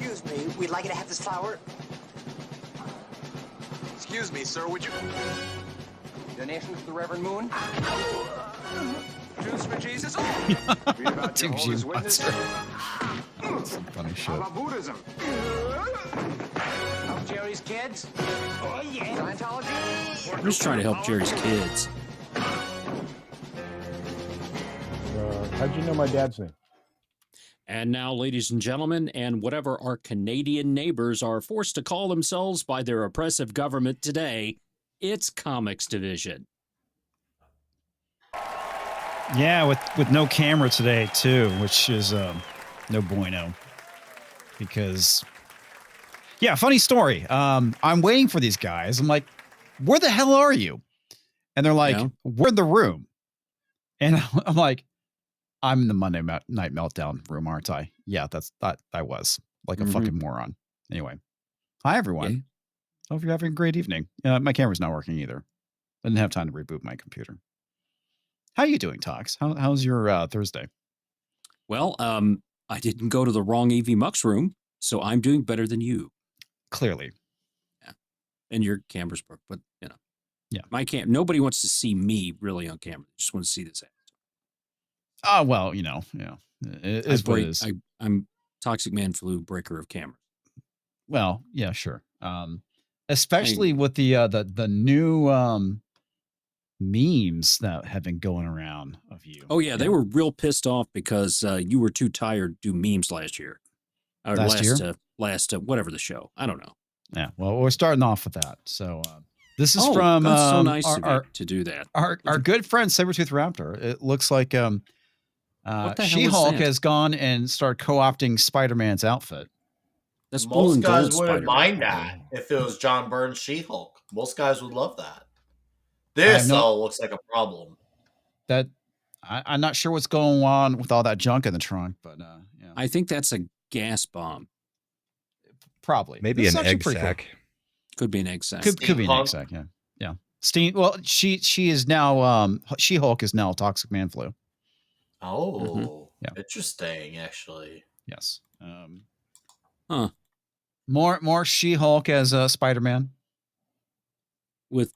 Excuse me, we'd like you to have this flower. Excuse me, sir, would you... Donation to the Reverend Moon? Juice for Jesus? Tim G. Monster. Some funny shit. How about Buddhism? Help Jerry's kids? Oh, yeah. Scientology? I'm just trying to help Jerry's kids. How'd you know my dad's name? And now, ladies and gentlemen, and whatever our Canadian neighbors are forced to call themselves by their oppressive government today, it's Comics Division. Yeah, with no camera today too, which is no bueno. Because, yeah, funny story. I'm waiting for these guys. I'm like, where the hell are you? And they're like, we're in the room. And I'm like, I'm in the Monday Night Meltdown room, aren't I? Yeah, I was like a fucking moron. Anyway, hi everyone. Yeah. Hope you're having a great evening. My camera's not working either. I didn't have time to reboot my computer. How you doing, Tox? How's your Thursday? Well, I didn't go to the wrong EV Mux room, so I'm doing better than you. Clearly. Yeah. And your camera's broke, but you know. Yeah. Nobody wants to see me really on camera. They just want to see this. Oh, well, you know, yeah. It is what it is. I'm Toxic Man Flu, breaker of camera. Well, yeah, sure. Especially with the new memes that have been going around of you. Oh yeah, they were real pissed off because you were too tired to do memes last year. Or last year? Last whatever the show. I don't know. Yeah, well, we're starting off with that. So this is from that's so nice of you to do that. Our good friend Sabretooth Raptor. It looks like She-Hulk has gone and started co-opting Spider-Man's outfit. That's most guys wouldn't mind that if it was John Byrne's She-Hulk. Most guys would love that. This all looks like a problem. That I'm not sure what's going on with all that junk in the trunk, but yeah. I think that's a gas bomb. Probably. Maybe an egg sack. Cool. Could be an egg sack. Could be an egg sack, yeah. Yeah. Steam. Well, she is now She-Hulk is now Toxic Man Flu. Oh, interesting, actually. Yes. More She-Hulk as Spider-Man. With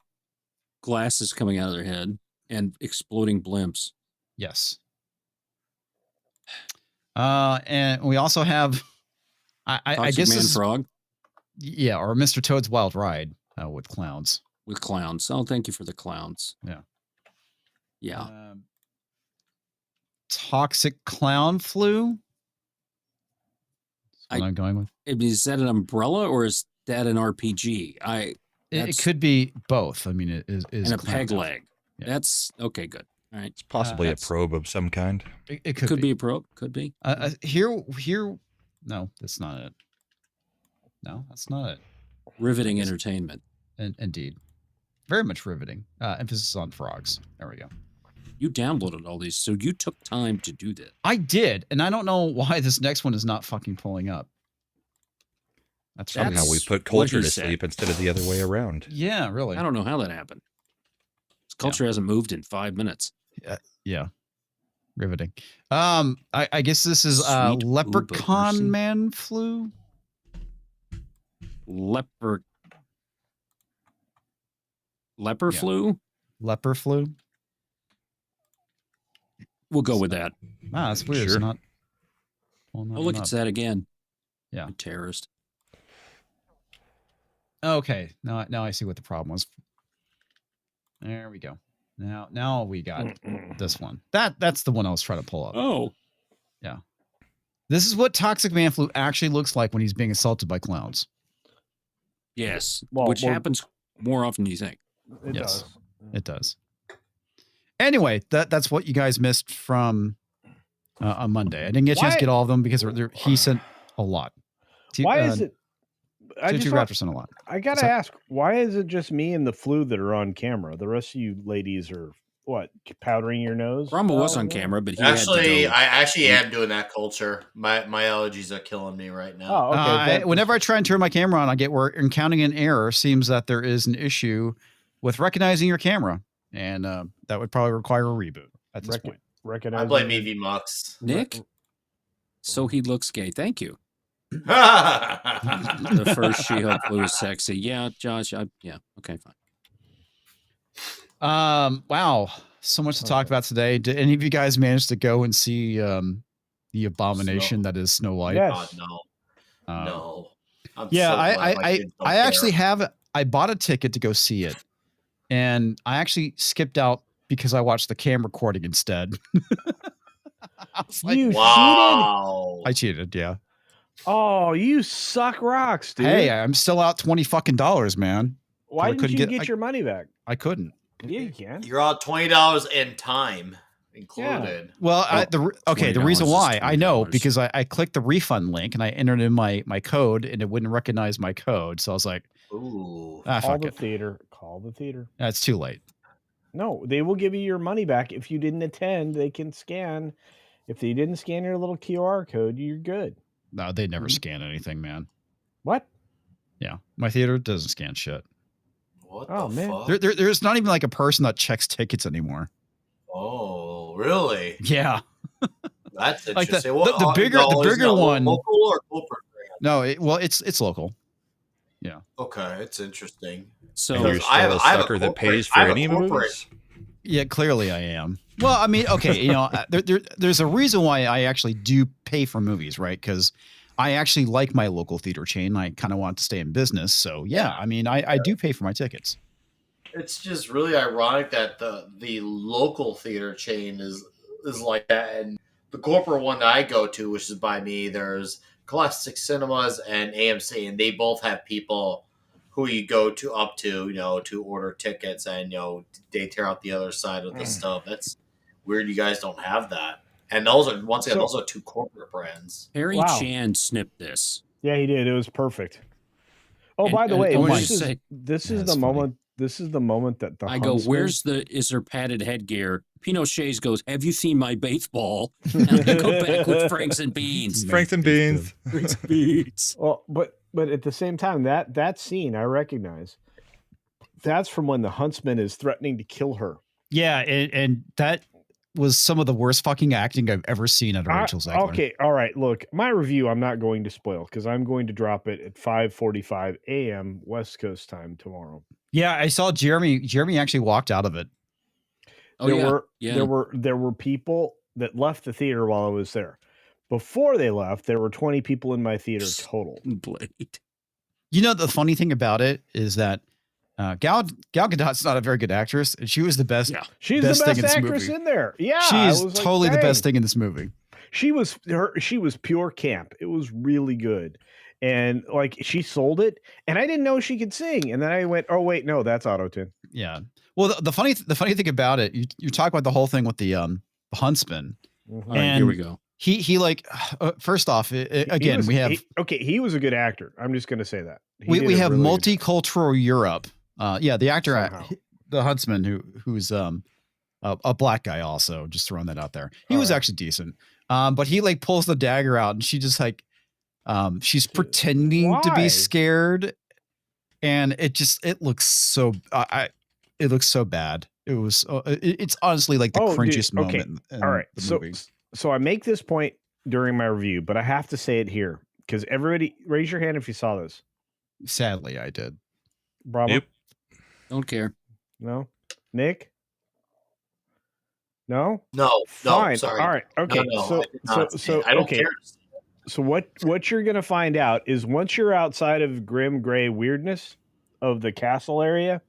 glasses coming out of their head and exploding blimps. Yes. And we also have I guess Man Frog. Yeah, or Mr. Toad's Wild Ride with clowns. With clowns. Oh, thank you for the clowns. Yeah. Yeah. Toxic Clown Flu. That's what I'm going with. Is that an umbrella or is that an RPG? It could be both. I mean, it is and a peg leg. Yeah. That's okay. Good. All right. It's possibly a probe of some kind. It could be a probe. Could be. Here. No, that's not it. No, that's not it. Riveting entertainment. Indeed. Very much riveting. Emphasis on frogs. There we go. You downloaded all these, so you took time to do this. I did, and I don't know why this next one is not fucking pulling up. That's somehow we put culture to sleep instead of the other way around. Yeah, really. I don't know how that happened. This culture hasn't moved in 5 minutes. Yeah. Riveting. I guess this is Leprechaun Man Flu. Leper Yeah. flu? Leper flu. We'll go with that. Ah, that's weird. Sure. It's not. Oh, look, it's that again. Yeah. A terrorist. Okay. Now I see what the problem was. There we go. Now we got this one. That's the one I was trying to pull up. Oh. Yeah. This is what Toxic Man Flu actually looks like when he's being assaulted by clowns. Yes. Which happens more often than you think. It does. It does. Anyway, that's what you guys missed from on Monday. I didn't get a chance to get all of them because he sent a lot. Why is it? I just Raptor sent a lot. I gotta ask, why is it just me and the Flu that are on camera? The rest of you ladies are what, powdering your nose? Rumble was on camera, but he I actually am doing that culture. My allergies are killing me right now. Oh, okay. Whenever I try and turn my camera on, I get where encountering an error seems that there is an issue with recognizing your camera, and that would probably require a reboot at this point. I blame EV Mux. Nick? So he looks gay. Thank you. The first She-Hulk was sexy. Yeah, Josh. Yeah. Okay, fine. Wow. So much to talk about today. Did any of you guys manage to go and see the abomination that is Snow White? Yes. God, no. No. I actually I bought a ticket to go see it, and I actually skipped out because I watched the cam recording instead. You cheated? I cheated, yeah. Oh, you suck rocks, dude. Hey, I'm still out $20 man. Why didn't you get your money back? I couldn't. Yeah, you can. You're out $20 in time included. Yeah. Well, the reason why I know because I clicked the refund link and I entered in my code and it wouldn't recognize my code, so I was like, "Ooh, call the theater. Call the theater." That's too late. No, they will give you your money back if you didn't attend. They can scan. If they didn't scan your little QR code, you're good. No, they never scan anything, man. What? Yeah, my theater doesn't scan shit. What the fuck? There's not even like a person that checks tickets anymore. Oh, really? Yeah. That's like interesting. the bigger one. Local or corporate? No, it's local. Yeah. Okay, it's interesting. So you're still a sucker that pays for any movies? Yeah, clearly I am. Well, I mean, okay, there's a reason why I actually do pay for movies, right? Because I actually like my local theater chain. I kind of want to stay in business. So, yeah, I mean, I do pay for my tickets. It's just really ironic that the local theater chain is like that. And the corporate one that I go to, which is by me, there's Classic Cinemas and AMC, and they both have people who you go to up to, to order tickets, and, they tear out the other side of the stuff. That's weird. You guys don't have that. And those are, once again, those are two corporate brands. Harry Chan snipped this. Yeah, he did. It was perfect. Oh, by the way, this is the moment. This is the moment that the Huntsman... is there padded headgear? Pinochet's goes, have you seen my baseball? And I go back with Franks and Beans. Franks and Beans. Franks and Beans. Well, but at the same time, that scene I recognize. That's from when the Huntsman is threatening to kill her. Yeah, and that was some of the worst fucking acting I've ever seen at Rachel Zegler. Okay, all right. Look, my review I'm not going to spoil because I'm going to drop it at 5:45 a.m. West Coast time tomorrow. Yeah, I saw Jeremy. Jeremy actually walked out of it. There were people that left the theater while I was there. Before they left, there were 20 people in my theater total. Blade. The funny thing about it is that Gal Gadot's not a very good actress, and she was the best. Yeah. She's the best actress in there. Yeah, she's totally the best thing in this movie. She was pure camp. It was really good, and she sold it. And I didn't know she could sing. And then I went, oh wait, no, that's auto-tune. Yeah. Well, the funny thing about it, you talk about the whole thing with the Huntsman. Mm-hmm. All right, here we go. He first off, he was a good actor. I'm just going to say that we have really multicultural Europe. The actor, the Huntsman, who's a black guy, also just throwing that out there. He was actually decent. But he pulls the dagger out, and she just she's pretending to be scared, and it looks so it looks so bad. It was it's honestly the cringiest moment. All right, so I make this point during my review, but I have to say it here because everybody raise your hand if you saw this. Sadly, I did. Bravo. Yep. Don't care. No. Nick? No? No. Fine. Sorry. All right. Okay. No, so I don't care. So what you're going to find out is once you're outside of grim gray weirdness of the castle area,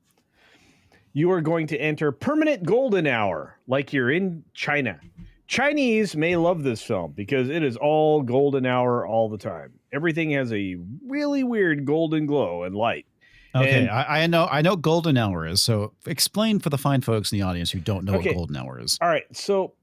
you are going to enter permanent golden hour like you're in China. Chinese may love this film because it is all golden hour all the time. Everything has a really weird golden glow and light. Okay, I know golden hour is. So explain for the fine folks in the audience who don't know what golden hour is. All right, so,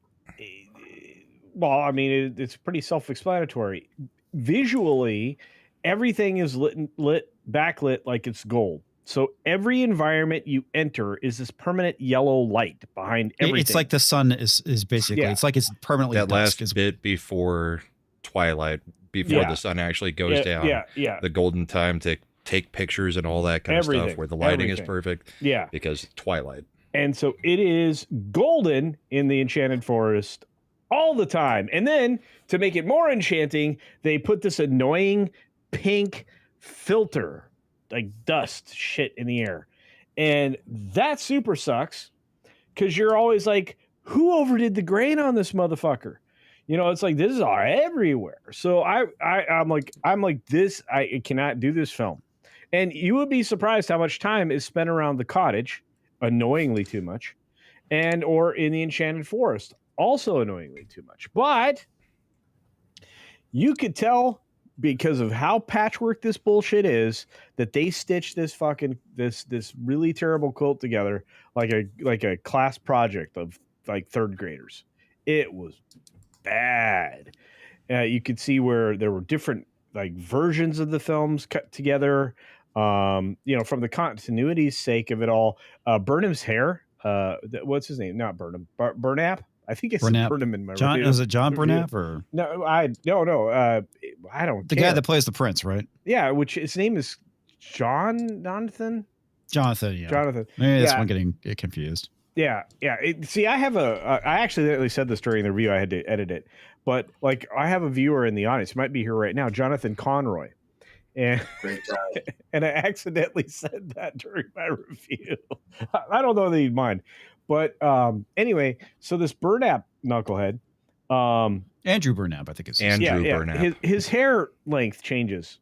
well, I mean, it's pretty self-explanatory. Visually, everything is lit backlit like it's gold. So every environment you enter is this permanent yellow light behind everything. It's like the sun is basically, it's like it's permanently that last bit before twilight, before the sun actually goes down. Yeah. The golden time to take pictures and all that kind of stuff where the lighting is perfect. Yeah. Because twilight. And so it is golden in the Enchanted Forest all the time. And then to make it more enchanting, they put this annoying pink filter, like dust shit in the air. And that super sucks because you're always like, who overdid the grain on this motherfucker? You know, it's like, this is all everywhere. So I'm like this, I cannot do this film. And you would be surprised how much time is spent around the cottage, annoyingly too much, and or in the enchanted forest, also annoyingly too much. But you could tell because of how patchwork this bullshit is that they stitched this fucking this really terrible quilt together like a class project of like third graders. It was bad. You could see where there were different like versions of the films cut together. You know, from the continuity's sake of it all. Burnham's hair. What's his name? Not Burnham. Burnap. I think it's Burnham in my John. Is it John Burnap or no? I don't. The guy that plays the prince, right? Yeah, which his name is Jonathan. Yeah. Jonathan. Maybe that's one getting confused. Yeah. See, I have I actually said this during the review. I had to edit it, but like I have a viewer in the audience. He might be here right now, Jonathan Conroy. And, and I accidentally said that during my review. I don't know that he'd mind. But anyway, so this Burnap knucklehead. Andrew Burnap, I think it's Andrew Burnap. His hair length changes.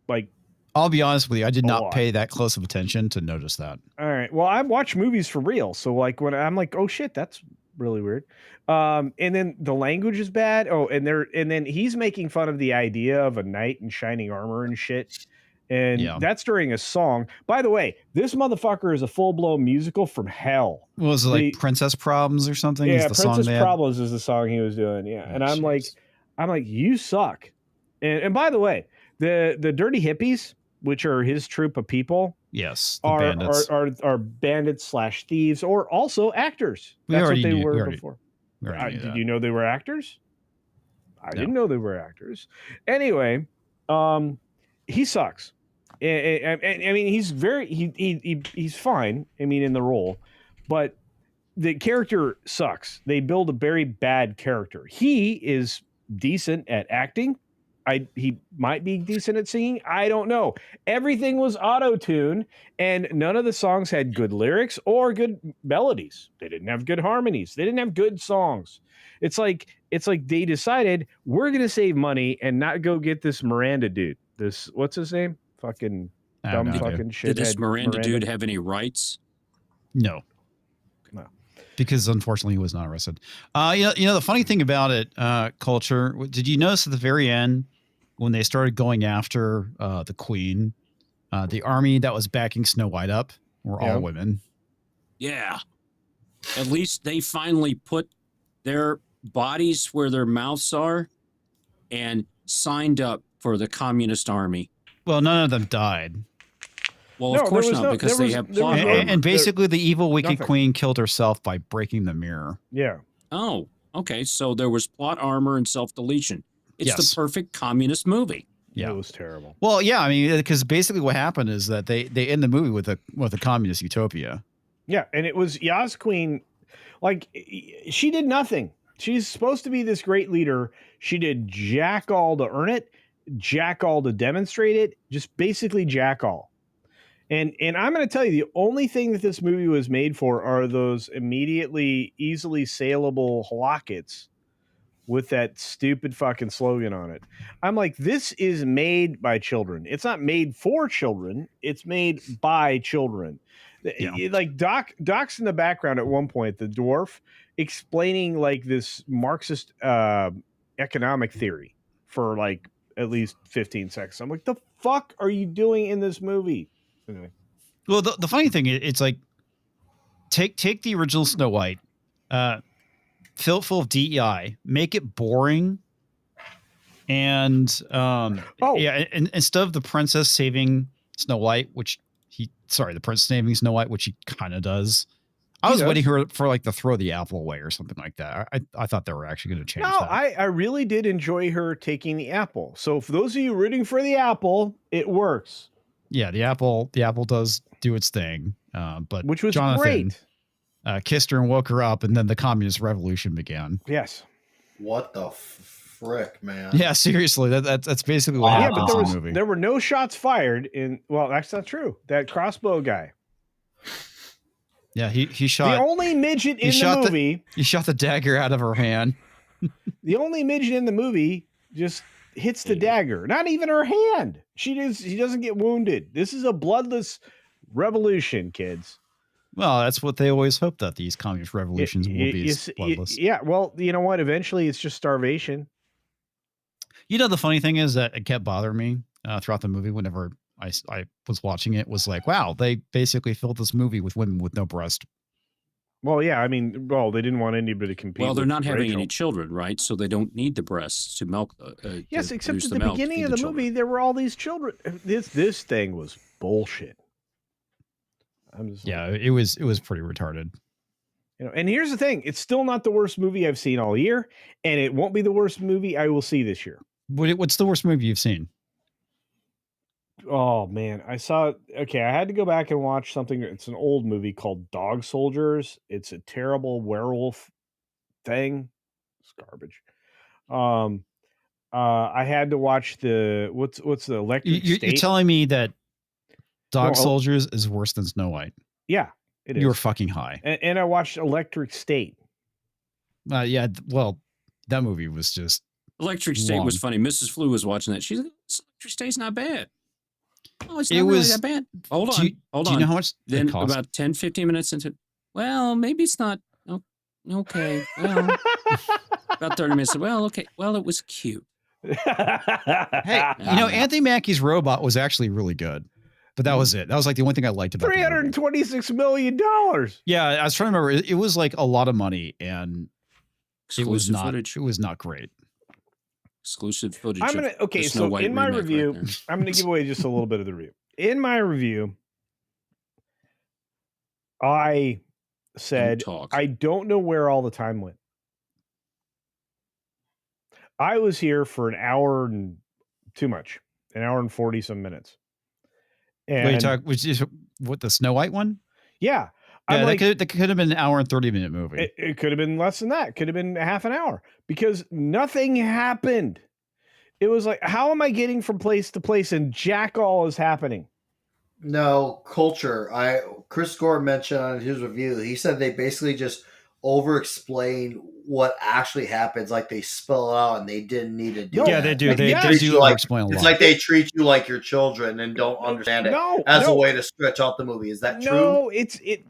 Like, I'll be honest with you, I did not pay that close of attention to notice that. All right. Well, I watch movies for real. So like when I'm like, oh shit, that's really weird. And then the language is bad. Oh, and then he's making fun of the idea of a knight in shining armor and shit. And that's during a song. By the way, this motherfucker is a full-blown musical from hell. Was it like Princess Problems or something? Yeah, Princess Problems is the song he was doing. Yeah. And I'm like, you suck. And by the way, the Dirty Hippies, which are his troop of people, yes, are bandits / thieves, or also actors. That's what they were before. Did you know they were actors? I didn't know they were actors. Anyway, he sucks. I mean, he's he's fine. I mean, in the role, but the character sucks. They build a very bad character. He is decent at acting. He might be decent at singing. I don't know. Everything was auto-tune, and none of the songs had good lyrics or good melodies. They didn't have good harmonies. They didn't have good songs. It's like they decided we're gonna save money and not go get this Miranda dude. This what's his name? Fucking dumb fucking shit. Did this Miranda dude have any rights? No. Because unfortunately he was not arrested. You know the funny thing about it, Culture. Did you notice at the very end when they started going after the Queen, the army that was backing Snow White up were all women? Yeah. At least they finally put their bodies where their mouths are and signed up for the communist army. Well, none of them died. Well, of course not, because they have plot armor. And basically, the evil, wicked queen killed herself by breaking the mirror. Yeah. Oh, okay. So there was plot armor and self-deletion. It's the perfect communist movie. Yeah, it was terrible. Well, yeah, I mean, because basically what happened is that they end the movie with a communist utopia. Yeah, and it was Yas Queen. Like, she did nothing. She's supposed to be this great leader. She did jack all to earn it, jack all to demonstrate it, just basically jack all. And I'm going to tell you, the only thing that this movie was made for are those immediately, easily saleable lockets with that stupid fucking slogan on it. I'm like, this is made by children. It's not made for children. It's made by children. Yeah. Like Doc's in the background at one point, the dwarf, explaining like this Marxist economic theory for like at least 15 seconds. I'm like, the fuck are you doing in this movie? Anyway. Well, the funny thing is, it's like take the original Snow White, fill it full of DEI, make it boring, and and instead of the princess saving Snow White, the prince saving Snow White, which he kind of does. I was waiting for like to throw the apple away or something like that. I thought they were actually going to change that. I really did enjoy her taking the apple. So for those of you rooting for the apple, it works. Yeah, the apple does do its thing, but which was Jonathan great. Kissed her and woke her up, and then the communist revolution began. Yes, What the frick, man? Yeah, seriously, that's basically what Wow. Yeah, happens but in the movie. there were no shots fired in. Well, that's not true. That crossbow guy. Yeah, he The shot. only midget in the movie. He shot the dagger out of her hand. The only midget in the movie just hits the dagger. Not even her hand. She doesn't get wounded. This is a bloodless revolution, kids. Well, that's what they always hope, that these communist revolutions will be bloodless. Yeah, well, you know what? Eventually, it's just starvation. You know, the funny thing is that it kept bothering me throughout the movie whenever I was watching it, was like, wow, they basically filled this movie with women with no breast. Well, yeah, I mean, they didn't want anybody to compete. Well, they're with not having Rachel. any children, right? So they don't need the breasts to milk. Yes, to except produce at the milk to beginning feed of the children. movie, there were all these children. This thing was bullshit. I'm just Yeah, it was pretty retarded. And here's the thing: it's still not the worst movie I've seen all year, and it won't be the worst movie I will see this year. What's the worst movie you've seen? Oh man, I had to go back and watch something. It's an old movie called Dog Soldiers. It's a terrible werewolf thing. It's garbage. I had to watch what's the Electric State? You're telling me that Dog Soldiers is worse than Snow White? Yeah, it is. You're fucking high. And I watched Electric State. Yeah, well, that movie was just Electric State was funny. Mrs. Flew was watching that. She's like, Electric State's not bad. Oh, it's not really that bad. Hold on. Do you know how much Then it cost? about 10, 15 minutes into, well, maybe it's not. Oh, okay. Well, about 30 minutes. Well, okay. Well, it was cute. Hey, Anthony Mackie's robot was actually really good. But that was it. That was like the only thing I liked about $326 million. Yeah, I was trying to remember. It was like a lot of money, and Exclusive footage. It was not great. Exclusive footage. So in my review, I'm gonna give away just a little bit of the review. In my review, I said I don't know where all the time went. I was here for an hour and too much, an hour and 40 some minutes. And Which is what, the Snow White one? Yeah. Yeah, that could have been an hour and 30-minute movie. It could have been less than that. It could have been half an hour because nothing happened. It was like, how am I getting from place to place and jack all is happening? No, culture. Chris Gore mentioned on his review, he said they basically just over-explain what actually happens, like they spell it out and they didn't need to do it. Yeah, they do. They do over-explain a lot. It's like they treat you like your children and don't understand it as a way to stretch out the movie. Is that true? No,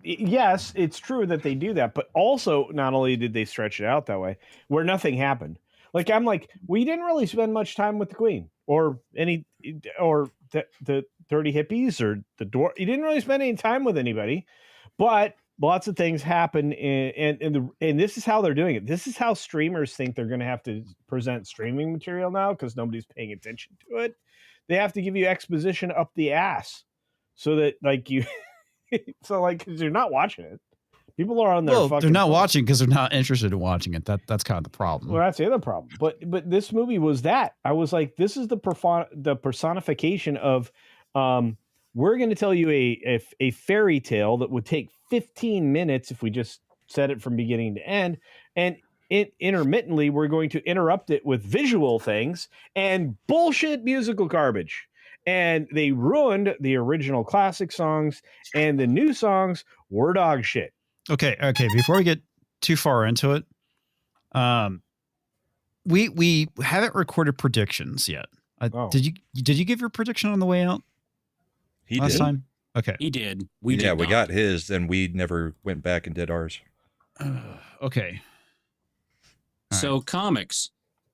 yes, it's true that they do that, but also not only did they stretch it out that way, where nothing happened. Like, I'm like, we didn't really spend much time with the Queen or the dirty hippies or the door. You didn't really spend any time with anybody, but lots of things happen, and this is how they're doing it. This is how streamers think they're going to have to present streaming material now because nobody's paying attention to it. They have to give you exposition up the ass so that because you're not watching it. People are on their fucking they're not phone. watching because they're not interested in watching it. That's kind of the problem. Well, that's the other problem. But this movie was that. I was like, this is the personification of we're going to tell you a fairy tale that would take 15 minutes if we just said it from beginning to end. And intermittently, we're going to interrupt it with visual things and bullshit musical garbage. And they ruined the original classic songs, and the new songs were dog shit. Okay. Before we get too far into it, we haven't recorded predictions yet. Did you give your prediction on the way out? He last did. time? Okay. He did. We got his, and we never went back and did ours. Okay. So comics,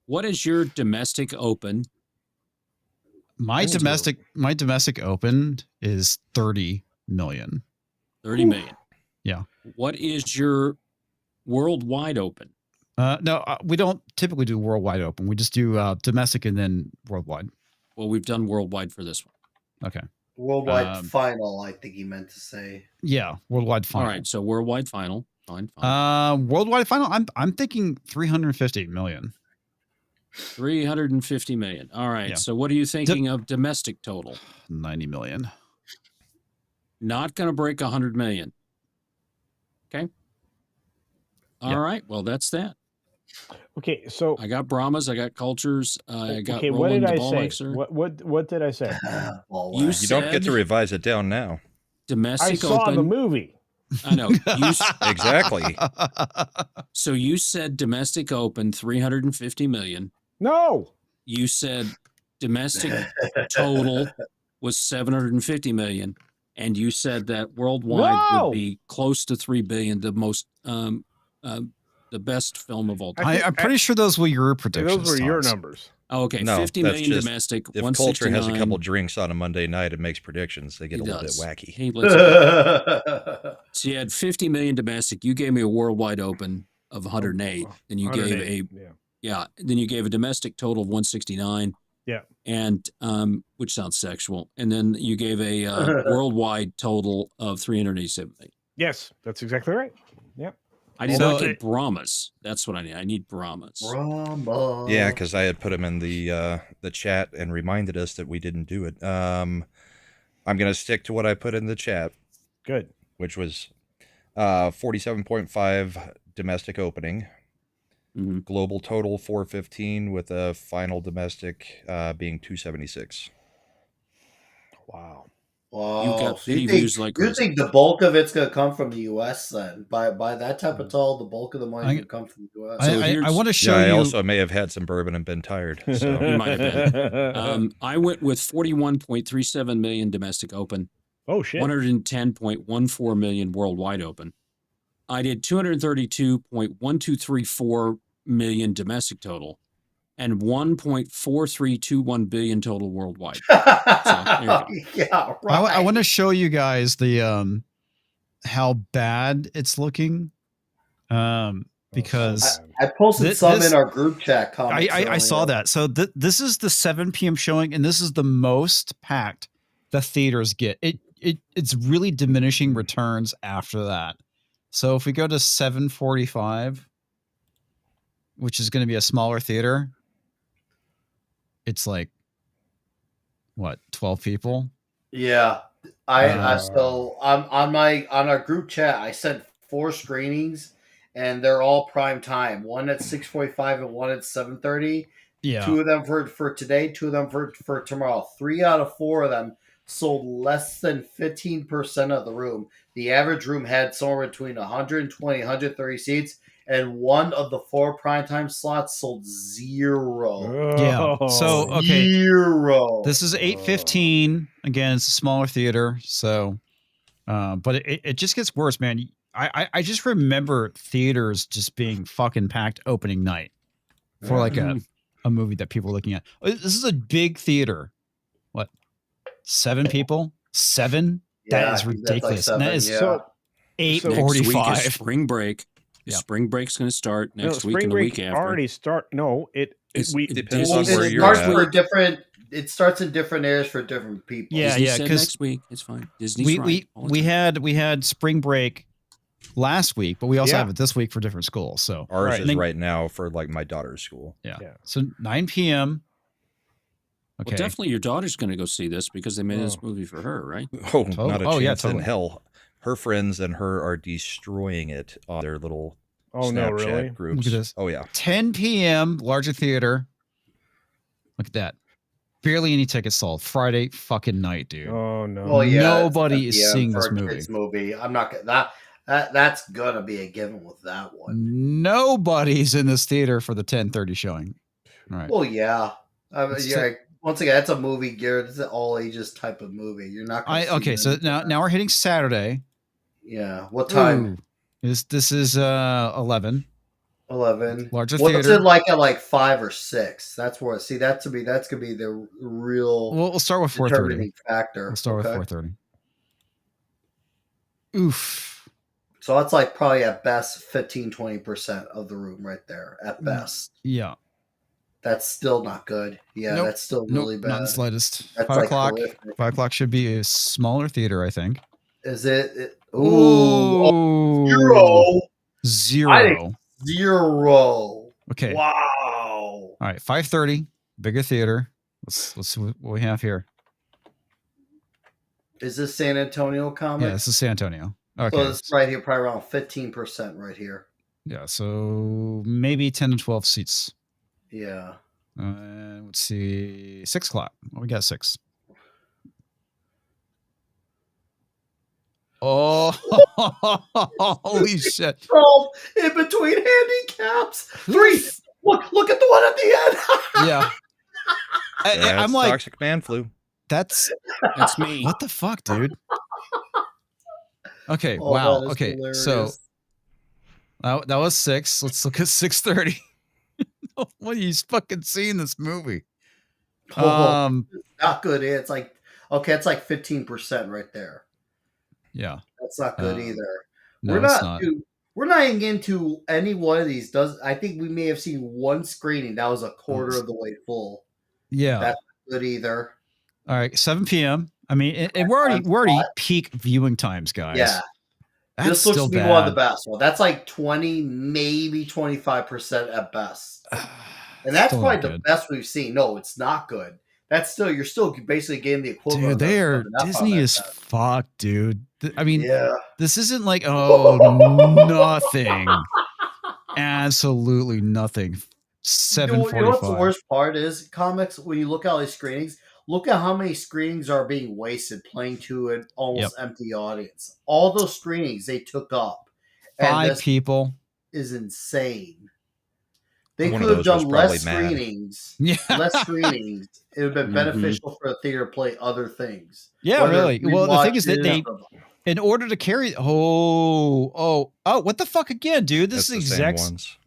what is your domestic open? My domestic open is 30 million. 30 million. Yeah. What is your worldwide open? No, we don't typically do worldwide open. We just do domestic and then worldwide. Well, we've done worldwide for this one. Okay. Worldwide final, I think he meant to say. Yeah, worldwide final. All right, so worldwide final. Fine. Worldwide final. I'm thinking 350 million. 350 million. All right. Yeah. So what are you thinking of domestic total? 90 million. Not going to break 100 million. Okay. All right. Well, that's that. Okay, so I got Brahmas. I got Cultures. I got okay, what Roland did the I Ball say? Mixer. What did I say? Ball You wax. You don't get to said- revise it down now. Domestic I saw Open. the movie. I know. Exactly. So you said domestic open 350 million. No. You said domestic total was 750 million, and you said that worldwide No! would be close to 3 billion, the most the best film of all time. I'm pretty sure those were your predictions. Those were your Tots. numbers. Oh, okay, No, 50 that's million just- domestic, If 169. Culture has a couple drinks on a Monday night and makes predictions, they get He a little bit does. wacky. He lets it go. So you had 50 million domestic. You gave me a worldwide open of 108, and you gave 108, then you gave a domestic total of 169. Yeah. And which sounds sexual. And then you gave a worldwide total of 387 million. Yes, that's exactly right. Yep. I did So not it- get Brahmas. That's what I need. I need Brahmas. Brahma. Yeah, because I had put him in the chat and reminded us that we didn't do it. I'm gonna stick to what I put in the chat, Good. which was 47.5 domestic opening, Mhm. global total 415 with a final domestic being 276. Wow. Wow. You got So you reviews like you crazy. think the bulk of it's gonna come from the U.S. then? By that type of toll, the bulk of the money I- can come from the U.S. So I here's- want to show Yeah, I you. also may have had some bourbon and been tired. So You might have I went with 41.37 million domestic open, Oh shit. 110.14 million worldwide open. I did 232.1234 million domestic total and 1.4321 billion total worldwide. there you go. Yeah, right. I want to show you guys the how bad it's looking. Because I posted This- some this- in our group chat comments. I saw earlier. that. So this is the 7 p.m. showing, and this is the most packed the theaters get. It's really diminishing returns after that. So if we go to 7:45, which is going to be a smaller theater, it's like what, 12 people? Yeah, so on our group chat, I sent 4 screenings, and they're all prime time. One at 6:45 and one at 7:30. Yeah. 2 of them for today, 2 of them for tomorrow. 3 out of 4 of them sold less than 15% of the room. The average room had somewhere between 120, 130 seats, and one of the 4 primetime slots sold 0. Yeah. So Oh. okay. 0. This is 8:15. Again, it's a smaller theater, so but it just gets worse, man. I just remember theaters just being fucking packed opening night for like a movie that people were looking at. This is a big theater. What? 7 people? 7? That is I think that's like ridiculous. And that is 7, So Next week is 8:45. spring break. Yep. Spring break's going to start next week spring and the break week after. already start. No, it we depends Well, on where it you're starts at. for different. It starts in different areas for different people. Yeah, Disney yeah, said 'cause next week. It's fine. Disney's right. we all the we time. had spring break last week, but we also Yeah. have it this week for different schools. So ours Right. is Then- right now for like my daughter's school. yeah. Yeah. So 9 p.m. Okay. Well, definitely your daughter's going to go see this because they made Oh. this movie for her, right? Oh, Oh, not a oh, chance yeah, in totally. hell. Her friends and her are destroying it on their little Oh no, Snapchat really? groups. Look at this. Oh yeah. 10 p.m. larger theater. Look at that. Barely any tickets sold. Friday fucking night, dude. Oh no. Well, yeah, Nobody it's is 10 seeing for this a movie. kids movie. I'm not gonna that's gonna be a given with that one. Nobody's in this theater for the 10:30 showing. All right. Well, yeah. It's Yeah. Once again, that's a movie geared. It's an all ages type of movie. You're not. Gonna see Okay, so many now we're hitting Saturday. Yeah. What time? Ooh. This is 11. 11. Larger What's theater. it like at like 5 or 6? That's where. See, that's gonna be the real We'll start with 4:30. determining factor. We'll start okay? with 4:30. Oof. So that's like probably at best 15-20% of the room right there. At best, Yeah. that's still not good. Yeah, Nope. that's still Nope, really not in the bad. slightest. That's 5 like o'clock. horrific. 5 o'clock should be a smaller theater, I think. Is it? Ooh, Ooh. Zero. I 0. 0. Okay. Wow. All right. 5:30. Bigger theater. Let's see what we have here. Is this San Antonio comic? Yeah, this is San Antonio. Okay. So it's right here, probably around 15% right here. Yeah, so maybe 10 to 12 seats. Yeah. Let's see, 6 o'clock. Oh, we got 6. Oh, holy shit! 12 in between handicaps. 3. Look at the one at the end. Yeah. I'm That's like, toxic man flu. That's me. what the fuck, dude? Okay, Oh, wow. that is Okay, hilarious. so that was 6. Let's look at 6:30. What are you fucking seeing this movie? Not good. It's like, okay, it's like 15% right there. Yeah, That's not good either. no, We're it's not. not. Dude, we're not even into any one of these. I think we may have seen one screening that was a quarter of the way full. Yeah. That's not good either. All right, 7 p.m. I mean, and we're already peak viewing times, guys. Yeah. That's This looks still to be bad. one of the best. Well, that's like 20, maybe 25% at best. And that's Still probably not the good. best we've seen. No, it's not good. That's still, you're still basically getting the equivalent. Dude, they of are Disney is fucked, dude. I mean, yeah. This isn't like nothing. Absolutely nothing. 7:45. You know what's the worst part is? Comics, when you look at all these screenings, look at how many screenings are being wasted playing to an almost empty audience. All those screenings they took up. 5 people. Is insane. They One could of have those was done less probably mad. screenings. Yeah. Less screenings. It would have been beneficial for the theater to play other things. Yeah, Whether really. Well, the thing is that rewatches, in order to carry, what the fuck again, dude? This That's is the exact. same ones.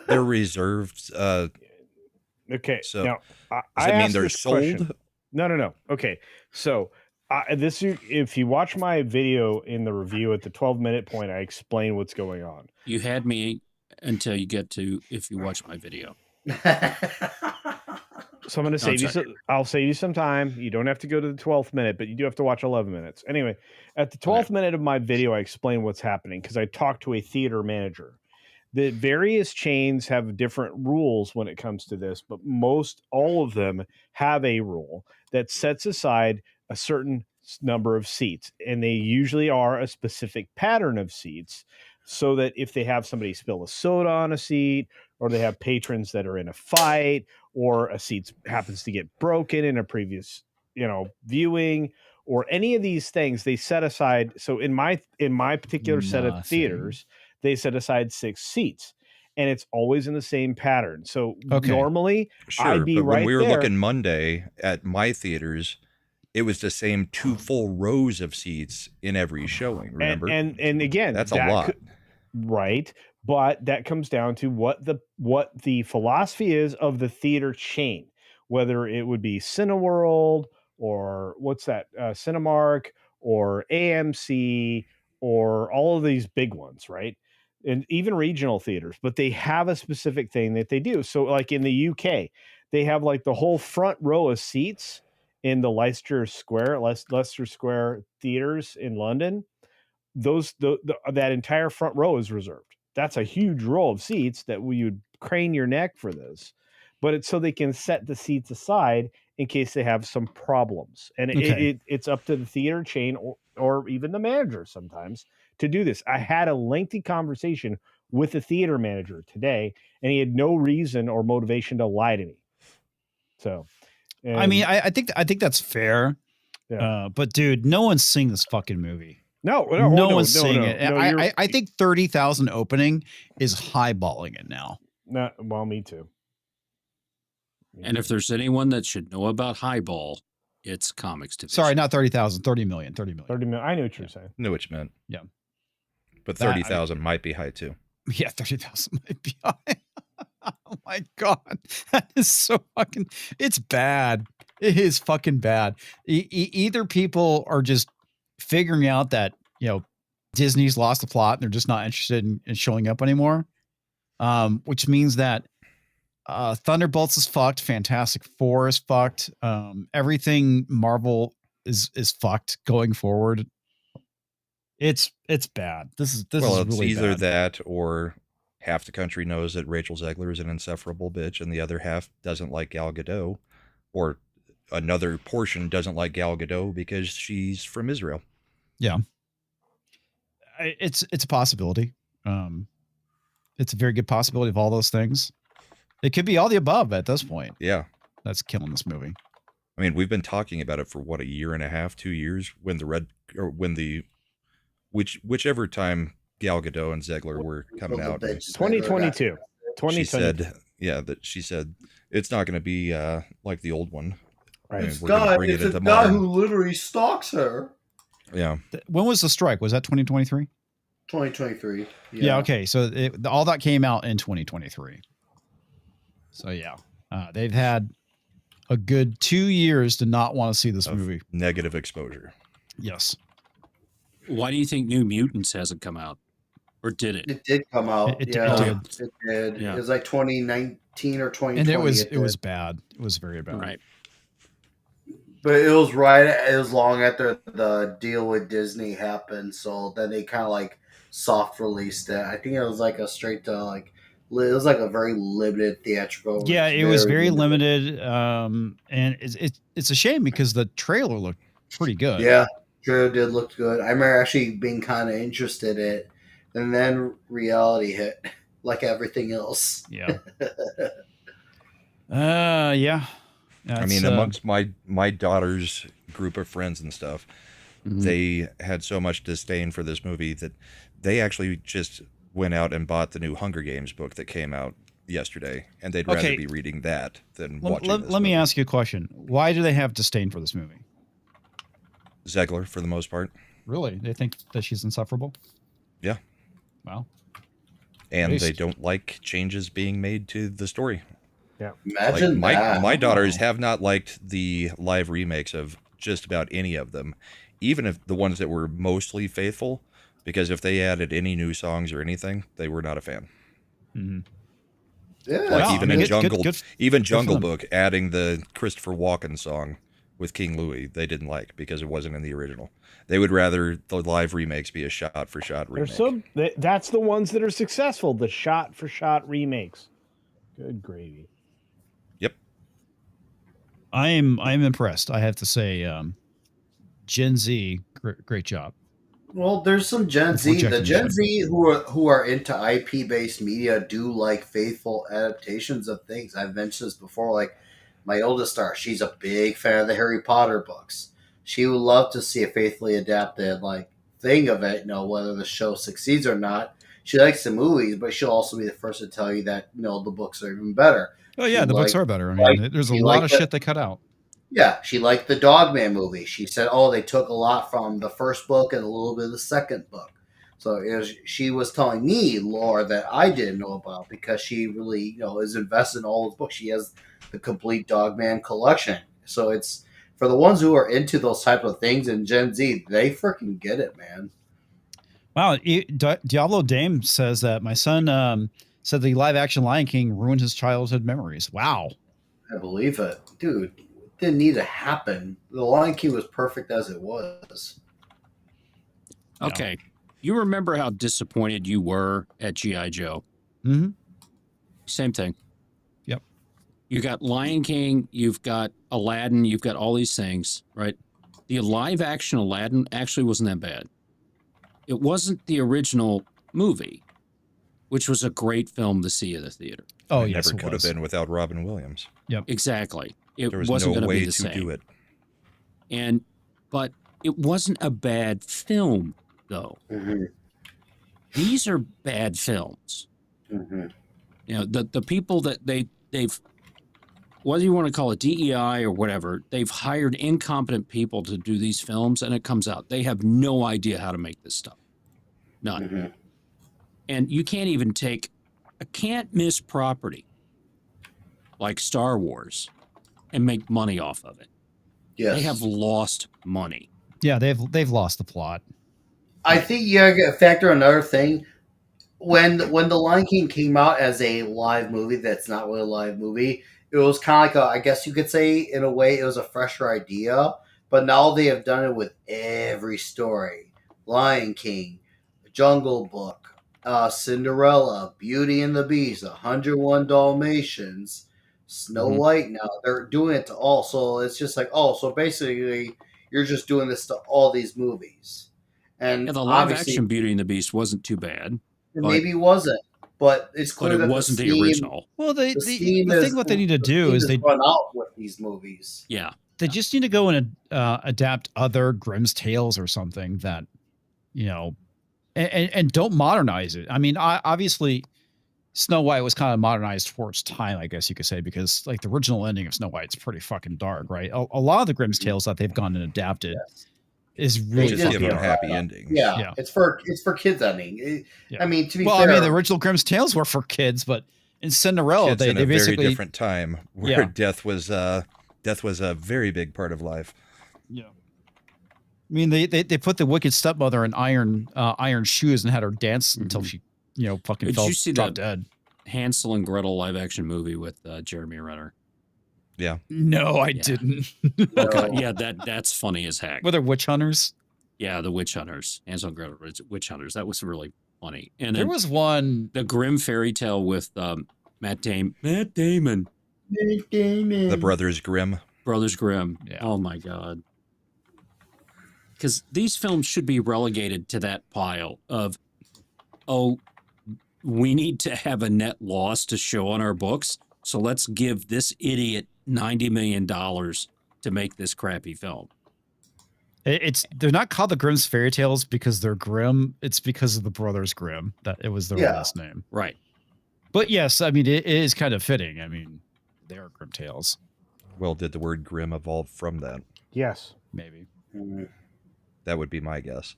They're reserved. Okay. So now, does I it mean asked they're this sold? question. No. Okay. So if you watch my video in the review at the 12-minute point, I explain what's going on. You had me until you get to if you watch my video. So I'm going to save you. I'll save you some time. You don't have to go to the 12th minute, but you do have to watch 11 minutes. Anyway, at the 12th minute of my video, I explain what's happening because I talked to a theater manager. The various chains have different rules when it comes to this, but all of them have a rule that sets aside a certain number of seats, and they usually are a specific pattern of seats, so that if they have somebody spill a soda on a seat, or they have patrons that are in a fight, or a seat happens to get broken in a previous, viewing, or any of these things, they set aside. So in my particular set of theaters, they set aside 6 seats, and it's always in the same pattern. So normally, I'd be when we were there. looking Monday at my theaters, it was the same 2 full rows of seats in every showing. Remember? And again, that's a lot, right? But that comes down to what the philosophy is of the theater chain, whether it would be Cineworld or what's that, Cinemark or AMC or all of these big ones, right? And even regional theaters, but they have a specific thing that they do. So like in the UK, they have like the whole front row of seats in the Leicester Square theaters in London. That entire front row is reserved. That's a huge row of seats that you'd crane your neck for this, but it's so they can set the seats aside in case they have some problems. And it's up to the theater chain or even the manager sometimes to do this. I had a lengthy conversation with the theater manager today, and he had no reason or motivation to lie to me. So, I mean, I think that's fair. Yeah. But dude, no one's seeing this fucking movie. No one's seeing it. I think 30,000 opening is highballing it now. Well, me too. And if there's anyone that should know about highball, it's Comics Division. Sorry, not 30,000, 30 million. 30 million. 30 million. I knew what you were saying. Knew what you meant. Yeah. But 30,000 might be high too. Yeah, 30,000 might be high. Oh my God. That is so fucking, it's bad. It is fucking bad. Either people are just figuring out that, Disney's lost the plot and they're just not interested in showing up anymore. Which means that Thunderbolts is fucked. Fantastic Four is fucked. Everything Marvel is fucked going forward. It's bad. This is really either bad. That or half the country knows that Rachel Zegler is an insufferable bitch, and the other half doesn't like Gal Gadot, or another portion doesn't like Gal Gadot because she's from Israel. Yeah, it's a possibility. it's a very good possibility of all those things. It could be all the above at this point. Yeah. That's killing this movie. I mean, we've been talking about it for what, a year and a half, 2 years, whichever time Gal Gadot and Zegler were coming out. 2022. She said, she said it's not going to be like the old one. Right. It's a guy who literally stalks her. Yeah. When was the strike? Was that 2023? 2023. Yeah. Okay. So all that came out in 2023. So yeah, they've had a good 2 years to not want to see this movie. Negative exposure. Yes. Why do you think New Mutants hasn't come out? Or did it? It did come out. It did. Yeah. It was like 2019 or 2020. And it was bad. It was very bad. Right. But it was right. It was long after the deal with Disney happened, so then they kind of like soft released it. I think it was like a straight to like it was like a very limited theatrical. Yeah, it was very limited. And it's a shame because the trailer looked pretty good. Yeah, trailer did look good. I remember actually being kind of interested in it, and then reality hit, like everything else. Yeah. Yeah. I mean, amongst my daughter's group of friends and stuff, they had so much disdain for this movie that they actually just went out and bought the new Hunger Games book that came out yesterday, and they'd rather be reading that than watching this Let me ask you a question. Why do they have disdain for this movie? Zegler, for the most part. Really? They think that she's insufferable? Yeah. Wow. And they don't like changes being made to the story. Yeah. Imagine that. My daughters have not liked the live remakes of just about any of them, even if the ones that were mostly faithful, because if they added any new songs or anything, they were not a fan. Mm-hmm. Yeah. Like even in good Jungle Book, adding the Christopher Walken song with King Louis, they didn't like because it wasn't in the original. They would rather the live remakes be a shot-for-shot remake. That's the ones that are successful, the shot-for-shot remakes. Good gravy. Yep. I'm impressed. I have to say, Gen Z, great job. Well, there's some Gen Z. The Gen Z who are into IP-based media do like faithful adaptations of things. I've mentioned this before. Like my oldest daughter, she's a big fan of the Harry Potter books. She would love to see a faithfully adapted like thing of it. You know, whether the show succeeds or not. She likes the movies, but she'll also be the first to tell you that the books are even better. Oh yeah, the books are better. I mean, there's a lot of shit they cut out. Yeah, she liked the Dogman movie. She said, they took a lot from the first book and a little bit of the second book. So she was telling me lore that I didn't know about because she really, is invested in all those books. She has the complete Dogman collection. So it's for the ones who are into those type of things in Gen Z, they freaking get it, man. Wow, Diablo Dame says that my son said the live-action Lion King ruined his childhood memories. Wow. I believe it. Dude. Didn't need to happen. The Lion King was perfect as it was. Okay. You remember how disappointed you were at G.I. Joe? Mm-hmm. Same thing. Yep. You got Lion King, you've got Aladdin, you've got all these things, right? The live action Aladdin actually wasn't that bad. It wasn't the original movie, which was a great film to see at the theater. Oh, it yes, never could have been without Robin Williams. Yep. Exactly. It there was wasn't no going to way be the to same. do it. But it wasn't a bad film, though. Mm-hmm. These are bad films. Mm-hmm. The people that they've, whether you want to call it DEI or whatever, they've hired incompetent people to do these films, and it comes out. They have no idea how to make this stuff. None. Mm-hmm. And you can't even take a can't-miss property like Star Wars and make money off of it. Yes. They have lost money. Yeah, they've lost the plot. I think you gotta factor another thing. When the Lion King came out as a live movie that's not really a live movie, it was kind of like I guess you could say in a way it was a fresher idea, but now they have done it with every story. Lion King, Jungle Book, Cinderella, Beauty and the Beast, 101 Dalmatians, Snow White. Now they're doing it to all, so it's just like so basically you're just doing this to all these movies. And the live action Beauty and the Beast wasn't too bad. It maybe wasn't, but it's But clear it that wasn't the steam, original. Well, the the steam thing is what they need to the do steam is they run out with these movies. Yeah. they just need to go and adapt other Grimm's Tales or something that, you know, and don't modernize it. I mean, obviously, Snow White was kind of modernized for its time, I guess you could say, because like the original ending of Snow White's pretty fucking dark, right? A lot of the Grimm's Tales that they've gone and adapted is They really just just give fucking them dark. happy endings. Yeah, Yeah. it's for kids ending. Yeah. I mean, to be Well, fair, I mean, the original Grimm's Tales were for kids, but in Cinderella, Kids they in a very basically different time where Yeah. death was a very big part of life. Yeah. I mean, they put the wicked stepmother in iron shoes and had her dance until she, fucking Did fell you see dropped the- dead. Hansel and Gretel live action movie with Jeremy Renner. Yeah. No, I Yeah. didn't. Oh god, yeah, that's funny as heck. Were there witch hunters? Yeah, the witch hunters, Hansel and Gretel witch hunters. That was really funny. And There then was one. the Grimm fairy tale with Matt Damon, The Brothers Grimm. Brothers Grimm. Yeah. Oh my god. Because these films should be relegated to that pile of, we need to have a net loss to show on our books, so let's give this idiot $90 million to make this crappy film. They're not called the Grimm's fairy tales because they're grim. It's because of the Brothers Grimm that it was their last name. Right. But yes, I mean it is kind of fitting. I mean, they are Grimm tales, Well, did the word grim evolve from that? Yes. maybe. That would be my guess.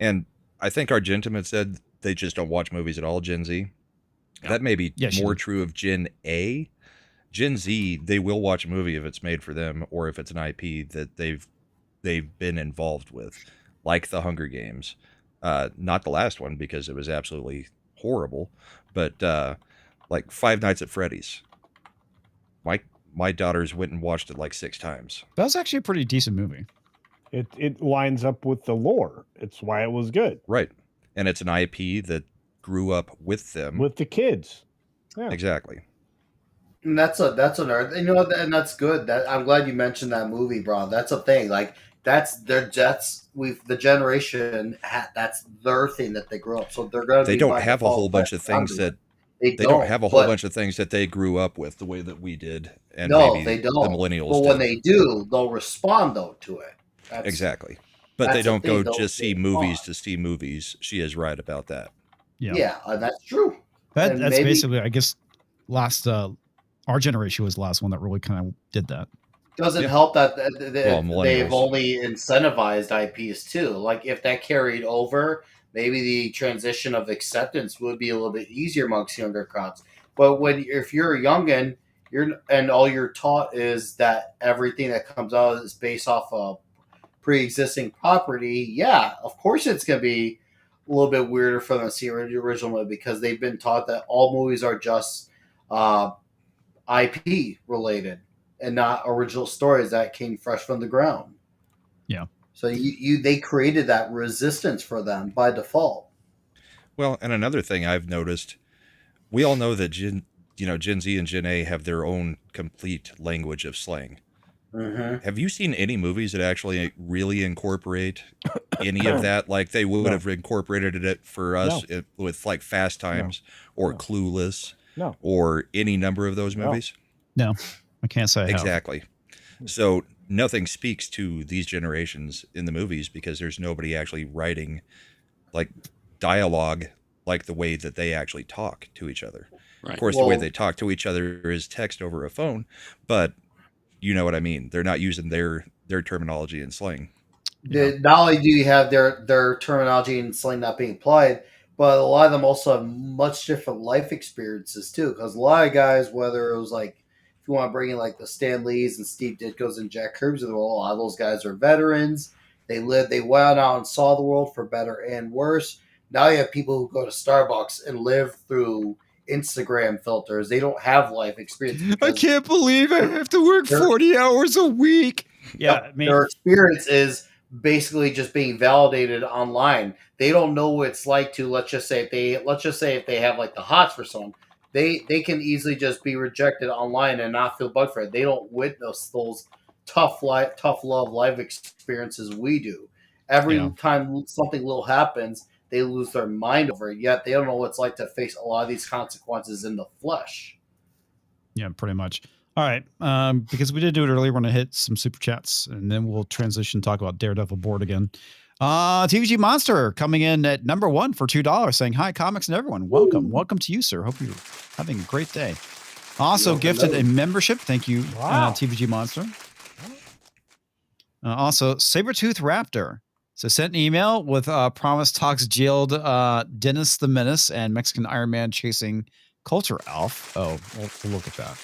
And I think our gentleman said they just don't watch movies at all, Gen Z. Yeah. That may be Yeah, she more did. true of Gen A. Gen Z, they will watch a movie if it's made for them or if it's an IP that they've been involved with, like the Hunger Games. Not the last one because it was absolutely horrible, but like Five Nights at Freddy's. My daughters went and watched it like 6 times. That was actually a pretty decent movie. It lines up with the lore. It's why it was good Right. And it's an IP that grew up with them. with the kids. Yeah. Exactly. And that's another, and that's good. That I'm glad you mentioned that movie, bro. That's a thing. Like that's the generation that's their thing that they grew up. So they're gonna. They don't have a whole bunch of things that they don't have a whole bunch of things that they grew up with the way that we did. And No, maybe they don't. the millennials But did. when they do, they'll respond though to it. That's, Exactly. But that's they the don't thing, go they'll just see respond. movies to see movies. She is right about that. Yeah, that's true. And That's maybe- basically, I guess, last our generation was the last one that really kind of did that. Doesn't Yeah. help that Well, millennials. they've only incentivized IPs too. Like if that carried over, maybe the transition of acceptance would be a little bit easier amongst younger crowds. But if you're a youngin, and all you're taught is that everything that comes out is based off of pre-existing property, yeah, of course it's gonna be a little bit weirder for them to see the original movie because they've been taught that all movies are just IP related and not original stories that came fresh from the ground. Yeah. So they created that resistance for them by default. Well, and another thing I've noticed, we all know that Gen Z and Gen A have their own complete language of slang. Mm-hmm. Have you seen any movies that actually really incorporate any of that? Like they would No. have incorporated it for us with like Fast Times or No. Clueless No. or any number of those No. movies? No, I can't say I have. Exactly. So nothing speaks to these generations in the movies because there's nobody actually writing like dialogue like the way that they actually talk to each other. Right. Of course, the way Well- they talk to each other is text over a phone, but you know what I mean. They're not using their terminology and slang. Not only do you have their terminology and slang not being applied, but a lot of them also have much different life experiences too. Because a lot of guys, whether it was like, if you want to bring in like the Stan Lees and Steve Ditko's and Jack Kirby's of the world, a lot of those guys are veterans. They went out and saw the world for better and worse. Now you have people who go to Starbucks and live through Instagram filters. They don't have life experience. I because can't believe I have to work They're- 40 hours a week. Yeah, I mean, their experience is basically just being validated online. They don't know what it's like to let's just say if they have like the hots for someone, they can easily just be rejected online and not feel bug for it. They don't witness those tough love life experiences we do. Every Yeah. time something little happens, they lose their mind over it. Yet they don't know what it's like to face a lot of these consequences in the flesh. Yeah, pretty much. All right. Because we did do it earlier, we're going to hit some super chats and then we'll transition talk about Daredevil board again. TVG Monster coming in at number 1 for $2 saying, hi, comics and everyone. Welcome. Welcome to you, sir. Hope you're having a great day. Also gifted a membership. Thank you, TVG Monster. Also, Sabretooth Raptor. So sent an email with Promise Talks jailed Dennis the Menace and Mexican Iron Man chasing Culture Elf. Oh, we'll look at that.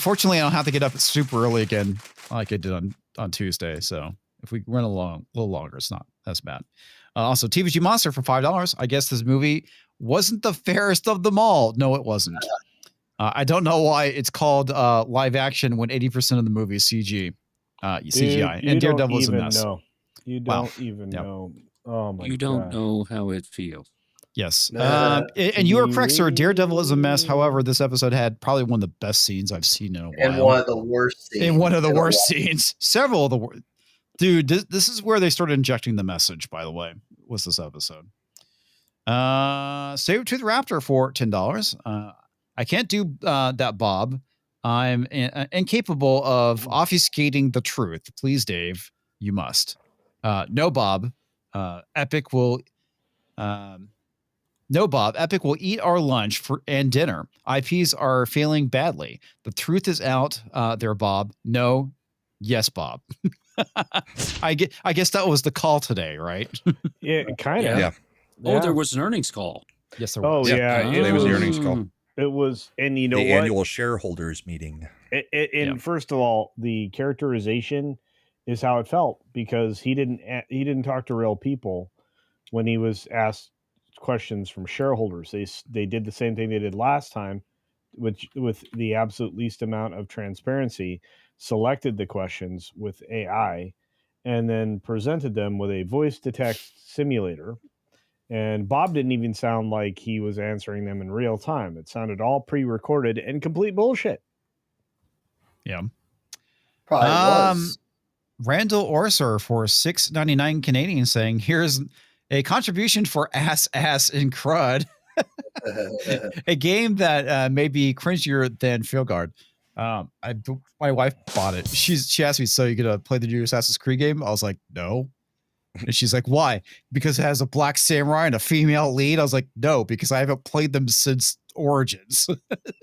Fortunately, I don't have to get up super early again like I did on Tuesday. So if we run a little longer, it's not that's bad. Also, TVG Monster for $5. I guess this movie wasn't the fairest of them all. No, it wasn't. I don't know why it's called live action when 80% of the movie is CGI. And Daredevil is a mess. You don't even know. Oh my god. You don't know how it feels. Yes. And you are correct, sir. Daredevil is a mess. However, this episode had probably one of the best scenes I've seen in a while. And one of the worst scenes. And one of the worst scenes. Several of the worst. Dude, this is where they started injecting the message, by the way, was this episode. Sabretooth Raptor for $10. I can't do that, Bob. I'm incapable of obfuscating the truth. Please, Dave, you must. No, Bob. Epic will eat our lunch and dinner. IPs are failing badly. The truth is out there, Bob. No. Yes, Bob. I guess that was the call today, right? Yeah, kind of. Yeah. Oh, there was an earnings call. Yes, there was. Oh, yeah. It was the earnings call. It was, and you know the what? annual shareholders meeting. First of all, the characterization is how it felt because he didn't talk to real people when he was asked questions from shareholders. They did the same thing they did last time, which with the absolute least amount of transparency, selected the questions with AI, and then presented them with a voice to text simulator. And Bob didn't even sound like he was answering them in real time. It sounded all pre-recorded and complete bullshit. Yeah. Probably was. Randall Orser for $6.99 Canadian saying, here's a contribution for Ass and Crud. A game that may be cringier than Field Guard. My wife bought it. She asked me, so you gonna play the new Assassin's Creed game? I was like, no. And she's like, why? Because it has a black samurai and a female lead. I was like, no, because I haven't played them since Origins.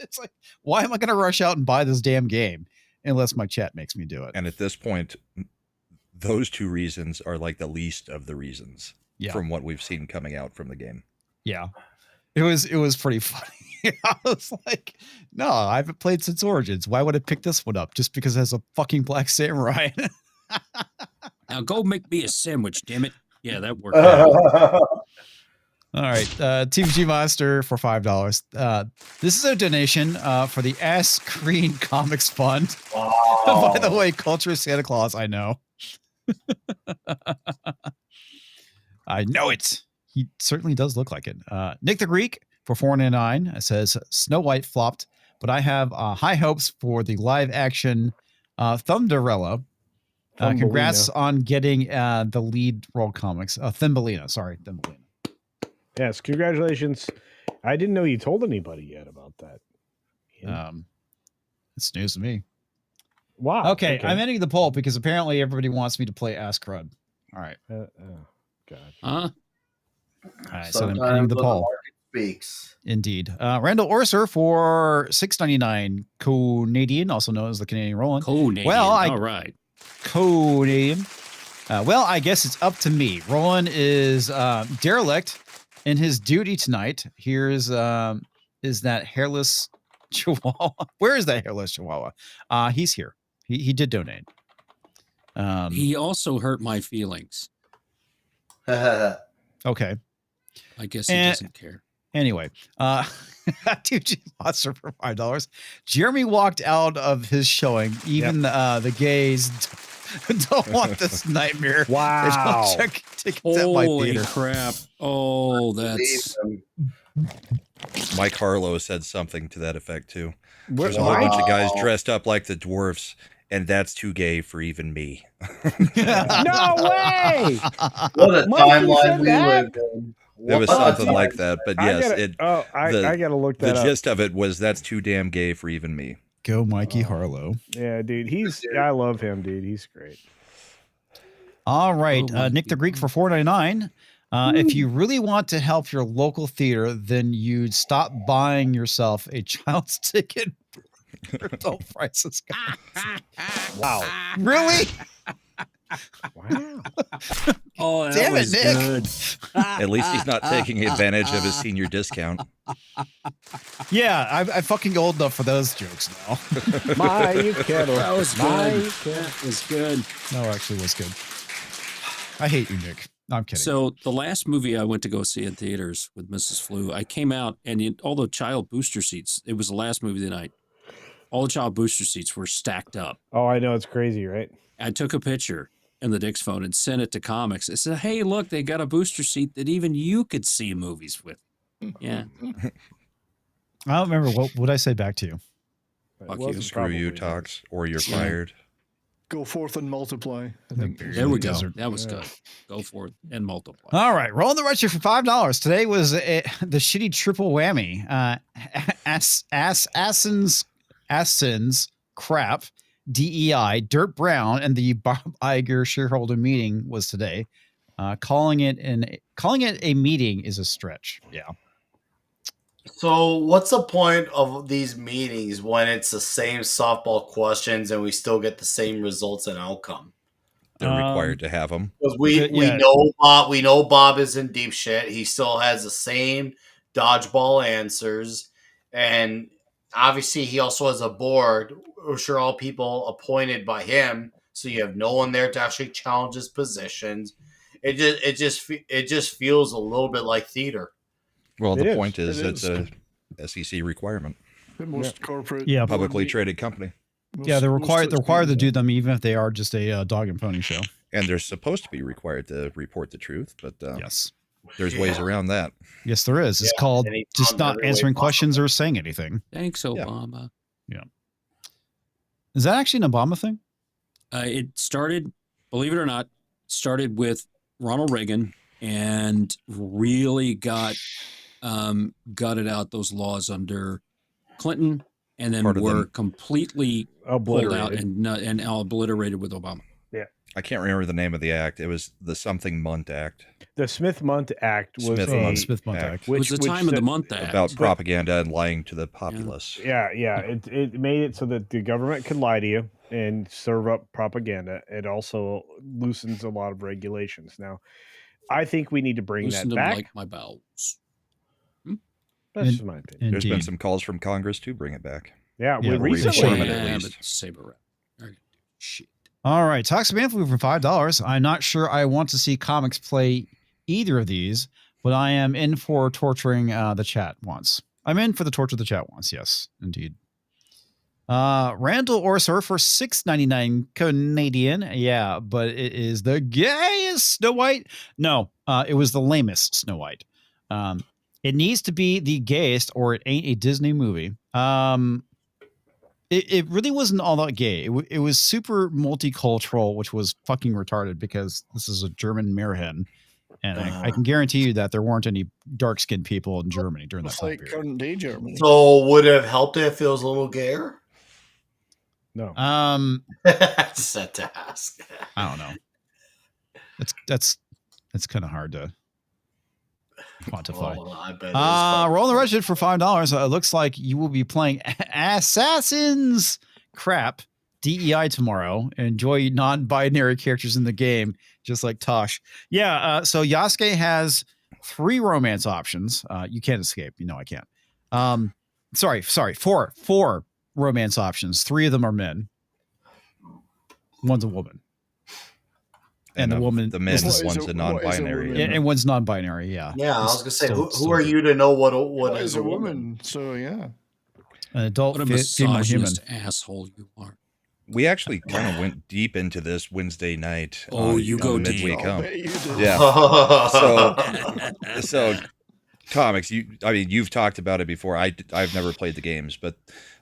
It's like, why am I going to rush out and buy this damn game unless my chat makes me do it? And at this point, those two reasons are like the least of the reasons from what we've seen coming out from the game. Yeah. It was pretty funny. I was like, no, I haven't played since Origins. Why would I pick this one up just because it has a fucking black samurai? Now go make me a sandwich, damn it. Yeah, that worked. All right. TVG Monster for $5. This is a donation for the Ass Green Comics Fund. By the way, Culture is Santa Claus. I know. I know it. He certainly does look like it. Nick the Greek for $4.99 says Snow White flopped, but I have high hopes for the live action Thunderella. Congrats on getting the lead role comics. Thumbelina. Thumbelina. Yes, congratulations. I didn't know you told anybody yet about that. It's news to me. Wow. Okay, I'm ending the poll because apparently everybody wants me to play Ask Crud. All right. God. All right, so I'm ending the poll. Speaks. Indeed. Randall Orser for $6.99 Canadian, also known as the Canadian Roland. Canadian. Well, all right. Canadian. Well, I guess it's up to me. Roland is derelict in his duty tonight. Here's is that hairless Chihuahua? Where is that hairless Chihuahua? He's here. He did donate. He also hurt my feelings. Okay. I guess he doesn't care. Anyway, TG Monster for $5. Jeremy walked out of his showing. Even the gays don't want this nightmare. Wow. They don't check tickets at my Holy theater. crap. Oh, that's... Mike Harlow said something to that effect, too. Where- There's a whole bunch of guys dressed up like the dwarfs and that's too gay for even me. No way! What a Mikey timeline said we that? lived in. It was What a something like timeline. that, but I yes, gotta look that the up. gist of it was that's too damn gay for even me. Go Mikey Harlow. Yeah, dude, I love him, dude. He's great. All right, Oh, Nick the Greek for $4.99. If you really want to help your local theater, then you'd stop buying yourself a child's ticket for adult prices. Wow. Really? Wow. Oh, that Damn it, was Nick. good. At least he's not taking advantage of his senior discount. Yeah, I'm fucking old enough for those jokes now. My kettle. That was good. That was good. No, actually was good. I hate you, Nick. No, I'm kidding. So the last movie I went to go see in theaters with Mrs. Flu, I came out and all the child booster seats, it was the last movie of the night. All the child booster seats were stacked up. Oh, I know, it's crazy, right? I took a picture in the Dick's phone and sent it to Comics. I said, hey, look, they got a booster seat that even you could see movies with. Yeah. I don't remember what I say back to you. It Fuck wasn't you. Screw you, probably Tox, or you're Yeah. fired. Go forth and multiply. I think. There we go. Desert. That was good. Go for it and multiply. All right, roll the register for $5. Today was the shitty triple whammy. Assins crap, DEI, Dirt Brown, and the Bob Iger shareholder meeting was today. Calling it a meeting is a stretch. Yeah. So, what's the point of these meetings when it's the same softball questions and we still get the same results and outcome? They're required to have them. Because we know Bob is in deep shit. He still has the same dodgeball answers, and obviously he also has a board, which are all people appointed by him. So you have no one there to actually challenge his positions. It just feels a little bit like theater. Well, It the is. point is It it's is. a SEC requirement. Most corporate. Yeah. Publicly board traded company. meet- Yeah, they're most required to trustees, do them even if they are just a dog and pony show. And they're supposed to be required to report the truth, but Yes. there's ways around that. Yes, there is. It's Yeah, called and he just found not every way answering possible. questions or saying anything. Thanks, Yeah. Obama. Is that actually an Obama thing? It started, believe it or not, started with Ronald Reagan and really gutted out those laws under Clinton, and then Part of were them. completely pulled out Obliterated. and obliterated with Obama. I can't remember the name of the act. It was the something Munt Act The Smith-Munt Act was Smith-Mundt Smith-Mundt Act. Act. It was the time of the month act. about propaganda and lying to the populace. Yeah. It made it so that the government could lie to you and serve up propaganda. It also loosens a lot of regulations. Now, I think we need to bring Loosen that them back. like my bowels. That's just my opinion. There's been Indeed. some calls from Congress to bring it back. Yeah, Yeah, we or recently. reform it at Yeah, least. but saber rap. Okay. Shit. All right, Toxic Manflu for $5. I'm not sure I want to see comics play either of these, but I am in for torturing the chat once. I'm in for the torture of the chat once. Yes, indeed. Randall Orser for $6.99 Canadian. Yeah, but it is the gayest Snow White. No, it was the lamest Snow White. It needs to be the gayest, or it ain't a Disney movie. It really wasn't all that gay. It was super multicultural, which was fucking retarded because this is a German Meerhen. And I can guarantee you that there weren't any dark-skinned people in Germany during that It's time like period. current day Germany. So would it have helped if it was a little gayer? No. I just had to ask. I don't know. That's kind of hard to quantify. Oh, I bet it is. Roll the Regiment for $5. It looks like you will be playing Assassin's Crap DEI tomorrow. Enjoy non-binary characters in the game, just like Tosh. Yeah. So Yasuke has 3 romance options. You can't escape. You know I can't. Sorry. 4 romance options. 3 of them are men. One's a woman. And the of woman the men, What is one's a- a what is a non-binary. woman? and one's non-binary. Yeah. Yeah, I was gonna say, Still- who still are good. you to know what What is is a woman? So yeah. An adult What a female human. misogynist asshole you are. We actually kind of went deep into this Wednesday night. Oh, you go on deep. midweek I'll hump. bet you did. Yeah. So comics, you've talked about it before. I've never played the games, but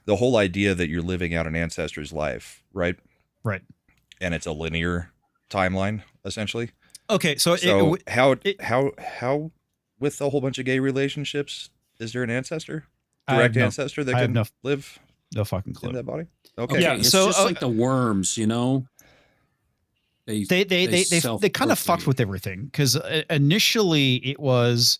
the whole idea that you're living out an ancestor's life, right? Right. and it's a linear timeline essentially. Okay, so how with a whole bunch of gay relationships, is there an ancestor, direct ancestor that can live no fucking clue in that body? Okay, yeah, it's so just like the worms, you know. They kind of fucked with everything because initially it was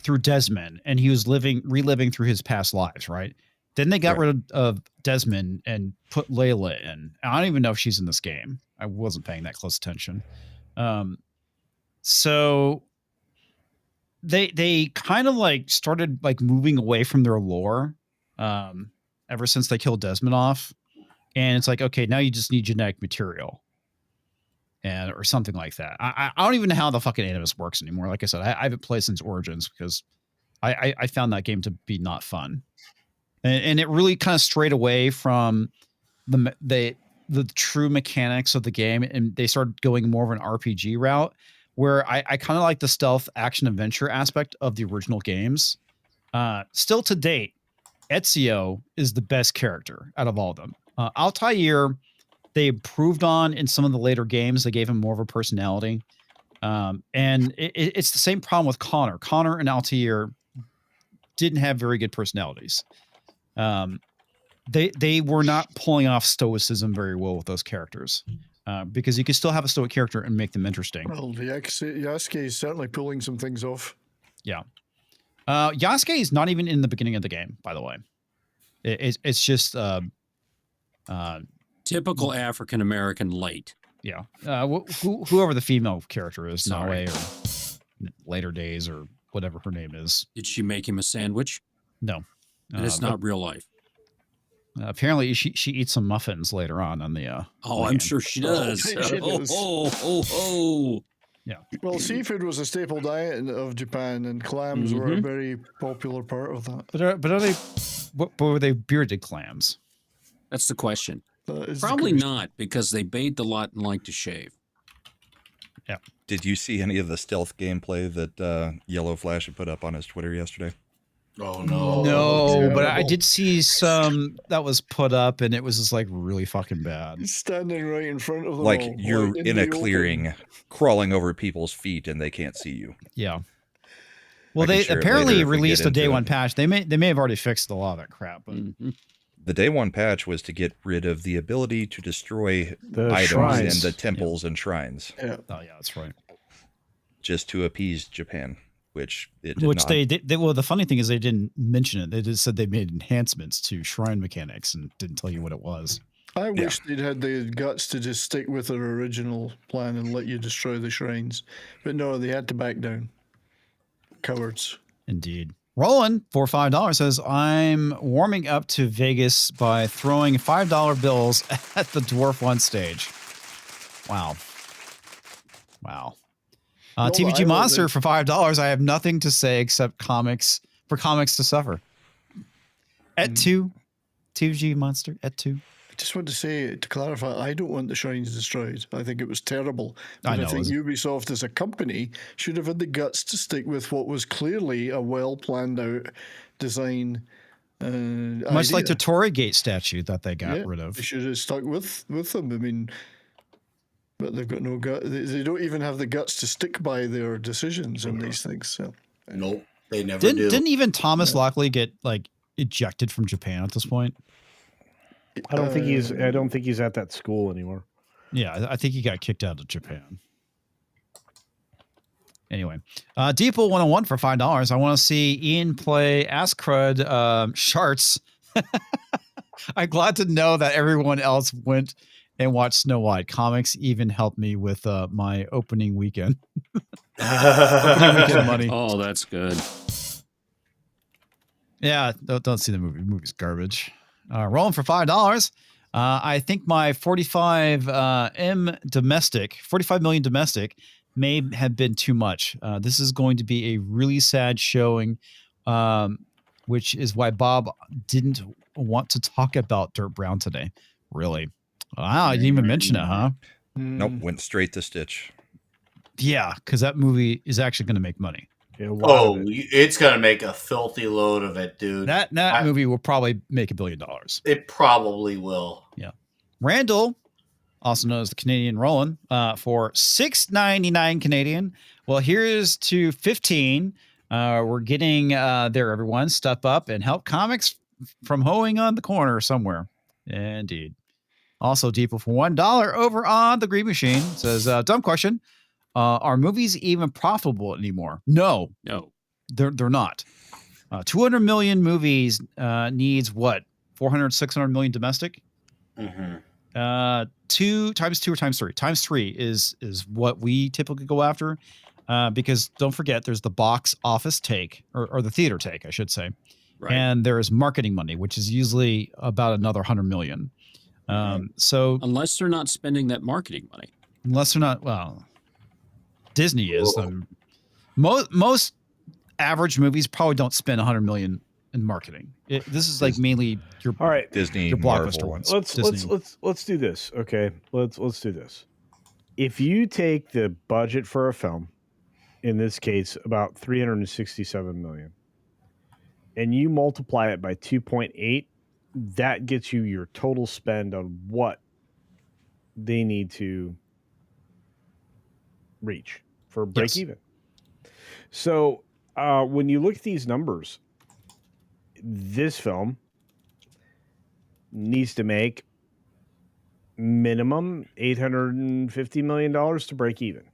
through Desmond, and he was reliving through his past lives, right? Then they got rid of Desmond and put Layla in. I don't even know if she's in this game. I wasn't paying that close attention. So they kind of like started like moving away from their lore ever since they killed Desmond off, and it's like, okay, now you just need genetic material. And or something like that. I don't even know how the fucking Animus works anymore. Like I said, I haven't played since Origins because I found that game to be not fun, and it really kind of strayed away from the true mechanics of the game, and they started going more of an RPG route where I kind of like the stealth action adventure aspect of the original games. Still to date, Ezio is the best character out of all of them. Altair, they improved on in some of the later games. They gave him more of a personality. And it's the same problem with Connor. Connor and Altair didn't have very good personalities. They were not pulling off stoicism very well with those characters. Because you can still have a stoic character and make them interesting. Well, Yasuke is certainly pulling some things off. Yeah. Yasuke is not even in the beginning of the game, by the way. It's just... typical African American light. Yeah. Whoever the female character is, Naue or Later Days or whatever her name is. Did she make him a sandwich? No. And it's not real life. Apparently, she eats some muffins later on the. I'm sure she does. Yeah. Well, seafood was a staple diet of Japan, and clams were a very popular part of that. But are they? But were they bearded clams? That's the question. Probably not, because they bathed a lot and like to shave. Yeah. Did you see any of the stealth gameplay that Yellow Flash had put up on his Twitter yesterday? Oh no! No, but I did see some that was put up, and it was just like really fucking bad. He's standing right in front of them. Like all, you're like in a the clearing, crawling over people's feet, and they can't see you. Yeah. Well, they apparently released a day one patch. They may have already fixed a lot of that crap, but. The day one patch was to get rid of the ability to destroy the items shrines in the temples and shrines. Yeah. Oh yeah, that's right. Just to appease Japan, which it did Which not. they did. Well, the funny thing is they didn't mention it. They just said they made enhancements to shrine mechanics and didn't tell you what it was. I wish they'd had the guts to just stick with their original plan and let you destroy the shrines. But no, they had to back down. Cowards. Indeed. Roland for $5 says, I'm warming up to Vegas by throwing $5 bills at the Dwarf 1 stage. Wow. TVG Monster for $5. I have nothing to say except comics to suffer. At 2. TVG Monster at 2. I just want to say, to clarify, I don't want the shrines destroyed. I think it was terrible. But I think Ubisoft as a company should have had the guts to stick with what was clearly a well-planned out design. Much like the Tory Gate statue that they got rid of. They should have stuck with them. I mean, but they've got no guts. They don't even have the guts to stick by their decisions on these things. So. Nope, they never do. Didn't even Thomas Lockley get like ejected from Japan at this point? I don't think he's at that school anymore. Yeah, I think he got kicked out of Japan. Anyway, Deeple 101 for $5. I want to see Ian play Ask Crud Sharts. I'm glad to know that everyone else went and watched Snow White. Comics even helped me with my opening weekend. Opening weekend money. Oh, that's good. Yeah, don't see the movie. The movie's garbage. Rolling for $5. I think my 45 million domestic may have been too much. This is going to be a really sad showing, which is why Bob didn't want to talk about Dirt Brown today. Really? Wow, I didn't even mention it, huh? Nope, went straight to Stitch. Yeah, because that movie is actually going to make money. Yeah, it's gonna make a filthy load of it, dude. That movie will probably make $1 billion. It probably will. Yeah. Randall also known as the Canadian Rollin', for $6.99 Canadian. Well, here's to 15. We're getting there, everyone. Step up and help comics from hoeing on the corner somewhere. Indeed. Also, Deeple for $1 over on the Green Machine says, dumb question. Are movies even profitable anymore? No, they're not. 200 million movies needs what? 400, 600 million domestic. Mm-hmm. 2 times 2 or times 3. Times 3 is what we typically go after, because don't forget, there's the box office take or the theater take, I should say, right. And there is marketing money, which is usually about another 100 million. So unless they're not spending that marketing money, well, Disney is. Most average movies probably don't spend 100 million in marketing. This is like mainly your Disney, your blockbuster ones. Let's do this. Okay, let's do this. If you take the budget for a film, in this case about 367 million, and you multiply it by 2.8. that gets you your total spend on what they need to reach for break even. So when you look at these numbers, this film needs to make minimum $850 million to break even.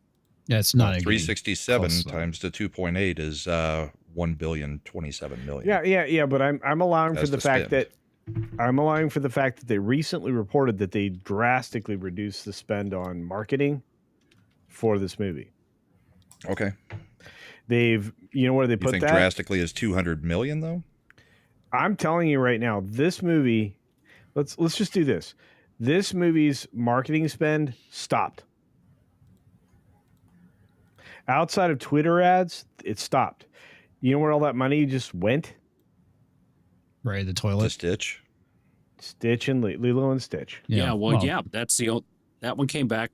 Yeah, it's not 367 times the 2.8 is $1,027 million. Yeah. But I'm allowing for the fact that they recently reported that they drastically reduced the spend on marketing for this movie. Okay. Where they put that? Drastically is 200 million though? I'm telling you right now, this movie, let's just do this. This movie's marketing spend stopped. Outside of Twitter ads, it stopped. You know where all that money just went? Right, the toilet. Stitch and Lilo and Stitch. Yeah, that's that one came back.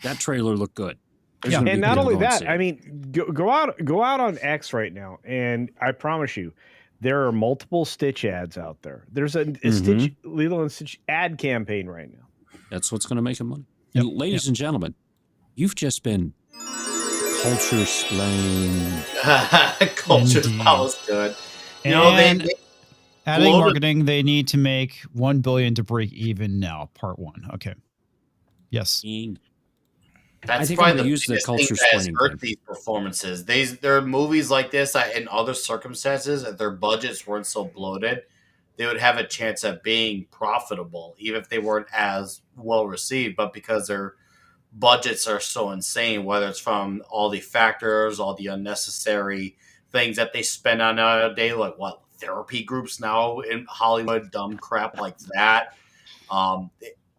That trailer looked good. Yeah, and not only that, I mean, go out on X right now, and I promise you, there are multiple Stitch ads out there. There's a Stitch, Lilo and Stitch ad campaign right now. That's what's going to make them money. Yep. Ladies and gentlemen, you've just been culture splained. Culture, that was good. They adding marketing, they need to make $1 billion to break even now. Part 1. Okay. Yes. That's probably the biggest thing that has hurt these performances. There are movies like this in other circumstances, if their budgets weren't so bloated, they would have a chance at being profitable, even if they weren't as well received. But because their budgets are so insane, whether it's from all the factors, all the unnecessary things that they spend on a day, like therapy groups now in Hollywood, dumb crap like that.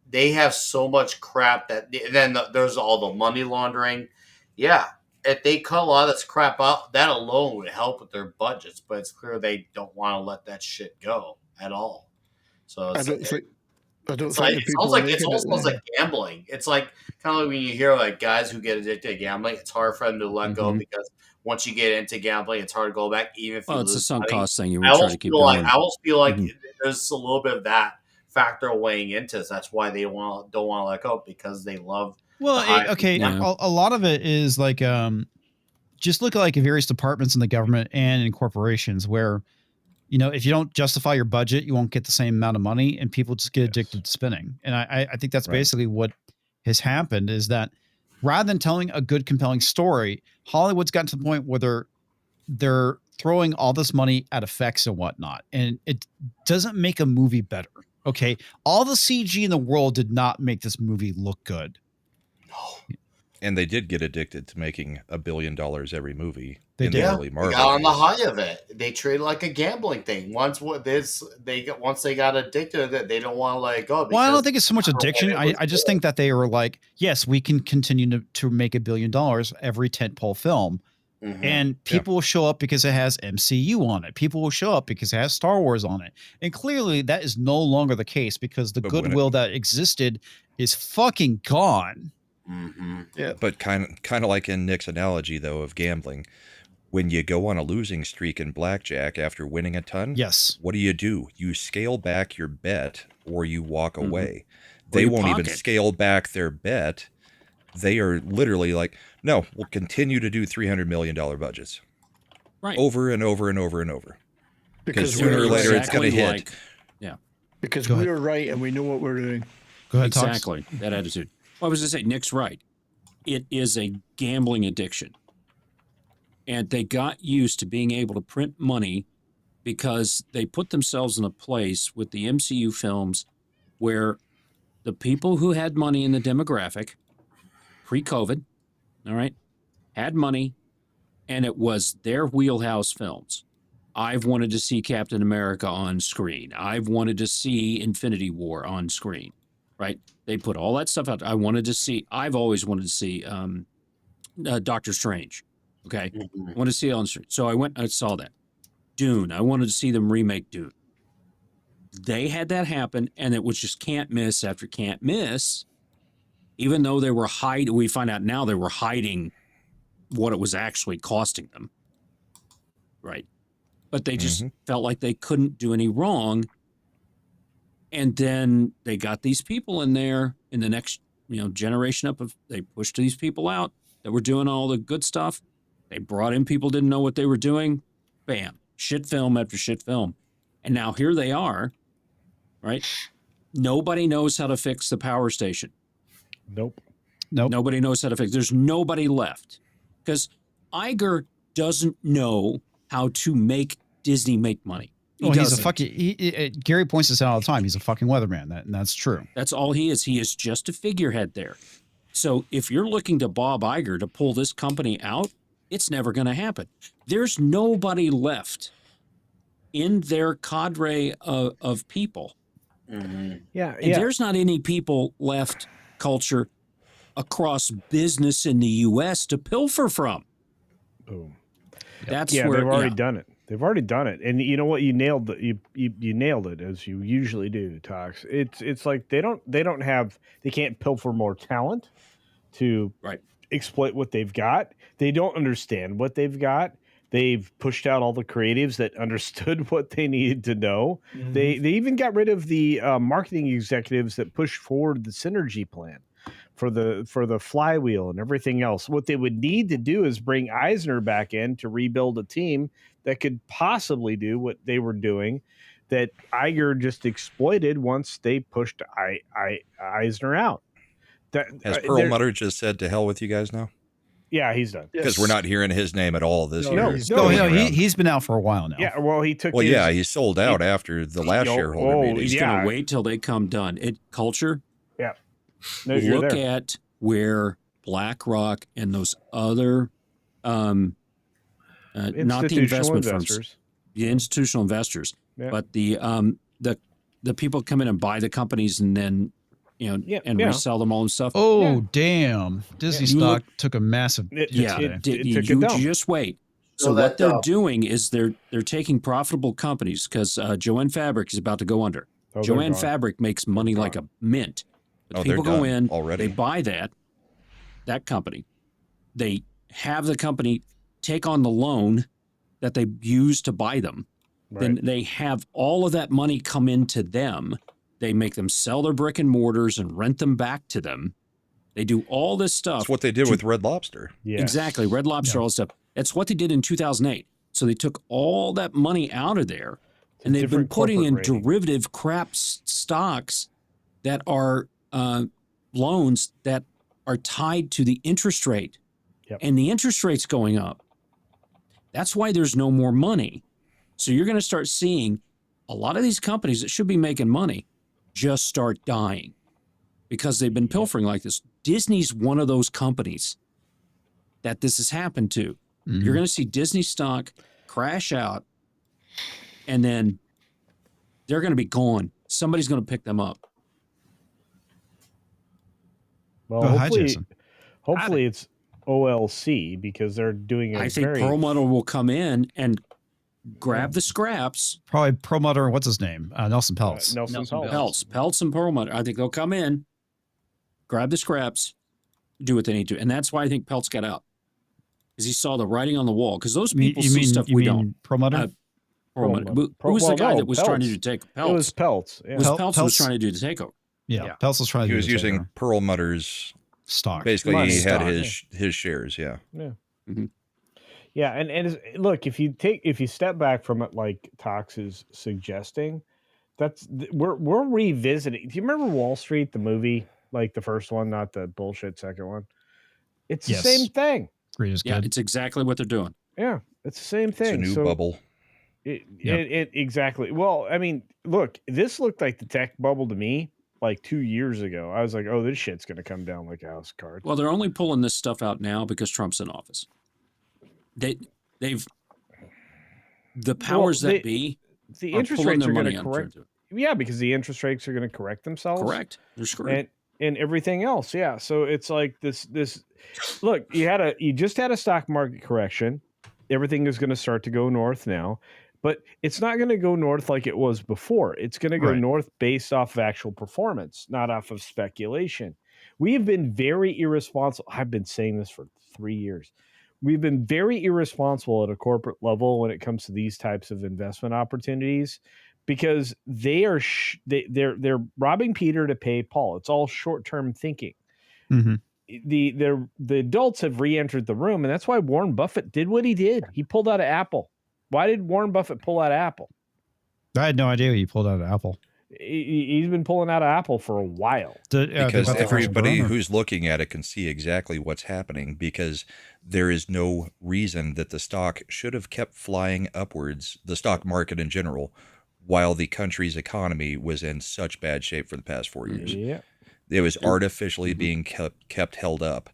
They have so much crap that then there's all the money laundering. Yeah, if they cut a lot of this crap out, that alone would help with their budgets. But it's clear they don't want to let that shit go at all. So it's almost like gambling. It's like kind of like when you hear like guys who get addicted to gambling. It's hard for them to let go because once you get into gambling, it's hard to go back. Even if it's a sunk cost thing. I almost feel like there's a little bit of that factor weighing into this. That's why they don't want to let go, because they love. Well, a lot of it is like just look at like various departments in the government and in corporations where, if you don't justify your budget, you won't get the same amount of money, and people just get addicted to spending. And I think that's basically what has happened, is that rather than telling a good, compelling story, Hollywood's gotten to the point where they're throwing all this money at effects and whatnot, and it doesn't make a movie better. Okay, all the CG in the world did not make this movie look good. No. And they did get addicted to making $1 billion every movie. They did. They got on the high of it. They treated it like a gambling thing. Once they got addicted to it, they don't want to let it go. Well, I don't think it's so much addiction. I just think that they were like, yes, we can continue to make $1 billion every tentpole film. Mm-hmm. And people will show up because it has MCU on it. People will show up because it has Star Wars on it. And clearly that is no longer the case, because the goodwill that existed is fucking gone. Mm-hmm. Yeah, but kind of like in Nick's analogy, though, of gambling. When you go on a losing streak in blackjack after winning a ton, yes, what do? You scale back your bet or you walk away. They won't even scale back their bet. They are literally like, no, we'll continue to do $300 million budgets. Right. Over and over and over and over. Because sooner or Exactly later it's going to hit. like- yeah. Because we're right and we know what we're doing. Go ahead, Exactly. That attitude. Well, I was going to say, Nick's right. It is a gambling addiction. And they got used to being able to print money because they put themselves in a place with the MCU films where the people who had money in the demographic pre-COVID, all right, had money, and it was their wheelhouse films. I've wanted to see Captain America on screen. I've wanted to see Infinity War on screen, right? They put all that stuff out. I've always wanted to see Doctor Strange, okay? I wanted to see it on screen. So I saw that. Dune, I wanted to see them remake Dune. They had that happen, and it was just can't miss after can't miss, even though they were we find out now they were hiding what it was actually costing them, right? But they just felt like they couldn't do any wrong. And then they got these people in there in the next, generation up of, they pushed these people out that were doing all the good stuff. They brought in people didn't know what they were doing. Bam, shit film after shit film. And now here they are, right? Nobody knows how to fix the power station. Nope. Nobody knows how to fix. There's nobody left because Iger doesn't know how to make Disney make money. He's a fucking. Gary points this out all the time. He's a fucking weatherman. And that's true. That's all he is. He is just a figurehead there. So if you're looking to Bob Iger to pull this company out, it's never going to happen. There's nobody left in their cadre of people. Mm-hmm. There's not any people left, culture, across business in the U.S. to pilfer from. Boom. That's where they've already done it. They've already done it, and you know what? You nailed it. You nailed it as you usually do, Tox. It's like they can't pilfer more talent to exploit what they've got. They don't understand what they've got. They've pushed out all the creatives that understood what they needed to know. Mm-hmm. They even got rid of the marketing executives that pushed forward the synergy plan for the flywheel and everything else. What they would need to do is bring Eisner back in to rebuild a team that could possibly do what they were doing that Iger just exploited once they pushed Eisner out. Has Perlmutter just said to hell with you guys now? Yeah, he's done. Because we're not hearing his name at all this year. He's been out for a while now. Yeah, well, he sold out after the last shareholder meeting. He's going to wait till they come done. Culture. Yeah. No, look at where BlackRock and those other, not the investment firms, the institutional investors, but the people come in and buy the companies and then resell them all and stuff. Damn! Disney stock took a massive hit today. You just wait. So what they're doing is they're taking profitable companies because Joanne Fabric is about to go under. Joanne Fabric makes money like a mint. But people go in already. They buy that company. They have the company take on the loan that they use to buy them. Right. Then they have all of that money come into them. They make them sell their brick and mortars and rent them back to them. They do all this stuff. That's what they did with Red Lobster. Yes. Exactly. Red Lobster, all this stuff. That's what they did in 2008. So they took all that money out of there and they've been putting in derivative crap stocks that are loans that are tied to the interest rate. Yep. And the interest rate's going up. That's why there's no more money. So you're going to start seeing a lot of these companies that should be making money just start dying because they've been pilfering like this. Disney's one of those companies that this has happened to. Mm-hmm. You're going to see Disney stock crash out and then they're going to be gone. Somebody's going to pick them up. Well, hopefully it's OLC because they're doing I think Perlmutter will come in and grab the scraps. Probably Perlmutter. What's his name? Nelson Peltz. Nelson Peltz and Perlmutter. I think they'll come in, grab the scraps, do what they need to, and that's why I think Peltz got out, because he saw the writing on the wall. Because those people see stuff we don't. Perlmutter. Perlmutter. Who was the guy that was trying to do take Peltz? It was Peltz. Yeah. Peltz was trying to do the takeover. Yeah. Pelzel's trying to He was using Perlmutter's stock. Basically, Money he stock, had his shares. Yeah. Yeah. Mhm. Yeah, and look, if you step back from it, like Tox is suggesting, we're revisiting. Do you remember Wall Street, the movie, like the first one, not the bullshit second one? It's the same thing. Greed is Yeah, good. it's exactly what they're doing. Yeah, it's the same thing. It's a new bubble. It exactly. Well, I mean, look, this looked like the tech bubble to me like 2 years ago. I was like, oh, this shit's gonna come down like a house of cards. Well, they're only pulling this stuff out now because Trump's in office. They've the powers that be. The interest rates are going to correct. It. Yeah, because the interest rates are going to correct themselves. Correct. They're screwed. And everything else. Yeah. So it's like this. Look, you just had a stock market correction. Everything is going to start to go north now, but it's not going to go north like it was before. It's going to go north based off of actual performance, not off of speculation. We have been very irresponsible. I've been saying this for 3 years. We've been very irresponsible at a corporate level when it comes to these types of investment opportunities, because they're robbing Peter to pay Paul. It's all short-term thinking. Mm-hmm. The adults have re-entered the room, and that's why Warren Buffett did what he did. He pulled out of Apple. Why did Warren Buffett pull out of Apple? I had no idea he pulled out of Apple. He's been pulling out of Apple for a while. Because everybody who's looking at it can see exactly what's happening, because there is no reason that the stock should have kept flying upwards, the stock market in general, while the country's economy was in such bad shape for the past 4 years. Yeah. It was artificially being kept held up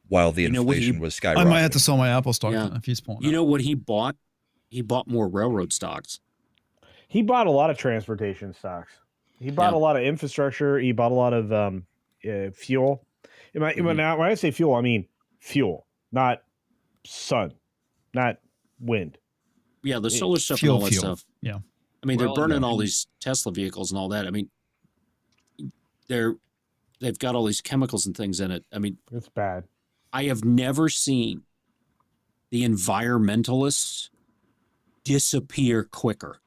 while the inflation was skyrocketing. I might have to sell my Apple stock if he's pulling You know what he bought? He bought more railroad stocks. He bought a lot of transportation stocks. He bought a lot of infrastructure. He bought a lot of fuel. Now, when I say fuel, I mean fuel, not sun, not wind. Yeah, the solar stuff and all that stuff. Yeah. I mean, they're burning all these Tesla vehicles and all that. I mean, they've got all these chemicals and things in it. I mean, it's bad. I have never seen the environmentalists disappear quicker.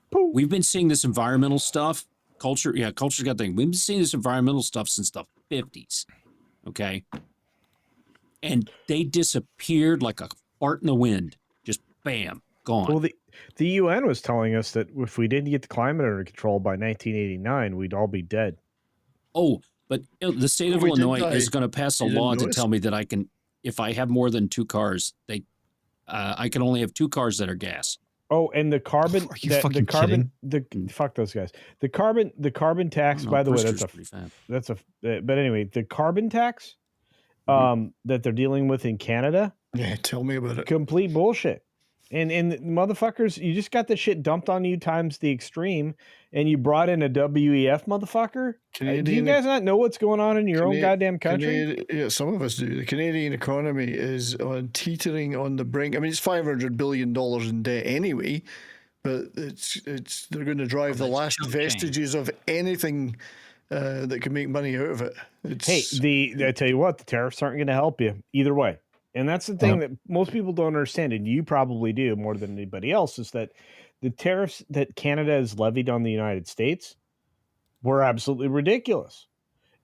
Poof. We've been seeing this environmental stuff. Culture's got things. We've been seeing this environmental stuff since the 50s. Okay. And they disappeared like a fart in the wind. Just bam, gone. Well, the UN was telling us that if we didn't get the climate under control by 1989, we'd all be dead. Oh, but the state of Illinois is going to pass a law to tell me that I can, if I have more than 2 cars, I can only have 2 cars that are gas. Oh, and the carbon, fuck those guys. The carbon tax, by the way, but anyway, the carbon tax that they're dealing with in Canada. Yeah, tell me about it. Complete bullshit. And motherfuckers, you just got the shit dumped on you times the extreme, and you brought in a WEF motherfucker. Do you guys not know what's going on in your own goddamn country? Yeah, some of us do. The Canadian economy is teetering on the brink. I mean, it's $500 billion in debt anyway, but they're going to drive the last vestiges of anything that can make money out of it. I tell you what, the tariffs aren't going to help you either way. And that's the thing that most people don't understand, and you probably do more than anybody else, is that the tariffs that Canada has levied on the United States were absolutely ridiculous.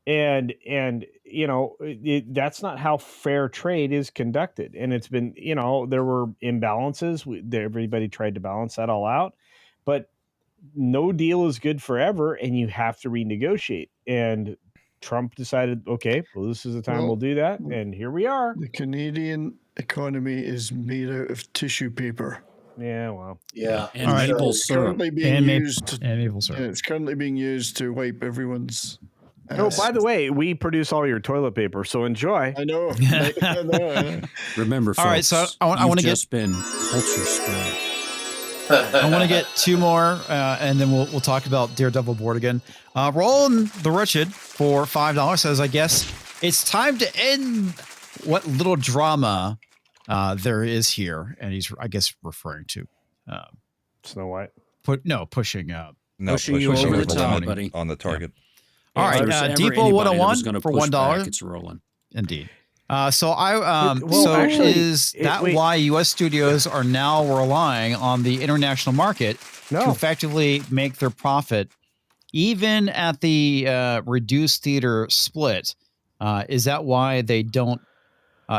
And that's not how fair trade is conducted. And it's been, there were imbalances. Everybody tried to balance that all out. But no deal is good forever, and you have to renegotiate. And Trump decided, okay, well, this is the time we'll do that, and here we are. The Canadian economy is made out of tissue paper. Yeah, well, yeah, and maple syrup. It's currently being used to wipe everyone's. Oh, by the way, we produce all your toilet paper, so enjoy. I know. Remember, folks, all right, so I want to get been culture spread. I want to get 2 more, and then we'll talk about Daredevil board again. Roland the Wretched for $5 says, I guess it's time to end what little drama there is here. And he's, I guess, referring to Snow White. Pushing you over the top, buddy. On the target. Yeah. All right, Depot 101 for $1. It's rolling. Indeed. Is that why U.S. studios are now relying on the international market to effectively make their profit even at the reduced theater split, is that why they don't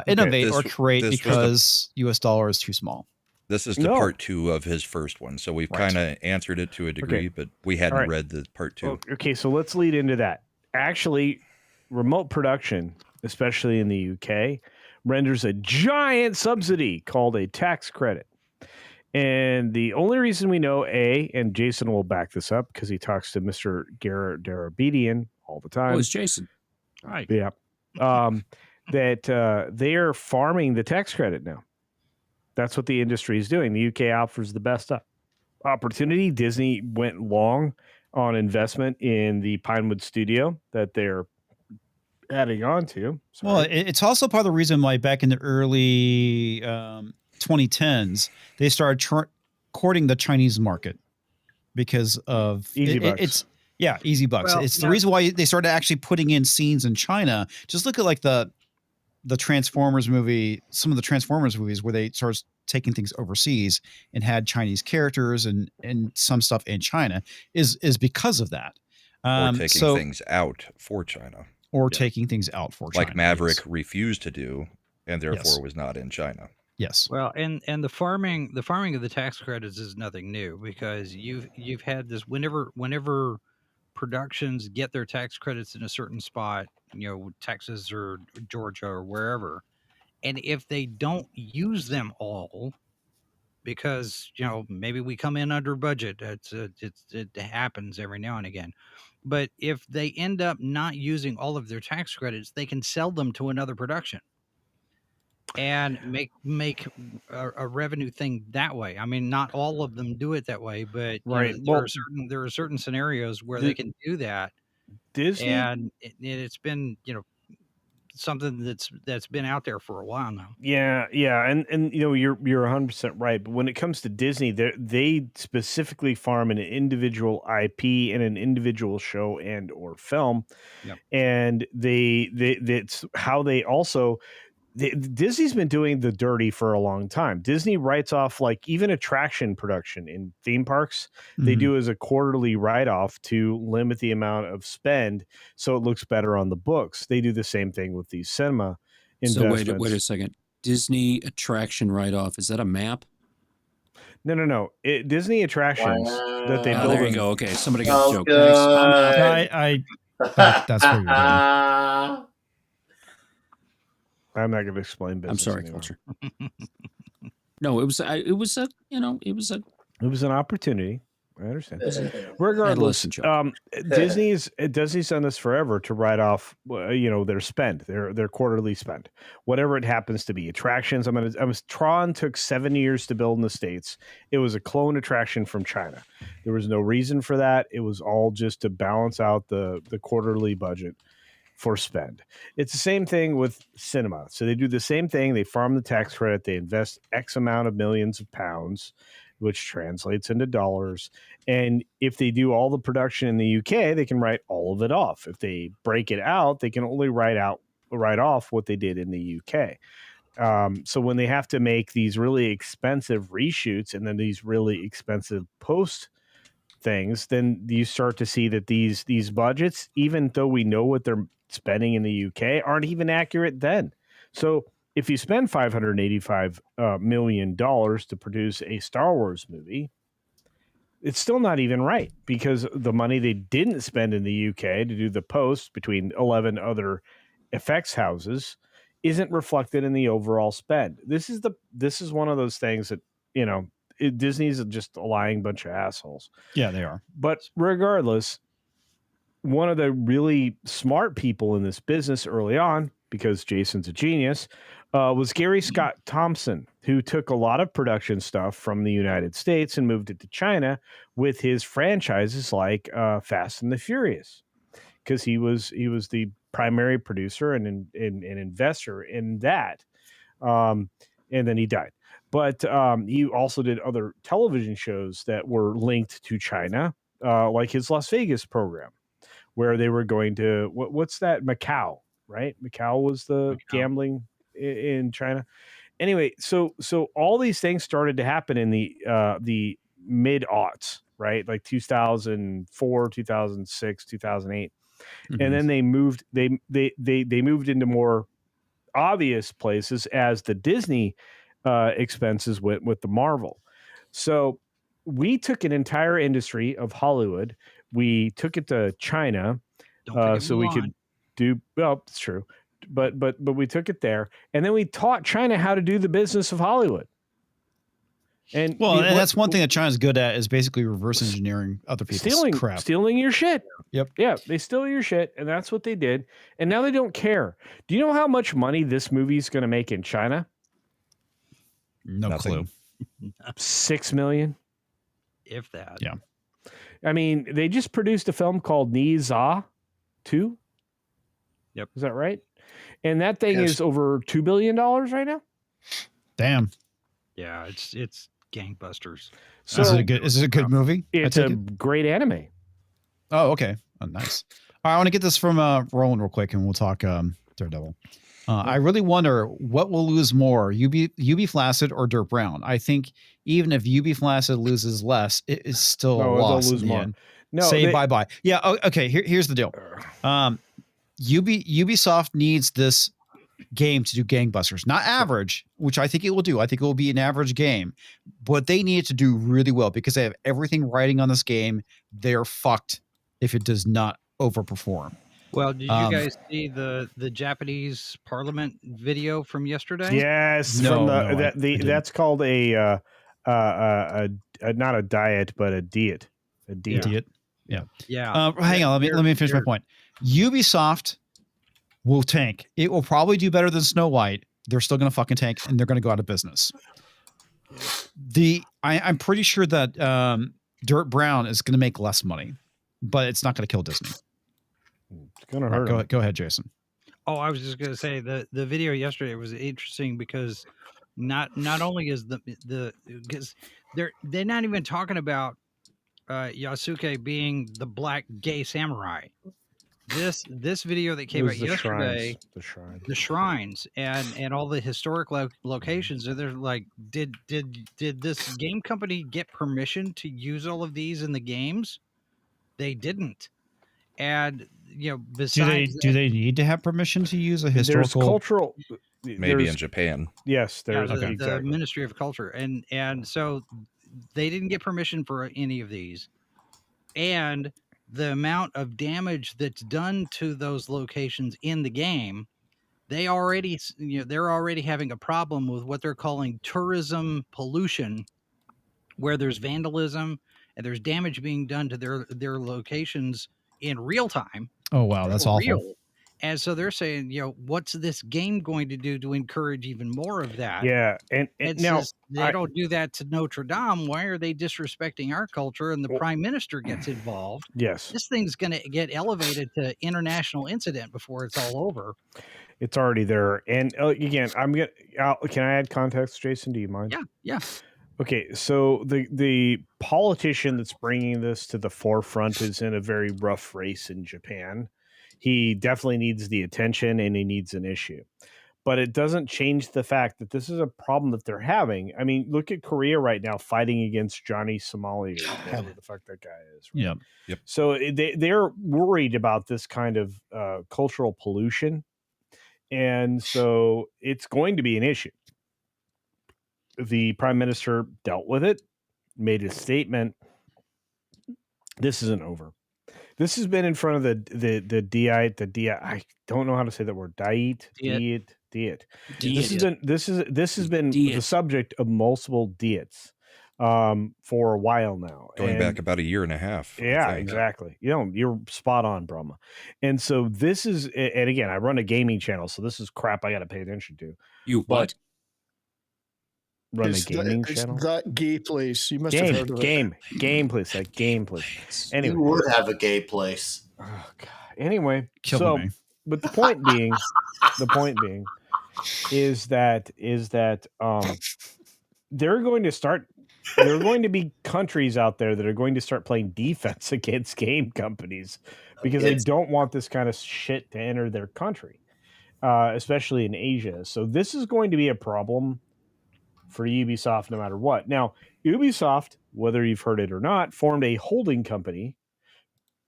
innovate or create because U.S. dollar is too small? This is the part 2 of his first one, so we've kind of answered it to a degree, but we hadn't read the part 2. Okay, so let's lead into that. Actually, remote production, especially in the UK, renders a giant subsidy called a tax credit. And the only reason we know, and Jason will back this up because he talks to Mr. Garrett Darabedian all the time. Oh, it's Jason. Right. Yeah. That they are farming the tax credit now. That's what the industry is doing. The UK offers the best opportunity. Disney went long on investment in the Pinewood studio that they're adding on to. Well, it's also part of the reason why back in the early 2010s, they started courting the Chinese market because of Easy Bucks. Easy Bucks. Well, it's the reason why they started actually putting in scenes in China. Just look at like the Transformers movie, some of the Transformers movies where they started taking things overseas and had Chinese characters and some stuff in China is because of that. Or taking things out for China. Or taking things out for China. Like Maverick refused to do, and therefore was not in China. Yes. Well, and the farming of the tax credits is nothing new, because you've had this whenever productions get their tax credits in a certain spot, Texas or Georgia or wherever, and if they don't use them all because maybe we come in under budget, it happens every now and again, but if they end up not using all of their tax credits, they can sell them to another production and make a revenue thing that way. I mean, not all of them do it that way, but there are certain scenarios where they can do that. Disney, and it's been something that's been out there for a while now. Yeah, and you're 100% right. But when it comes to Disney, they specifically farm an individual IP and an individual show and or film, and that's how they also. Disney's been doing the dirty for a long time. Disney writes off like even attraction production in theme parks. They do as a quarterly write-off to limit the amount of spend so it looks better on the books. They do the same thing with these cinema investments. So wait a second. Disney attraction write-off, is that a map? No. Disney attractions that they build. There you go. Okay, somebody got the joke. Thanks. That's where you're going. I'm not going to explain business. I'm sorry, anymore. Culture. No, it was an opportunity. I understand. Regardless, Disney's done this forever to write off, their spend, their quarterly spend, whatever it happens to be. Attractions. Tron took 7 years to build in the States. It was a clone attraction from China. There was no reason for that. It was all just to balance out the quarterly budget for spend. It's the same thing with cinema. So they do the same thing. They farm the tax credit. They invest X amount of millions of pounds, which translates into dollars. And if they do all the production in the UK, they can write all of it off. If they break it out, they can only write off what they did in the UK. So when they have to make these really expensive reshoots and then these really expensive post things, then you start to see that these budgets, even though we know what they're spending in the UK, aren't even accurate then. So if you spend $585 million to produce a Star Wars movie, it's still not even right, because the money they didn't spend in the UK to do the post between 11 other effects houses isn't reflected in the overall spend. This is one of those things that, Disney's just a lying bunch of assholes. Yeah, they are. But regardless, one of the really smart people in this business early on, because Jason's a genius, was Gary Scott Thompson, who took a lot of production stuff from the United States and moved it to China with his franchises like Fast and the Furious, because he was the primary producer and an investor in that. And then he died. But he also did other television shows that were linked to China, like his Las Vegas program, where they were going to what's that? Macau, right? Macau was the gambling in China. Anyway, so all these things started to happen in the mid-aughts, right? Like 2004, 2006, 2008. And then they moved moved into more obvious places as the Disney expenses went with the Marvel. So we took an entire industry of Hollywood, we took it to China, so we could do well. It's true, but we took it there, and then we taught China how to do the business of Hollywood. And that's one thing that China's good at is basically reverse engineering other people's crap, stealing your shit. Yep. Yeah, they steal your shit, and that's what they did. And now they don't care. Do you know how much money this movie is going to make in China? No clue. $6 million, if that. Yeah. I mean, they just produced a film called Ni Za 2. Yep. Is that right? And that thing is over $2 billion right now. Damn. Yeah, it's gangbusters. So is it a good movie? It's a great anime. Oh, okay. Oh, nice. All right, I want to get this from Roland real quick, and we'll talk Daredevil. I really wonder what will lose more, UB Flaccid or Dirt Brown. I think even if UB Flaccid loses less, it is still a loss. They'll lose more. End. No, say bye-bye. Yeah, okay, here's the deal. Ubisoft needs this game to do gangbusters, not average, which I think it will do. I think it will be an average game, but they need it to do really well because they have everything riding on this game. They're fucked if it does not overperform. Well, did you guys see the Japanese Parliament video from yesterday? Yes, that's called a not a diet, but a diet. A diet. Yeah. Yeah. Hang on, let me finish my point. Ubisoft will tank. It will probably do better than Snow White. They're still going to fucking tank, and they're going to go out of business. I'm pretty sure that Dirt Brown is going to make less money, but it's not going to kill Disney. It's going to hurt. Go ahead, Jason. Oh, I was just going to say the video yesterday was interesting because not only is because they're not even talking about Yasuke being the black gay samurai. This video that came out yesterday, the shrines and all the historic locations, and they're like, did this game company get permission to use all of these in the games? They didn't. And besides, do they need to have permission to use a historical? There's cultural, maybe in Japan. Yes, there's the Ministry of Culture, and so they didn't get permission for any of these, and the amount of damage that's done to those locations in the game, they're already having a problem with what they're calling tourism pollution, where there's vandalism and there's damage being done to their locations in real time. Oh wow, that's awful. And so they're saying, what's this game going to do to encourage even more of that? Yeah, and now they don't do that to Notre Dame. Why are they disrespecting our culture? And the prime minister gets involved. Yes, this thing's going to get elevated to international incident before it's all over. It's already there. And again, can I add context, Jason? Do you mind? Yeah. Okay, so the politician that's bringing this to the forefront is in a very rough race in Japan. He definitely needs the attention and he needs an issue. But it doesn't change the fact that this is a problem that they're having. I mean, look at Korea right now fighting against Johnny Somali, or whatever the fuck that guy is. Right? Yep. So they're worried about this kind of cultural pollution. And so it's going to be an issue. The prime minister dealt with it, made a statement. This isn't over. This has been in front of the Diet. I don't know how to say that word. Diet. This has been the subject of multiple diets for a while now, going back about a year and a half. Yeah, exactly. You're spot on, Brahma. And so this is, and again, I run a gaming channel, so this is crap I got to pay attention to. What? Run a gaming channel. That gay place. You must have heard of it. Game place. That game place. Anyway, you would have a gay place. Oh God. Anyway, Killing me. But the point being, is that they're going to start. There are going to be countries out there that are going to start playing defense against game companies because they don't want this kind of shit to enter their country, especially in Asia. So this is going to be a problem for Ubisoft no matter what. Now, Ubisoft, whether you've heard it or not, formed a holding company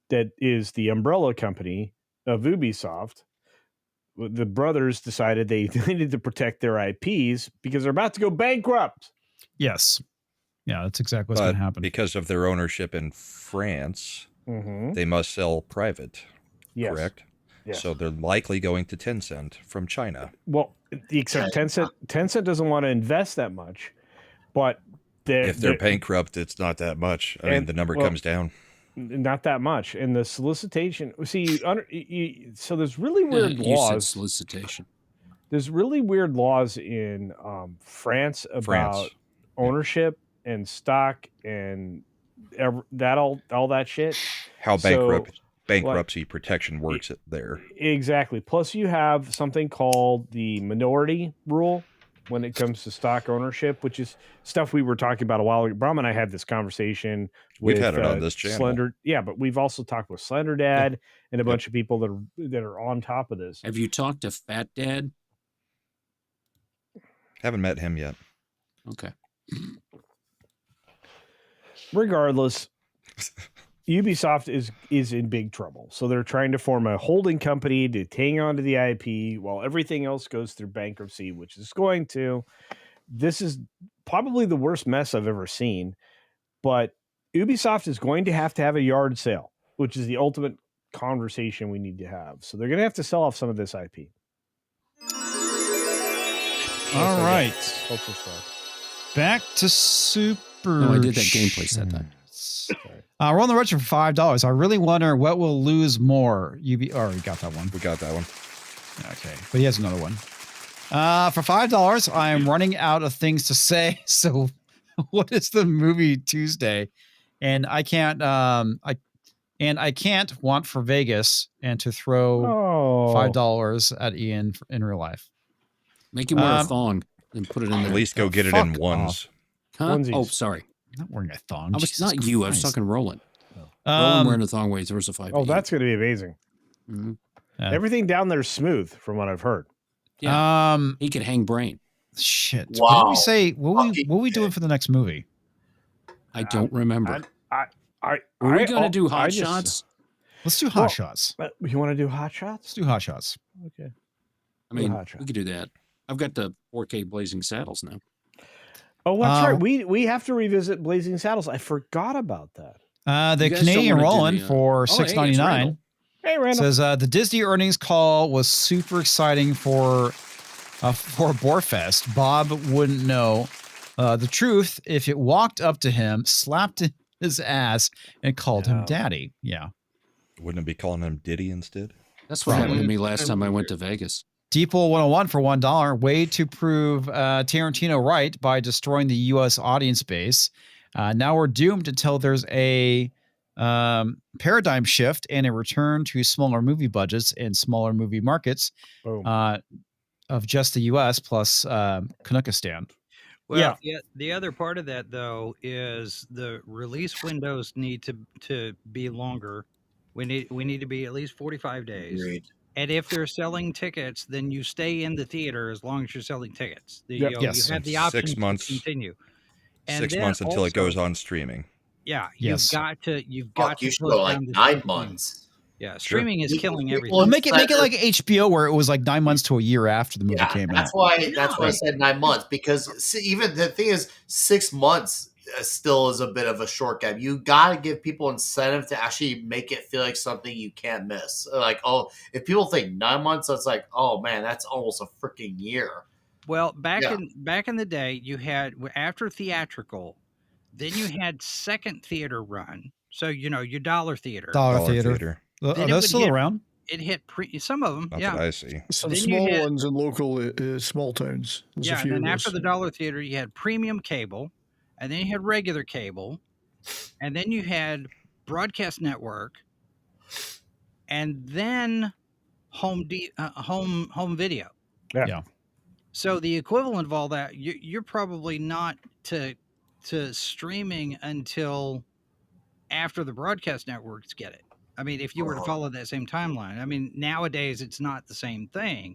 that is the umbrella company of Ubisoft. The brothers decided they needed to protect their IPs because they're about to go bankrupt. Yes. Yeah, that's exactly what's going to happen. Because of their ownership in France, they must sell private, correct? Yes. So they're likely going to Tencent from China. Well, except Tencent doesn't want to invest that much, but if they're bankrupt, it's not that much. I mean, the number comes down. Not that much. And the solicitation, see, so there's really weird laws. Solicitation. There's really weird laws in France about ownership and stock and all that shit. How bankruptcy protection works there. Exactly. Plus, you have something called the minority rule when it comes to stock ownership, which is stuff we were talking about a while ago. Bram and I had this conversation. We've had it on this channel. But we've also talked with Slender Dad and a bunch of people that are on top of this. Have you talked to Fat Dad? Haven't met him yet. Okay. Regardless, Ubisoft is in big trouble. So they're trying to form a holding company to hang on to the IP while everything else goes through bankruptcy, which is going to. This is probably the worst mess I've ever seen. But Ubisoft is going to have a yard sale, which is the ultimate conversation we need to have. So they're going to have to sell off some of this IP. All right. Back to Super. No, I did that gameplay set time. We're on the retro for $5. I really wonder what will lose more. We got that one. We got that one. Okay, but he has another one. For $5, I am running out of things to say. So, what is the movie Tuesday? And I can't. I can't want for Vegas and to throw $5 at Ian in real life. Make him wear a thong and put it in there. At least go get it in ones. Huh? Oh, sorry. I'm not wearing a thong. I was not you. I was talking Roland. Oh. Roland wearing a thong weighs versus a 5. Oh, that's going to be amazing. Mm-hmm. Everything down there is smooth, from what I've heard. Yeah. He could hang brain. Shit. Wow. What did we say? What we doing for the next movie? I don't remember. Are we going to do Hot Shots? Let's do Hot Shots. You want to do Hot Shots? Let's do Hot Shots. Okay. I mean, we could do that. I've got the 4K Blazing Saddles now. Oh, that's right. We have to revisit Blazing Saddles. I forgot about that. The Canadian Roland for $6.99. Hey, Randall. Says the Disney earnings call was super exciting for Borefest. Bob wouldn't know the truth if it walked up to him, slapped his ass, and called him daddy. Yeah. Wouldn't it be calling him Diddy instead? That's what happened to me last time I went to Vegas. Deeple 101 for $1. Way to prove Tarantino right by destroying the U.S. audience base. Now we're doomed until there's a paradigm shift and a return to smaller movie budgets and smaller movie markets of just the U.S. plus Kanukistan. Well, yeah. The other part of that, though, is the release windows need to be longer. We need to be at least 45 days. Great. And if they're selling tickets, then you stay in the theater as long as you're selling tickets. You have the option 6 months, to continue. And 6 months until it goes on streaming. Yeah, you've got to. You should go like 9 months. Yeah, streaming is killing everything. Well, make it like HBO, where it was like 9 months to a year after the movie came out. That's why I said 9 months, because even the thing is 6 months still is a bit of a short gap. You got to give people incentive to actually make it feel like something you can't miss. Like, if people think 9 months, that's like, oh man, that's almost a freaking year. Well, back in the day, you had after theatrical, then you had second theater run. So your dollar theater. Dollar theater. Are those still around? It hit some of them. Not that I see. Some small ones in local small towns. There's a few and then of after those. the dollar theater, you had premium cable, and then you had regular cable, and then you had broadcast network, and then home video. Yeah. So the equivalent of all that, you're probably not to streaming until after the broadcast networks get it. I mean, if you were to follow that same timeline, I mean, nowadays it's not the same thing,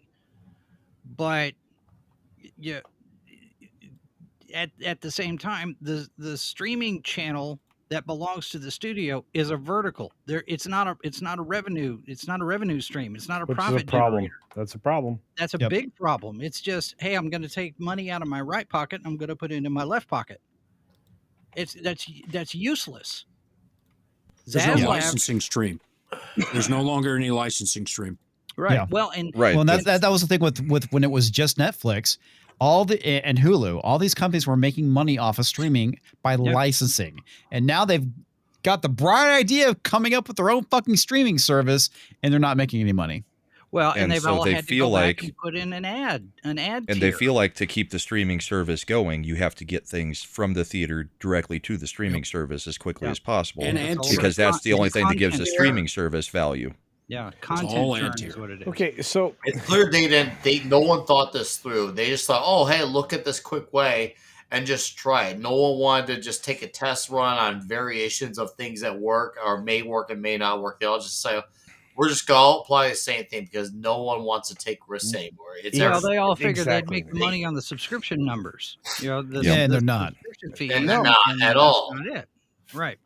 but at the same time, the streaming channel that belongs to the studio is a vertical. It's not a revenue stream. It's not a Which profit is a problem. generator. That's a problem. That's a big problem. It's just, hey, I'm going to take money out of my right pocket and I'm going to put it in my left pocket. That's useless. There's no licensing stream. There's no longer any licensing stream. Right. Yeah. Well, and that was the thing with when it was just Netflix, and Hulu, all these companies were making money off of streaming by licensing, and now they've got the bright idea of coming up with their own fucking streaming service, and they're not making any money. Well, and they've all had to go like, back and put in an ad. And tier. They feel like to keep the streaming service going, you have to get things from the theater directly to the streaming service as quickly as possible, because that's the only thing that gives the streaming service value. Yeah, content churn is what it is. Okay, so it's clear no one thought this through. They just thought, oh, hey, look at this quick way and just try it. No one wanted to just take a test run on variations of things that work or may work and may not work. They all just say, we're just going to apply the same thing because no one wants to take risks anymore. They all figured they'd make money on the subscription numbers. And they're not. And they're not at all. That's not it. Right.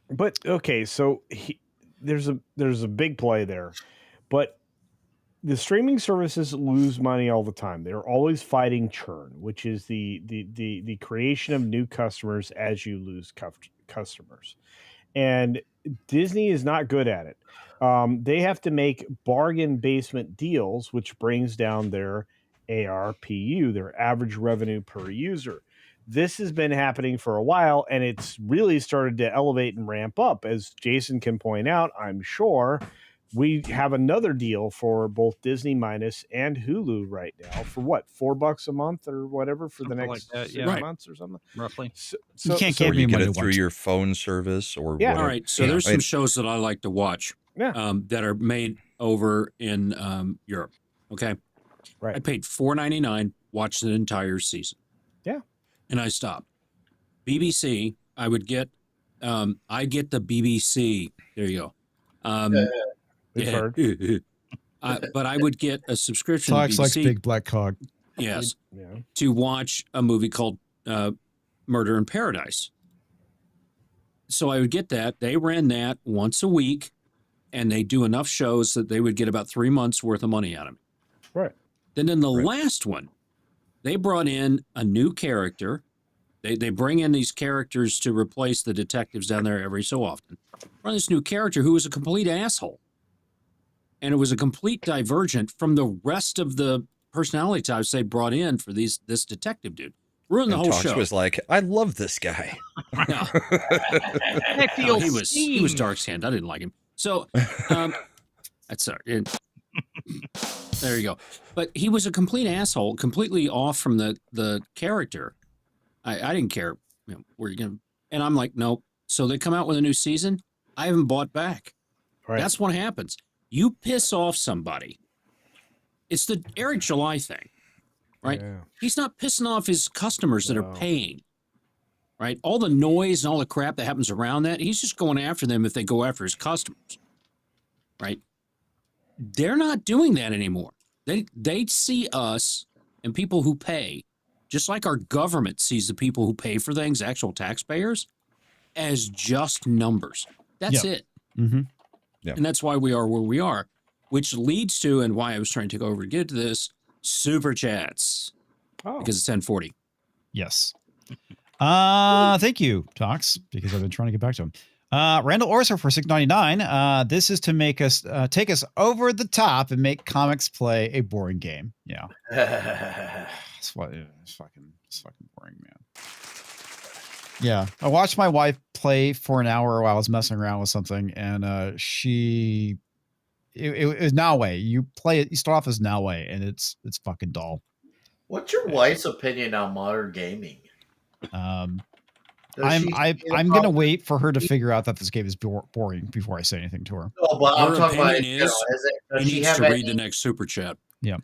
But okay, so there's a big play there, but the streaming services lose money all the time. They're always fighting churn, which is the creation of new customers as you lose customers, and Disney is not good at it. They have to make bargain basement deals, which brings down their ARPU, their average revenue per user. This has been happening for a while, and it's really started to elevate and ramp up. As Jason can point out, I'm sure we have another deal for both Disney Minus and Hulu right now for what, $4 a month or whatever for the next 6 months or something, roughly. So you can't get it through your phone service or whatever. All right. So there's some shows that I like to watch that are made over in Europe. Okay. Right. I paid $4.99, watched an entire season. Yeah. And I stopped. BBC, I would get, I get the BBC. There you go. But I would get a subscription to BBC. Like big black hog. Yes. To watch a movie called Murder in Paradise. So I would get that. They ran that once a week, and they do enough shows that they would get about 3 months worth of money out of me. Right. Then in the last one, they brought in a new character. They bring in these characters to replace the detectives down there every so often. Brought this new character who was a complete asshole. And it was a complete divergent from the rest of the personality types they brought in for this detective dude. Ruined the whole Tox show. Was like, I love this guy. No. He was dark-skinned. I didn't like him. So that's sorry. There you go. But he was a complete asshole, completely off from the character. I didn't care. Where you gonna? And I'm like, nope. So they come out with a new season. I haven't bought back. Right. That's what happens. You piss off somebody. It's the Eric July thing, right? Yeah. He's not pissing off his customers that are paying, right? All the noise and all the crap that happens around that, he's just going after them if they go after his customers, right? They're not doing that anymore. They see us and people who pay, just like our government sees the people who pay for things, actual taxpayers, as just numbers. That's it. Mm-hmm. Yeah. And that's why we are where we are, which leads to, and why I was trying to go over to get to this, super chats. Oh. Because it's 10:40. Yes. Thank you, Tox, because I've been trying to get back to him. Randall Orser for $6.99. This is to make us take us over the top and make comics play a boring game. Yeah. It's fucking boring, man. Yeah. I watched my wife play for an hour while I was messing around with something, and it was Naue. You play it, you start off as Naue, and it's fucking dull. What's your wife's opinion on modern gaming? I'm gonna wait for her to figure out that this game is boring before I say anything to her. Oh, but I'm talking about he needs to read the next super chat. Yeah. Okay,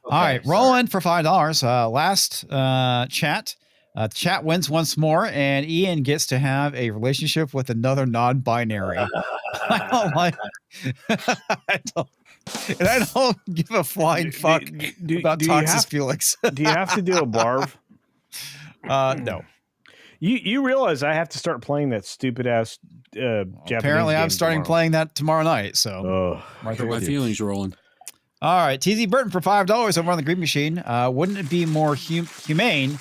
all right, Roland for $5. Last chat. Chat wins once more, and Ian gets to have a relationship with another non-binary. I don't like. I don't give a flying fuck about Tox's feelings. Do you have to do a barf? No. You realize I have to start playing that stupid ass Japanese Apparently, I'm game starting tomorrow. playing that tomorrow night. So, right there with my feelings rolling. All right, TZ Burton for $5 over on the Green Machine. Wouldn't it be more humane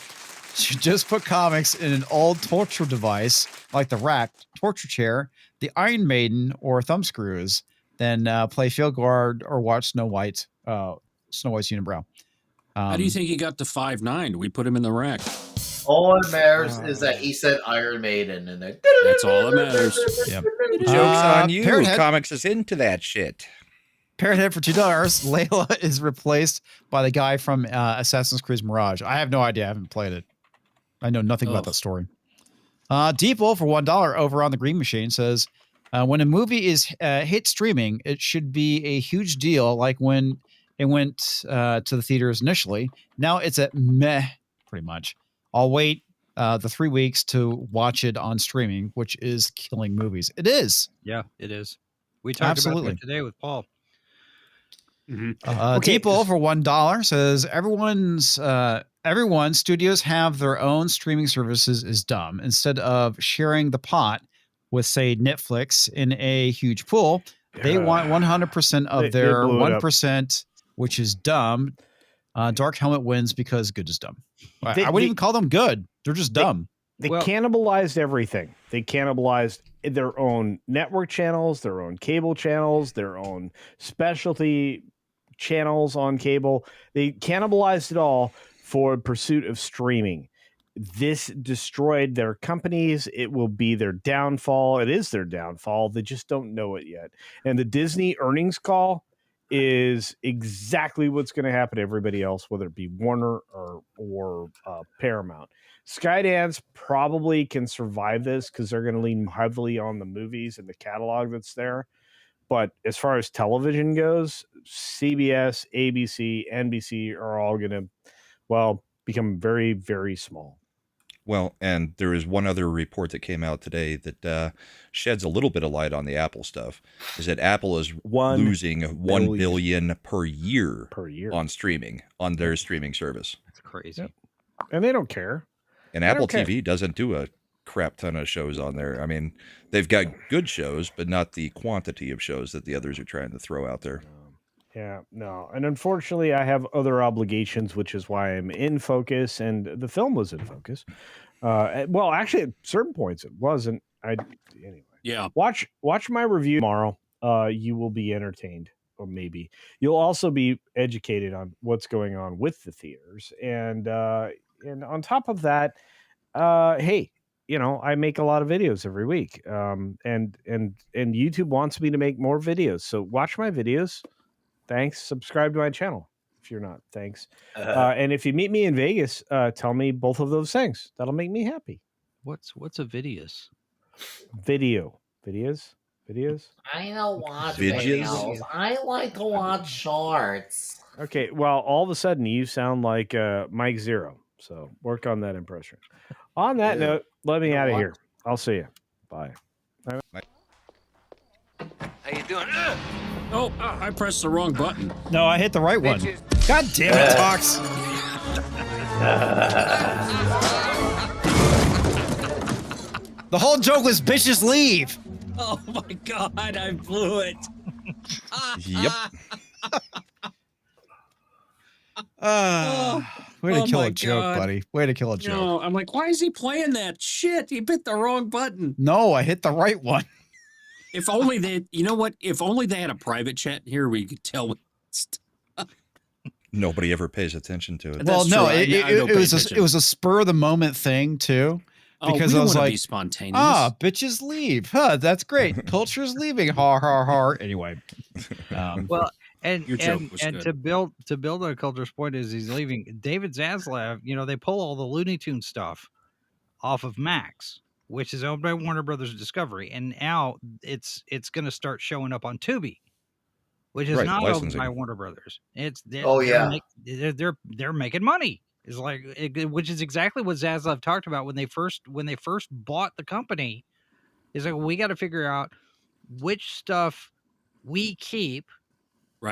to just put comics in an old torture device like the rack, torture chair, the Iron Maiden, or thumb screws than play field guard or watch Snow White's unibrow? How do you think he got to 5'9"? We put him in the rack. All that matters is that he said Iron Maiden in there. That's all that matters. Yep. Joke's on you. Parrothead. Comics is into that shit. Parrothead for $2. Layla is replaced by the guy from Assassin's Creed Mirage. I have no idea. I haven't played it. I know nothing about that story. Deeple for $1 over on the Green Machine says, when a movie is hit streaming, it should be a huge deal, like when it went to the theaters initially. Now it's a meh, pretty much. I'll wait the 3 weeks to watch it on streaming, which is killing movies. It is. Yeah, it is. We talked about that today with Paul. Deeple for $1 says everyone studios have their own streaming services is dumb. Instead of sharing the pot with, say, Netflix in a huge pool, they want 100% of their 1%, which is dumb. Dark Helmet wins because good is dumb. I wouldn't even call them good. They're just dumb. They cannibalized everything. They cannibalized their own network channels, their own cable channels, their own specialty channels on cable. They cannibalized it all for pursuit of streaming. This destroyed their companies. It will be their downfall. It is their downfall. They just don't know it yet. And the Disney earnings call is exactly what's going to happen to everybody else, whether it be Warner or Paramount. Skydance probably can survive this because they're going to lean heavily on the movies and the catalog that's there. But as far as television goes, CBS, ABC, NBC are all going to, become very, very small. Well, and there is one other report that came out today that sheds a little bit of light on the Apple stuff, is that Apple is losing $1 billion per year on streaming, on their streaming service. That's crazy. Yep. And they don't care. And Apple TV doesn't do a crap ton of shows on there. I mean, they've got good shows, but not the quantity of shows that the others are trying to throw out there. Yeah, no. And unfortunately, I have other obligations, which is why I'm in focus, and the film was in focus. Well, actually, at certain points, it wasn't. Anyway. Yeah. Watch my review tomorrow. You will be entertained, or maybe you'll also be educated on what's going on with the theaters. And on top of that, hey, I make a lot of videos every week. And YouTube wants me to make more videos. So watch my videos. Thanks. Subscribe to my channel if you're not. Thanks. And if you meet me in Vegas, tell me both of those things. That'll make me happy. What's a videos? Videos. I don't watch videos. I like to watch shorts. Okay. Well, all of a sudden you sound like Mike Zero. So work on that impression. On that note, let me out of here. I'll see you. Bye. How you doing? Oh, I pressed the wrong button. No, I hit the right one. God damn it, Tox. The whole joke was bitches leave. Oh my God, I blew it. Yep. Way to kill a joke, buddy. Way to kill a joke. No, I'm like, why is he playing that shit? He hit the wrong button. No, I hit the right one. If only they, you know what? If only they had a private chat here where you could tell. Nobody ever pays attention to it. Well, no, it was a spur of the moment thing too, because I was like, be spontaneous. Bitches leave. Huh, that's great. Culture's leaving. Har har har. Anyway, well, and good. to build on Culture's point is he's leaving. David Zaslav, they pull all the Looney Tunes stuff off of Max, which is owned by Warner Brothers Discovery, and now it's going to start showing up on Tubi, which is not owned by Warner Brothers. They're making money. It's like, which is exactly what Zaslav talked about when they first bought the company. Is like, we got to figure out which stuff we keep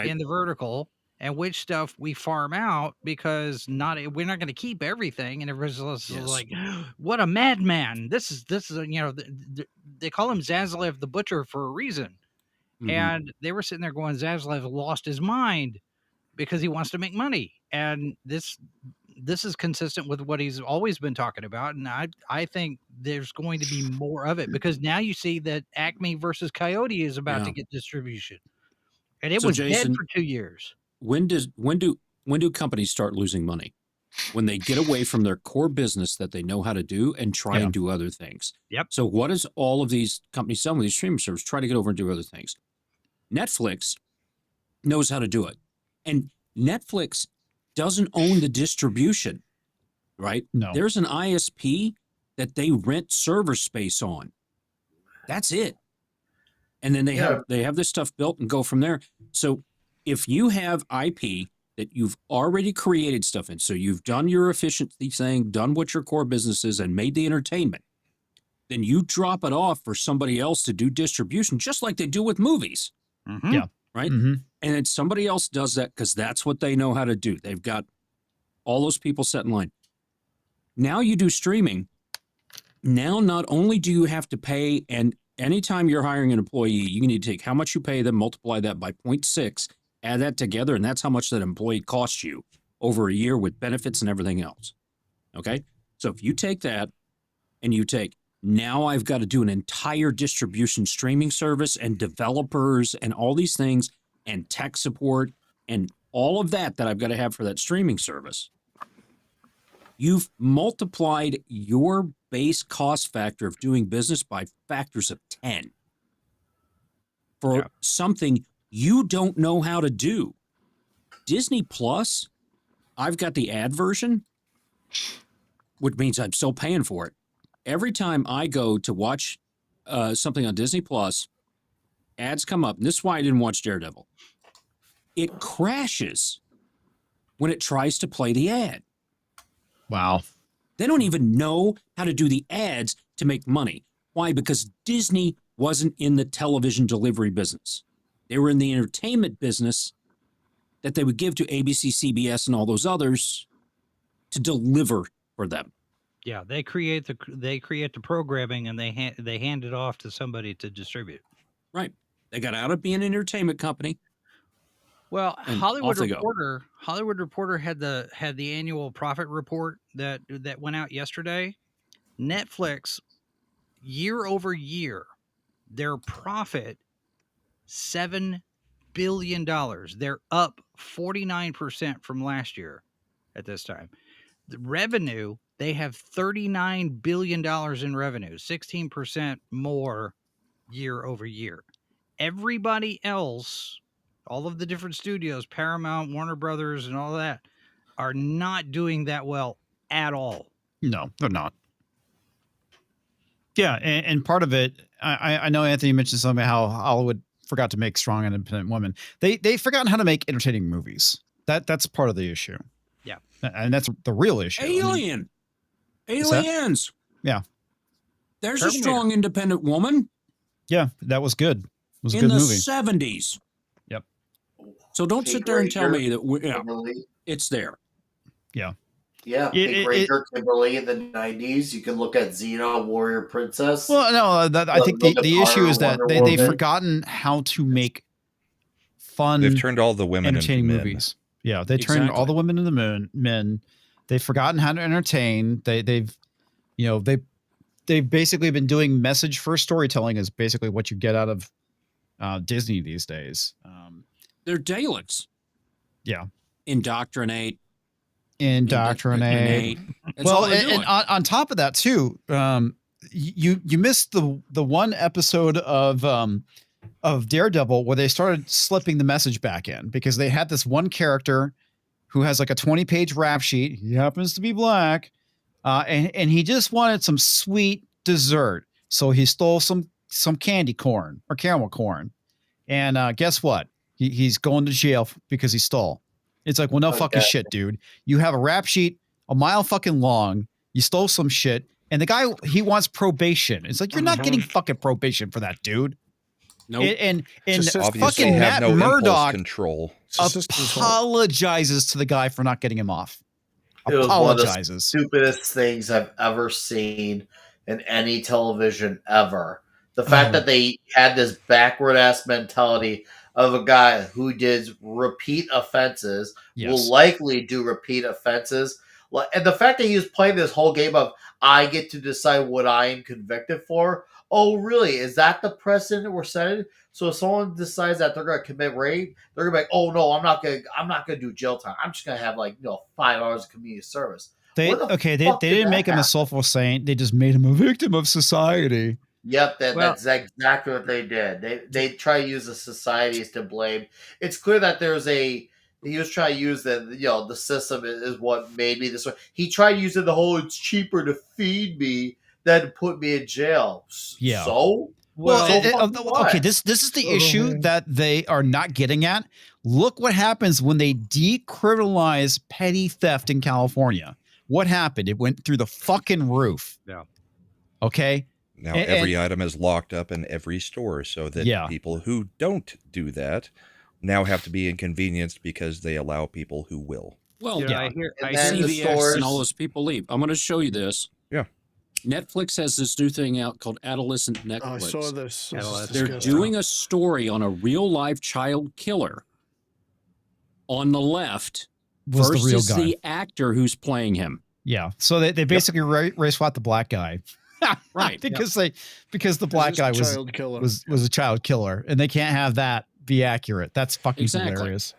in the vertical and which stuff we farm out because we're not going to keep everything. And everybody's like, what a madman. This is, they call him Zaslav the Butcher for a reason. Mm-hmm. And they were sitting there going, Zaslav lost his mind because he wants to make money. And this is consistent with what he's always been talking about. And I think there's going to be more of it because now you see that Acme versus Coyote is about to get distribution. And it was Jason, dead for 2 years. When do companies start losing money? When they get away from their core business that they know how to do and try and do other things. Yep. So what does all of these companies selling these streaming services try to get over and do other things? Netflix knows how to do it. And Netflix doesn't own the distribution, right? No. There's an ISP that they rent server space on. That's it. And then they have this stuff built and go from there. So if you have IP that you've already created stuff in, so you've done your efficiency thing, done what your core business is, and made the entertainment, then you drop it off for somebody else to do distribution, just like they do with movies. Mm-hmm. Yeah. Right? Mm-hmm. And then somebody else does that because that's what they know how to do. They've got all those people set in line. Now you do streaming. Now not only do you have to pay, and anytime you're hiring an employee, you need to take how much you pay them, multiply that by 0.6, add that together, and that's how much that employee costs you over a year with benefits and everything else. Okay? So if you take that and you take, now I've got to do an entire distribution streaming service and developers and all these things and tech support and all of that I've got to have for that streaming service. You've multiplied your base cost factor of doing business by factors of 10 for something you don't know how to do. Disney Plus, I've got the ad version, which means I'm still paying for it. Every time I go to watch something on Disney Plus, ads come up. And this is why I didn't watch Daredevil. It crashes when it tries to play the ad. Wow. They don't even know how to do the ads to make money. Why? Because Disney wasn't in the television delivery business. They were in the entertainment business that they would give to ABC, CBS, and all those others to deliver for them. Yeah, they create the programming and they hand it off to somebody to distribute. Right. They got out of being an entertainment company. Well, Hollywood Reporter had the annual profit report that went out yesterday. Netflix, year over year, their profit $7 billion. They're up 49% from last year at this time. The revenue, they have $39 billion in revenue, 16% more year over year. Everybody else, all of the different studios, Paramount, Warner Brothers, and all that, are not doing that well at all. No, they're not. Yeah, and part of it, I know Anthony mentioned something how Hollywood forgot to make strong independent women. They've forgotten how to make entertaining movies. That's part of the issue. Yeah. And that's the real issue. Aliens. Yeah. There's Terminator. A strong independent woman. Yeah, that was good. It was a good movie. In the 70s. Yep. So don't sit there and tell me that it's there. Yeah. Yeah, Big Ranger Kimberly in the 90s. You can look at Xena, Warrior Princess. Well, no, I think the issue is that they've forgotten how to make fun. They've turned all the women entertaining into movies. Yeah, they turned all the women into men. They've forgotten how to entertain. They've basically been doing message first storytelling is basically what you get out of Disney these days. They're Daleks. Yeah. Indoctrinate. Well, and on top of that too, you missed the one episode of Daredevil where they started slipping the message back in because they had this one character who has like a 20-page rap sheet. He happens to be black, and he just wanted some sweet dessert, so he stole some candy corn or caramel corn, and guess what? He's going to jail because he stole. It's like, well, no fucking shit, dude. You have a rap sheet a mile fucking long. You stole some shit. And the guy, he wants probation. It's like, you're not getting fucking probation for that, dude. Nope. And Obviously fucking have Matt no impulse Murdock control. apologizes to the guy for not getting him off. It was one of the Apologizes. stupidest things I've ever seen in any television ever. The fact that they had this backward ass mentality of a guy who did repeat offenses, will likely do repeat offenses. And the fact that he was playing this whole game of I get to decide what I am convicted for. Oh, really? Is that the precedent we're setting? So if someone decides that they're going to commit rape, they're going to be like, "Oh no, I'm not going to do jail time. I'm just going to have 5 hours of community service." They didn't make him a soulful saint. They just made him a victim of society. Yep, that's exactly what they did. They try to use the society as to blame. It's clear that he was trying to use the system is what made me this way. He tried using the whole it's cheaper to feed me than to put me in jail. Yeah. So okay, this is the issue that they are not getting at. Look what happens when they decriminalize petty theft in California. What happened? It went through the fucking roof. Yeah. Okay. Now every item is locked up in every store so that people who don't do that now have to be inconvenienced because they allow people who will. Well, I see CVS and all those people leave. I'm going to show you this. Yeah. Netflix has this new thing out called Adolescent Netflix. I saw this. They're doing a story on a real life child killer on the left versus the actor who's playing him. Yeah. So they basically race swap the black guy. Right. because the black guy was a child killer, and they can't have that be accurate. That's fucking hilarious.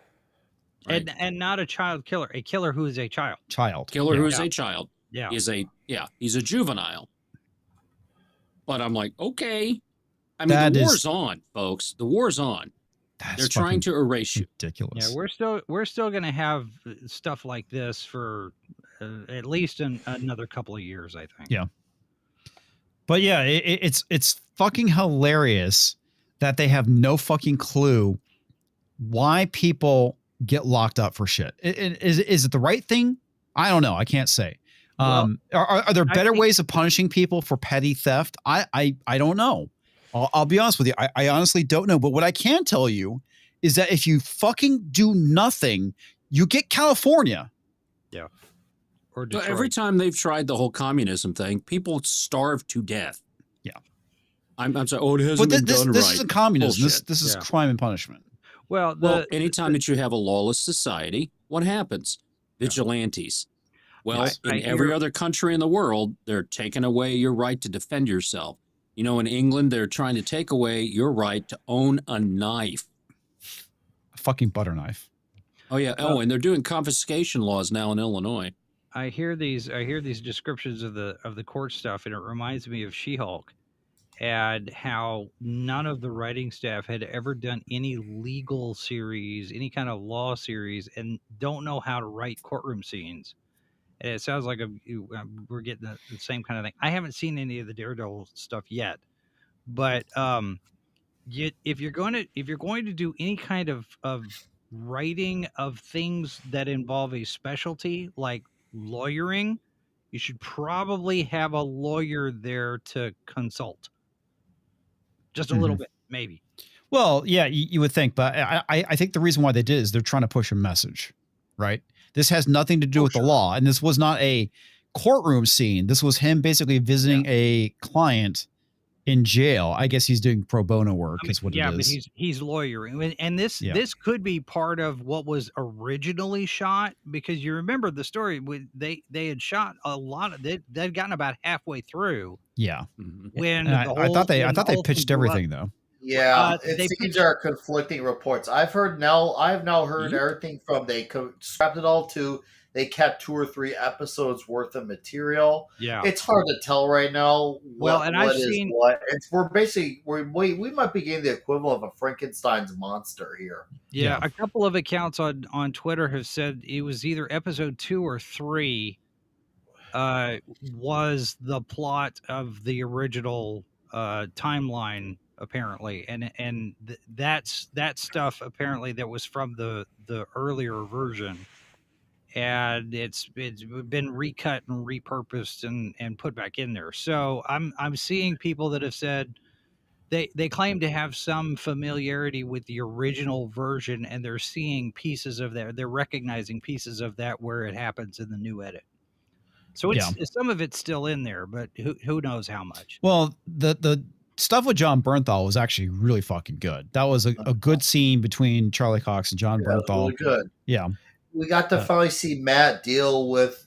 Right. And not a child killer, a killer who is a child. Killer who is a child. Yeah. He's a juvenile. But I'm like, okay. I mean, the war's on, folks. The war's on. They're trying to erase you. Ridiculous. Yeah, we're still going to have stuff like this for at least another couple of years, I think. Yeah. But yeah, it's fucking hilarious that they have no fucking clue why people get locked up for shit. Is it the right thing? I don't know. I can't say. Are there better ways of punishing people for petty theft? I don't know. I'll be honest with you. I honestly don't know. But what I can tell you is that if you fucking do nothing, you get California. Yeah. Or every time they've tried the whole communism thing, people starve to death. Yeah. I'm sorry. Oh, it hasn't been done right. This isn't communism. This is crime and punishment. Well, anytime that you have a lawless society, what happens? Vigilantes. Well, in every other country in the world, they're taking away your right to defend yourself. You know, in England, they're trying to take away your right to own a knife. A fucking butter knife. Oh, yeah. And they're doing confiscation laws now in Illinois. I hear these descriptions of the court stuff, and it reminds me of She-Hulk and how none of the writing staff had ever done any legal series, any kind of law series, and don't know how to write courtroom scenes. And it sounds like we're getting the same kind of thing. I haven't seen any of the Daredevil stuff yet, but if you're going to do any kind of writing of things that involve a specialty like lawyering, you should probably have a lawyer there to consult just a little bit, maybe. Well, yeah, you would think, but I think the reason why they did is they're trying to push a message, right? This has nothing to do with the law, and this was not a courtroom scene. This was him basically visiting a client in jail. I guess he's doing pro bono work, is what it is. Yeah, but he's lawyering, and this could be part of what was originally shot, because you remember the story. They had shot a lot of they'd gotten about halfway through. Yeah, when I thought they pitched everything though. Yeah, it seems there are conflicting reports. I've now heard everything from they scrapped it all to they kept 2 or 3 episodes worth of material. Yeah, it's hard to tell right now. I've seen what. We might be getting the equivalent of a Frankenstein's monster here. Yeah, a couple of accounts on Twitter have said it was either episode 2 or 3 was the plot of the original timeline, apparently, and that's that stuff apparently that was from the earlier version. And it's been recut and repurposed and put back in there. So I'm seeing people that have said they claim to have some familiarity with the original version, and they're seeing pieces of that. They're recognizing pieces of that where it happens in the new edit. So some of it's still in there, but who knows how much. Well, the stuff with John Bernthal was actually really fucking good. That was a good scene between Charlie Cox and John Bernthal. Really good. Yeah. We got to finally see Matt deal with,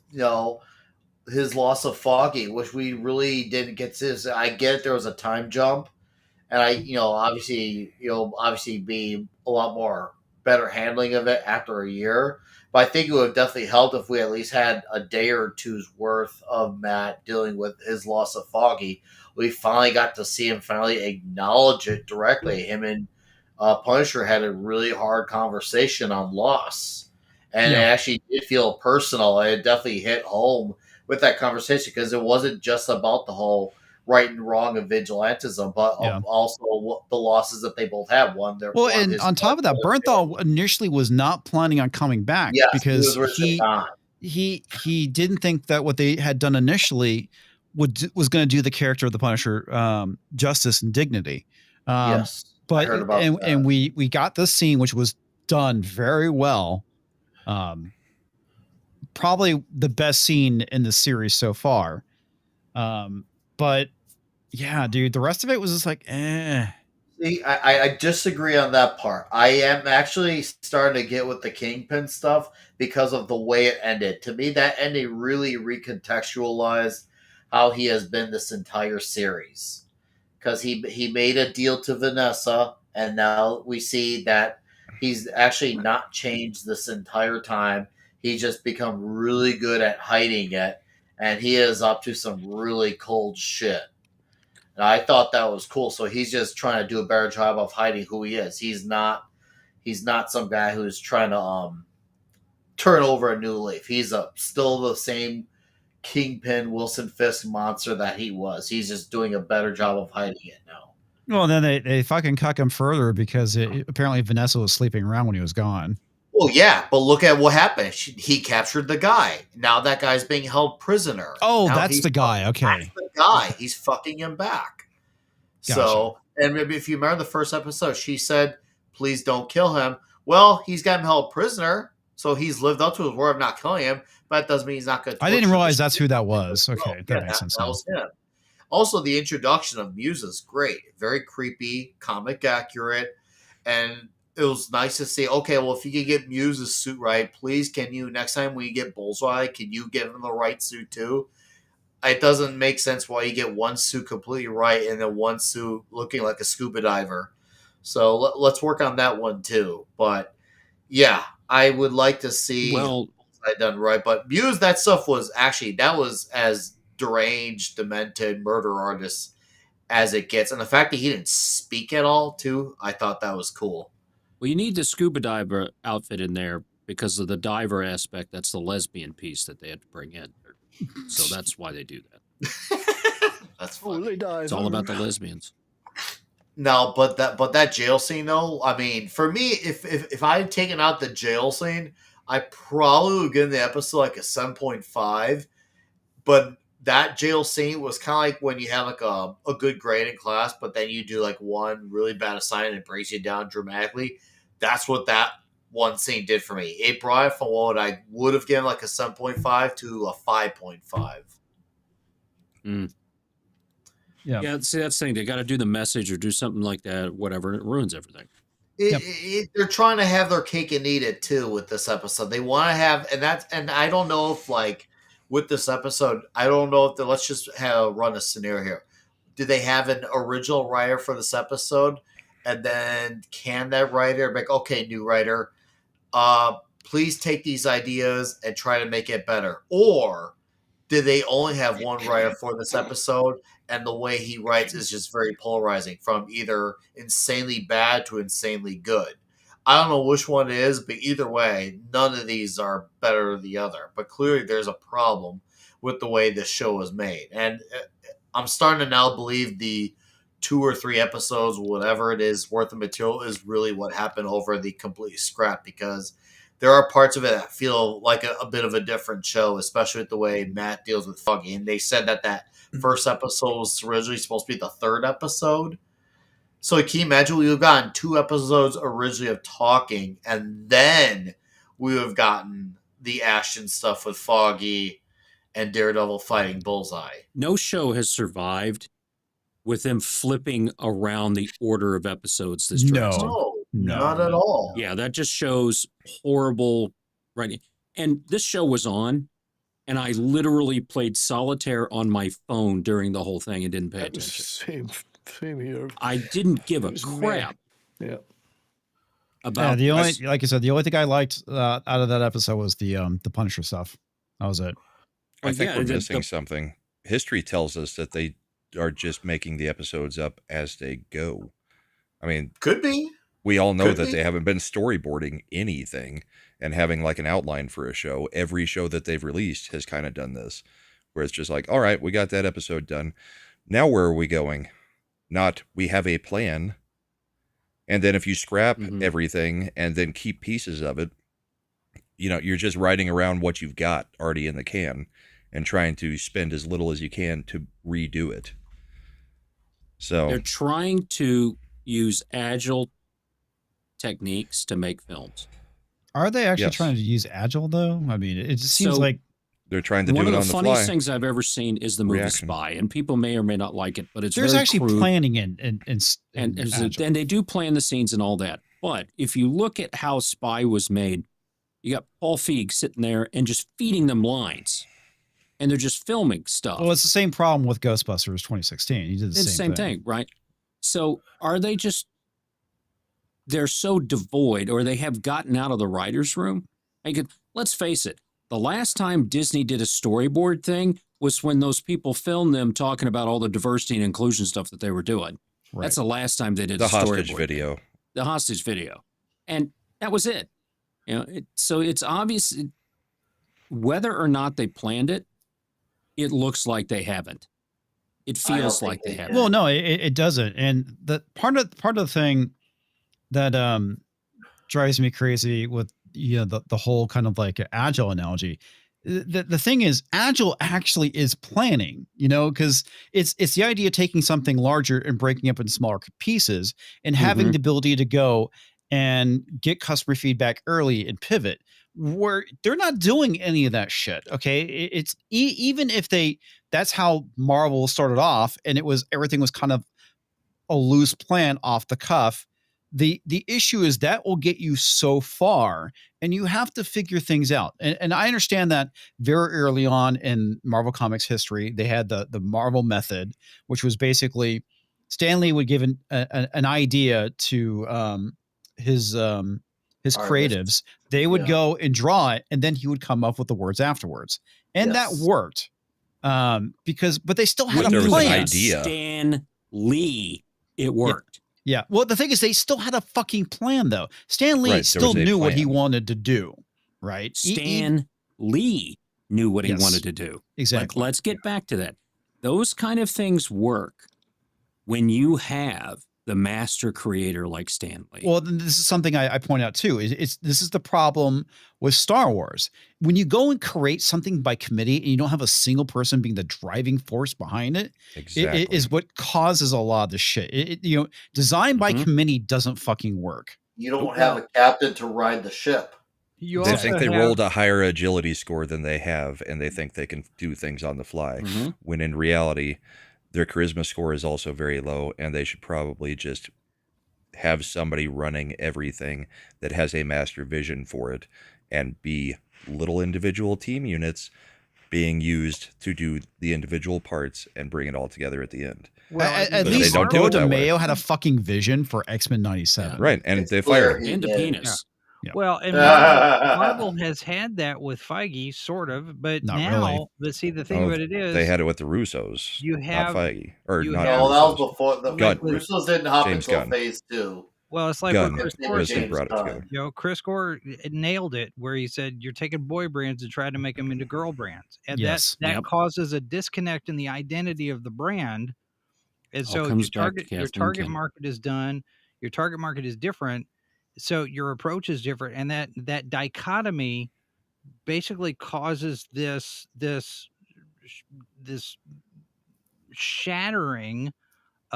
his loss of Foggy, which we really didn't get to. I get it, there was a time jump, and obviously be a lot more better handling of it after a year. But I think it would have definitely helped if we at least had a day or two's worth of Matt dealing with his loss of Foggy. We finally got to see him finally acknowledge it directly. Him and Punisher had a really hard conversation on loss. And it actually did feel personal. It definitely hit home with that conversation because it wasn't just about the whole right and wrong of vigilantism, but also the losses that they both have. On top of that, Bernthal initially was not planning on coming back because he didn't think that what they had done initially was going to do the character of the Punisher justice and dignity. But we got this scene which was done very well. Probably the best scene in the series so far. But yeah, dude, the rest of it was just like, eh. See, I disagree on that part. I am actually starting to get with the Kingpin stuff because of the way it ended. To me, that ending really recontextualized how he has been this entire series. Because he made a deal to Vanessa, and now we see that he's actually not changed this entire time. He's just become really good at hiding it, and he is up to some really cold shit. And I thought that was cool. So he's just trying to do a better job of hiding who he is. He's not some guy who's trying to turn over a new leaf. He's still the same Kingpin Wilson Fisk monster that he was. He's just doing a better job of hiding it now. Well, then they fucking cuck him further because apparently Vanessa was sleeping around when he was gone. Well, yeah, but look at what happened. He captured the guy. Now that guy's being held prisoner. Oh, that's the guy. Okay. That's the guy. He's fucking him back. Gotcha. So, and maybe if you remember the first episode, she said, please don't kill him. Well, he's got him held prisoner, so he's lived up to his word of not killing him, but that doesn't mean he's not going to. I didn't realize that's who that was. Okay, that makes sense. That was him. Also, the introduction of Muse is great. Very creepy, comic accurate, and it was nice to see, okay, well, if you can get Muse's suit right, please, can you, next time when you get Bullseye, can you give him the right suit too? It doesn't make sense why you get one suit completely right and then one suit looking like a scuba diver. So let's work on that one too. But yeah, I would like to see Bullseye done right. But Muse, that stuff was actually, that was as deranged, demented murder artist as it gets. And the fact that he didn't speak at all too, I thought that was cool. Well, you need the scuba diver outfit in there because of the diver aspect. That's the lesbian piece that they had to bring in. So that's why they do that. That's funny. It's all about the lesbians. No, but that jail scene though, I mean, for me, if I had taken out the jail scene, I probably would give the episode like a 7.5. But that jail scene was kind of like when you have like a good grade in class, but then you do like one really bad assignment and it breaks you down dramatically. That's what that one scene did for me. It brought it from what I would have given like a 7.5 to a 5.5. Yeah, see, that's the thing. They got to do the message or do something like that, whatever, and it ruins everything. They're trying to have their cake and eat it too with this episode. They want to have, and I don't know if like with this episode, I don't know if let's just run a scenario here. Do they have an original writer for this episode? And then can that writer be like, okay, new writer, please take these ideas and try to make it better? Or do they only have one writer for this episode and the way he writes is just very polarizing from either insanely bad to insanely good? I don't know which one it is, but either way, none of these are better than the other. But clearly there's a problem with the way this show is made. And I'm starting to now believe the 2 or 3 episodes, whatever it is, worth of material is really what happened over the complete scrap, because there are parts of it that feel like a bit of a different show, especially with the way Matt deals with Foggy. And they said that first episode was originally supposed to be the 3rd episode. So can you imagine we would have gotten 2 episodes originally of talking, and then we would have gotten the action stuff with Foggy and Daredevil fighting Bullseye. No show has survived with them flipping around the order of episodes this drastic. No, not at all. Yeah, that just shows horrible writing. And this show was on, and I literally played solitaire on my phone during the whole thing and didn't pay attention. Same here. I didn't give a crap. Yeah. About the only, like I said, the only thing I liked out of that episode was the Punisher stuff. That was it. I think we're missing something. History tells us that they are just making the episodes up as they go. I mean, could be. We all know that they haven't been storyboarding anything and having like an outline for a show. Every show that they've released has kind of done this, where it's just like, all right, we got that episode done. Now where are we going? Not we have a plan. And then if you scrap everything and then keep pieces of it, you know, you're just riding around what you've got already in the can and trying to spend as little as you can to redo it. So they're trying to use agile techniques to make films. Are they actually trying to use agile though? I mean, it just seems like they're trying to do it on the fly. One of the funniest things I've ever seen is the movie Spy, and people may or may not like it, but it's there's very actually crude. Planning and they do plan the scenes and all that. But if you look at how Spy was made, you got Paul Feig sitting there and just feeding them lines, and they're just filming stuff. Well, it's the same problem with Ghostbusters 2016. He did the same thing, right? So are they just? They're so devoid, or they have gotten out of the writer's room. Let's face it. The last time Disney did a storyboard thing was when those people filmed them talking about all the diversity and inclusion stuff that they were doing. Right. That's the last time they did the hostage video. The hostage video. And that was it. You know, so it's obvious whether or not they planned it, it looks like they haven't. It feels like they haven't. Well, no, it doesn't. And the part of the thing that drives me crazy with the whole kind of like agile analogy. The thing is, agile actually is planning, because it's the idea of taking something larger and breaking up into smaller pieces and having the ability to go and get customer feedback early and pivot. Where they're not doing any of that shit. Okay, it's even if that's how Marvel started off, and everything was kind of a loose plan off the cuff. The issue is that will get you so far, and you have to figure things out. And I understand that very early on in Marvel Comics history, they had the Marvel method, which was basically Stan Lee would give an idea to his creatives. They would go and draw it, and then he would come up with the words afterwards, and that worked but they still had a plan. Stan Lee, it worked. Yeah. Well, the thing is, they still had a fucking plan, though. Stan Lee still knew what he wanted to do, right? Stan Lee knew what he wanted to do. Exactly. Let's get back to that. Those kind of things work when you have the master creator like Stan Lee. Well, this is something I point out too. This is the problem with Star Wars. When you go and create something by committee and you don't have a single person being the driving force behind it, it is what causes a lot of the shit. Design by committee doesn't fucking work. You don't have a captain to ride the ship. They think they rolled a higher agility score than they have, and they think they can do things on the fly. When in reality, their charisma score is also very low, and they should probably just have somebody running everything that has a master vision for it, and be little individual team units being used to do the individual parts and bring it all together at the end. Well, at least Joe DeMaio had a fucking vision for X-Men 97. Right, and they fired him. And a penis. Yeah. Well, and Marvel has had that with Feige, sort of, but not now, really. But see, the thing about it is, they had it with the Russos. You have not Feige, or not. That was before the Russos didn't hop until phase 2. Well, it's like Gunn. Chris Gore brought it together. Chris Gore nailed it, where he said you're taking boy brands and trying to make them into girl brands, and that causes a disconnect in the identity of the brand. And so your target market is done, your target market is different. So your approach is different, and that dichotomy basically causes this shattering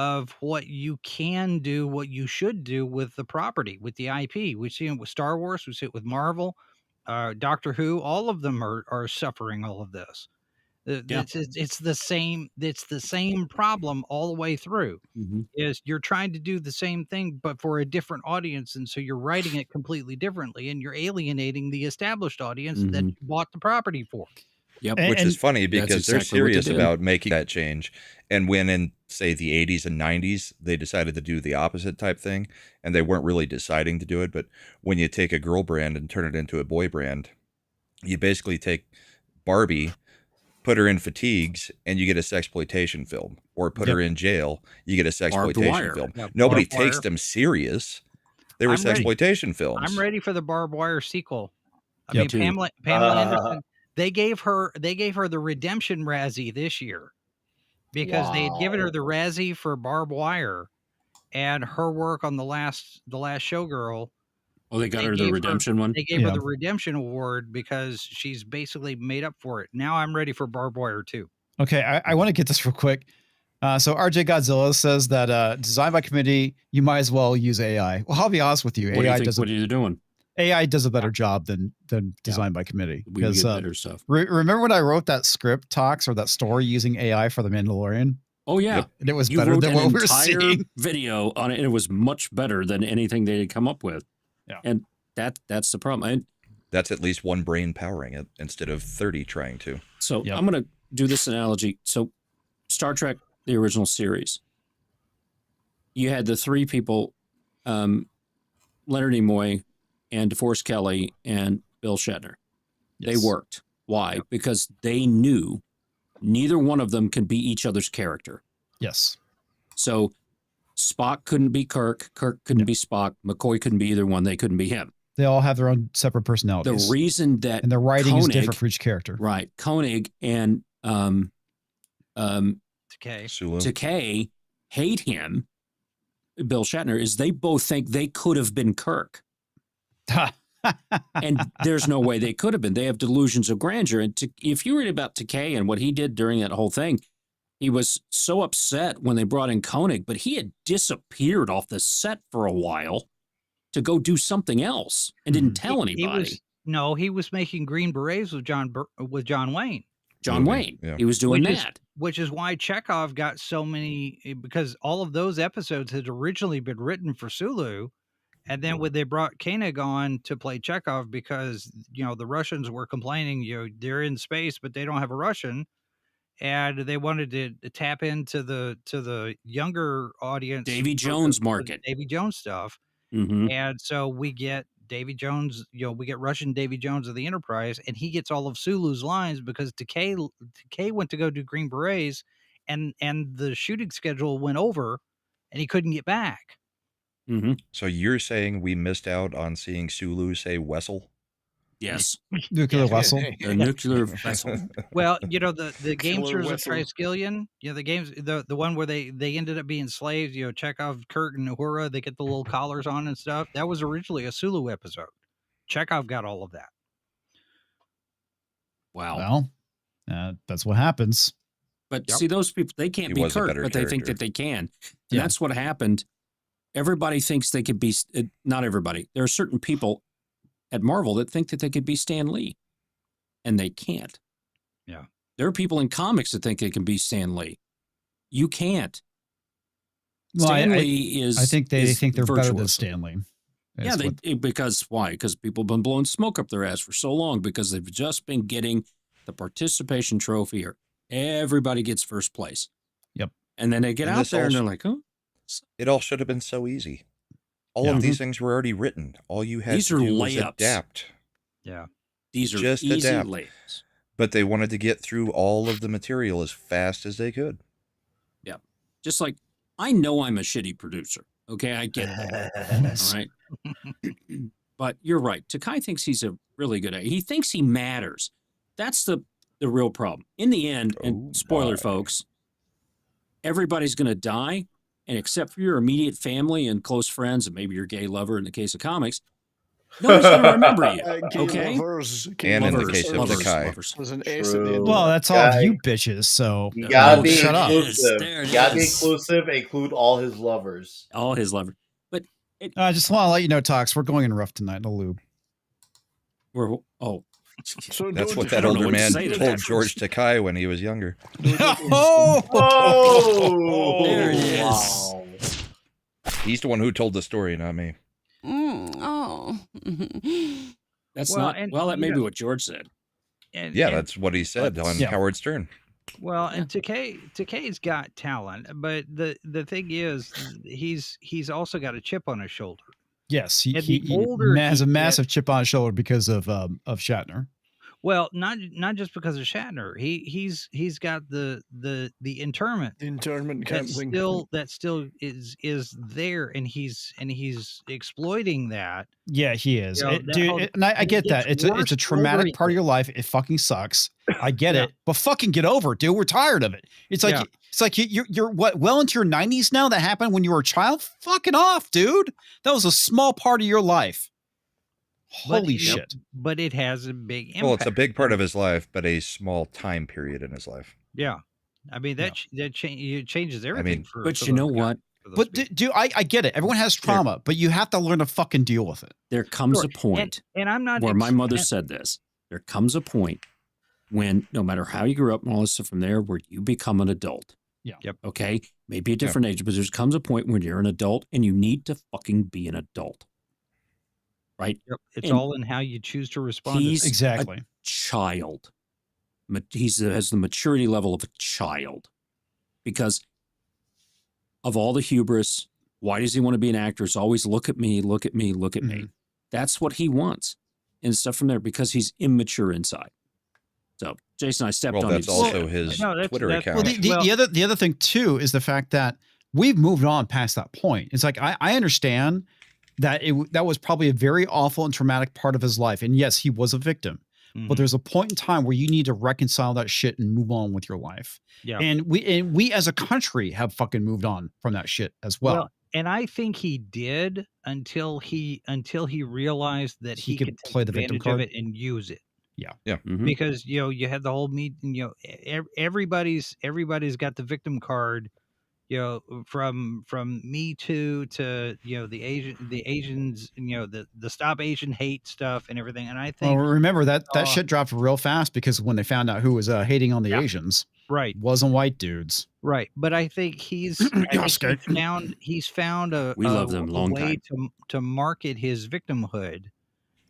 of what you can do, what you should do with the property, with the IP. We see it with Star Wars, we see it with Marvel, Doctor Who. All of them are suffering all of this. It's the same. It's the same problem all the way through. Is you're trying to do the same thing, but for a different audience, and so you're writing it completely differently, and you're alienating the established audience that you bought the property for. Yep, which is funny because they're serious about making that change. And when in, say, the 80s and 90s, they decided to do the opposite type thing, and they weren't really deciding to do it. But when you take a girl brand and turn it into a boy brand, you basically take Barbie, put her in fatigues, and you get a sexploitation film. Or put her in jail, you get a sexploitation film. Nobody takes them serious. They were sexploitation films. I'm ready for the Barbed Wire sequel. I mean, Pamela Anderson. They gave her the redemption Razzie this year because they had given her the Razzie for Barbed Wire and her work on the last Showgirl. Oh, they got her the redemption one? They gave her the redemption award because she's basically made up for it. Now I'm ready for Barbed Wire too. Okay, I want to get this real quick. So RJ Godzilla says that design by committee, you might as well use AI. Well, I'll be honest with you. What are you doing? AI does a better job than design by committee. We get better stuff. Remember when I wrote that script talks or that story using AI for The Mandalorian? Oh yeah, and it was better than what we're seeing. Video on it, and it was much better than anything they had come up with. Yeah, and that's the problem. That's at least one brain powering it instead of 30 trying to. So I'm going to do this analogy. So Star Trek, the original series, you had the three people, Leonard Nimoy, and DeForest Kelley and Bill Shatner. They worked. Why? Because they knew neither one of them can be each other's character. Yes. So Spock couldn't be Kirk. Kirk couldn't be Spock. McCoy couldn't be either one. They couldn't be him. They all have their own separate personalities. The reason that and the writing is different for each character. Right. Koenig and Takei hate him, Bill Shatner, is they both think they could have been Kirk. And there's no way they could have been. They have delusions of grandeur. And if you read about Takei and what he did during that whole thing, he was so upset when they brought in Koenig, but he had disappeared off the set for a while to go do something else and didn't tell anybody. He was making Green Berets with John Wayne. John Wayne. Yeah. He was doing that. Which is why Chekhov got so many, because all of those episodes had originally been written for Sulu. And then when they brought Koenig on to play Chekhov, because, the Russians were complaining, they're in space, but they don't have a Russian. And they wanted to tap into the younger audience. Davy Jones market. Davy Jones stuff. Mm-hmm. And so we get Davy Jones, we get Russian Davy Jones of the Enterprise, and he gets all of Sulu's lines because Takei went to go do Green Berets, and the shooting schedule went over, and he couldn't get back. Mm-hmm. So you're saying we missed out on seeing Sulu say Wessel? Yes. Nuclear vessel. A nuclear vessel. Well, the Gamesters of Triskelion, the one where they ended up being slaves, Chekhov, Kurt, and Uhura, they get the little collars on and stuff. That was originally a Sulu episode. Chekhov got all of that. Wow. Well, that's what happens. But see, those people, they can't be Kurt, but they think that they can. And that's what happened. Everybody thinks they could be, not everybody. There are certain people at Marvel that think that they could be Stan Lee, and they can't. Yeah. There are people in comics that think they can be Stan Lee. You can't. Well, Stan Lee is. I think they think they're virtuous. better than Stan Lee. Because why? Because people have been blowing smoke up their ass for so long because they've just been getting the participation trophy, or everybody gets first place. Yep. And then they get out there and they're like, oh. It all should have been so easy. All of these things were already written. All you had to do was adapt. Yeah. These are just easy adapt. layups. But they wanted to get through all of the material as fast as they could. Yeah. Just like, I know I'm a shitty producer. Okay, I get that. All right. But you're right. Takei thinks he's a really good actor. He thinks he matters. That's the real problem. In the end, and spoiler, folks, everybody's going to die. And except for your immediate family and close friends, and maybe your gay lover in the case of comics, Nobody's going to remember you. Key Okay. lovers, And in the Lovers, case of lovers, Takai. lovers. There's an S at the end. Well, that's all of you bitches. So You gotta be shut up. inclusive. There it You gotta be is. inclusive. Include all his lovers. All his lovers. But I just want to let you know, Tox, we're going in rough tonight. No lube. we're So That's don't- what I that don't know older what to man say to told that. George Takai when he was younger. Oh, There he is. Wow. He's the one who told the story, not me. That's Well, not. and, Well, that you may be know- what George said. And, Yeah, and- that's what he said on Yeah. Howard Stern. well, and Takei's got talent, but the thing is, he's also got a chip on his shoulder. Yes, And the older has he a massive chip on his shoulder because of Shatner. Well, not just because of Shatner. He's got the internment The internment camp that thing. still is there, and he's exploiting that. Yeah, he is. You know, It- that dude, whole- and I and get it that. gets It's a worse traumatic over- part of your life. It fucking sucks. I get Yeah. it, but fucking get over it, dude. We're tired of it. It's like Yeah. you're what, well into your 90s now. That happened when you were a child. Fucking off, dude. That was a small part of your life. But, Holy you know, shit. But it has a big impact. Well, it's a big part of his life, but a small time period in his life. Yeah, I mean that it changes everything. mean, for, But for you know those guys, what? for those But people. I get it. Everyone has trauma, but you have to learn to fucking deal with it. There comes Sure. a point and I'm not where my ex- mother and- said this. There comes a point when, no matter how you grew up and all this stuff from there, where you become an adult. Yeah. Yep. Okay. Maybe a different age, but there comes a point when you're an adult and you need to fucking be an adult. Right? Yep, it's And all in how you choose to respond. To he's things. Exactly. Child. He has the maturity level of a child because of all the hubris. Why does he want to be an actor? It's always look at me, look at me, look at me. That's what he wants and stuff from there because he's immature inside. So Jason, I stepped Well, on that's you. also his Twitter that's- account. Well, the other thing too is the fact that we've moved on past that point. It's like I understand that that was probably a very awful and traumatic part of his life, and yes, he was a victim. But there's a point in time where you need to reconcile that shit and move on with your life. Yeah. And we as a country have fucking moved on from that shit as well. And I think he did until he realized that He he could could take play the victim advantage of card? it and use it. Yeah. Yeah. Mhm. Because you had the whole everybody's got the victim card, from Me Too to the Asians, the Stop Asian Hate stuff and everything. And I think Well, remember that shit dropped real fast because when they found out who was hating on the Asians, right, wasn't white dudes. right. But I think he's found a We love them, a long way time. to market his victimhood.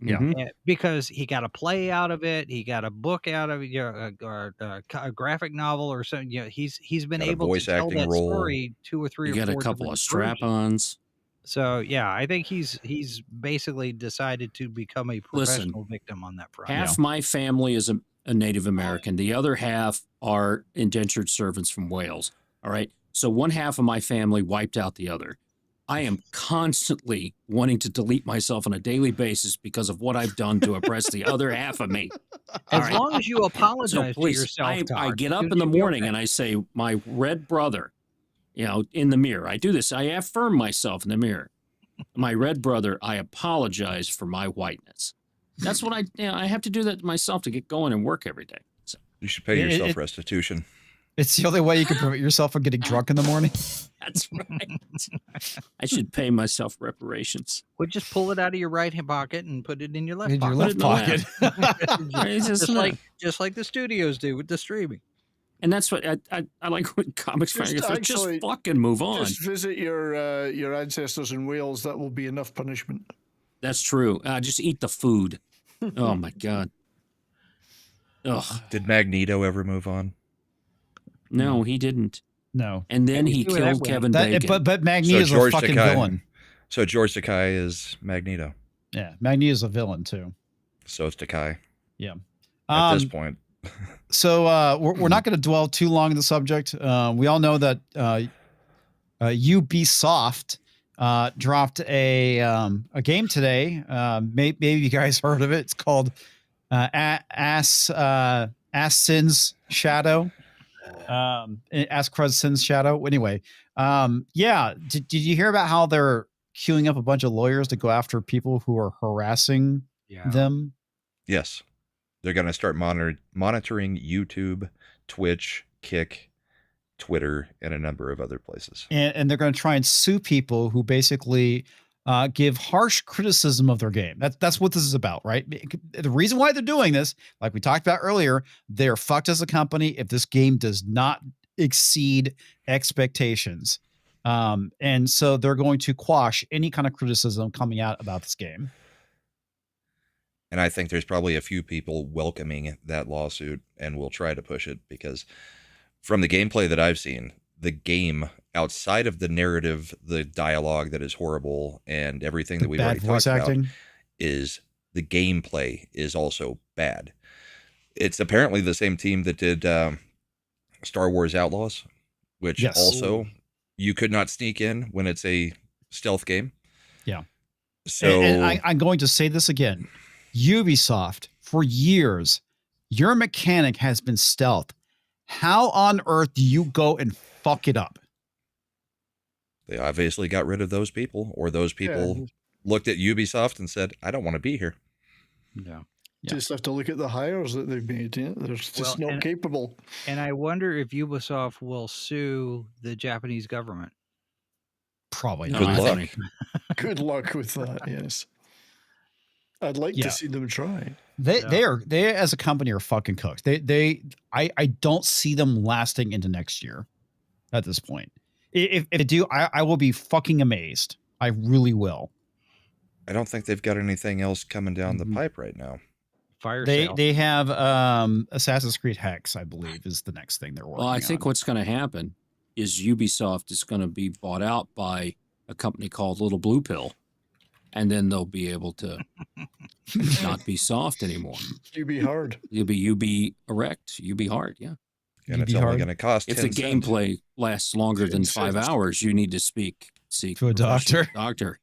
Yeah. Mhm. Because he got a play out of it, he got a book out of it, or a graphic novel or something. He's been Got a able voice to tell acting that role. story 2 or 3 You or got 4 a couple different of versions. strap-ons. So yeah, I think he's basically decided to become a professional victim on that front. Half my family is a Native American. The other half are indentured servants from Wales. All right. So one half of my family wiped out the other. I am constantly wanting to delete myself on a daily basis because of what I've done to oppress the other half of me. As long as you apologize to yourself, I Todd, get up you'll in the be morning okay. and I say, my red brother, in the mirror. I do this. I affirm myself in the mirror. My red brother, I apologize for my whiteness. That's what I have to do that to myself to get going and work every day. So You should pay yourself restitution. It's the only way you can prevent yourself from getting drunk in the morning. that's right. I should pay myself reparations. Well, just pull it out of your right hand pocket and put it in your left In your pocket. left pocket. It's just just like the studios do with the streaming. And that's what I like when comics fans Just just actually- fucking move on. Just visit your ancestors in Wales. That will be enough punishment. That's true. Just eat the food. Oh my god. Ugh. Did Magneto ever move on? No, he didn't. No. And then he see where that killed went. Kevin Bacon. But Magneto's a fucking villain. So George Takai is Magneto. Yeah, Magneto's a villain too. So it's Takai. Yeah. At this point. So we're not going to dwell too long on the subject. We all know that Ubisoft dropped a game today. Maybe you guys heard of it. It's called Sin's Shadow. Cruz Sin's Shadow. Anyway, yeah. Did you hear about how they're queuing up a bunch of lawyers to go after people who are harassing them? Yes. They're going to start monitoring YouTube, Twitch, Kick, Twitter, and a number of other places. And they're going to try and sue people who basically give harsh criticism of their game. That's what this is about, right? The reason why they're doing this, like we talked about earlier, they're fucked as a company if this game does not exceed expectations. And so they're going to quash any kind of criticism coming out about this game. And I think there's probably a few people welcoming that lawsuit and will try to push it, because from the gameplay that I've seen, the game, outside of the narrative, the dialogue that is horrible, and everything that we've already talked about, is the gameplay is also bad. It's apparently the same team that did Star Wars Outlaws, which also you could not sneak in when it's a stealth game. Yeah. So and I'm going to say this again. Ubisoft, for years, your mechanic has been stealth. How on earth do you go and fuck it up? They obviously got rid of those people, or those people looked at Ubisoft and said, I don't want to be here. Yeah. Just have to look at the hires that they've made. Yeah? They're just not capable. And I wonder if Ubisoft will sue the Japanese government. Probably not. Good luck. Good luck with that, yes. I'd like to see them try. They as a company are fucking cooked. I don't see them lasting into next year at this point. If they do, I will be fucking amazed. I really will. I don't think they've got anything else coming down the pipe right now. They have Assassin's Creed Hex, I believe, is the next thing they're working on. Well, I think what's going to happen is Ubisoft is going to be bought out by a company called Little Blue Pill. And then they'll be able to not be soft anymore. You be hard. You'll be erect. You be hard, yeah. And it's only going to cost if the gameplay lasts longer than 5 hours, you need to seek to a doctor.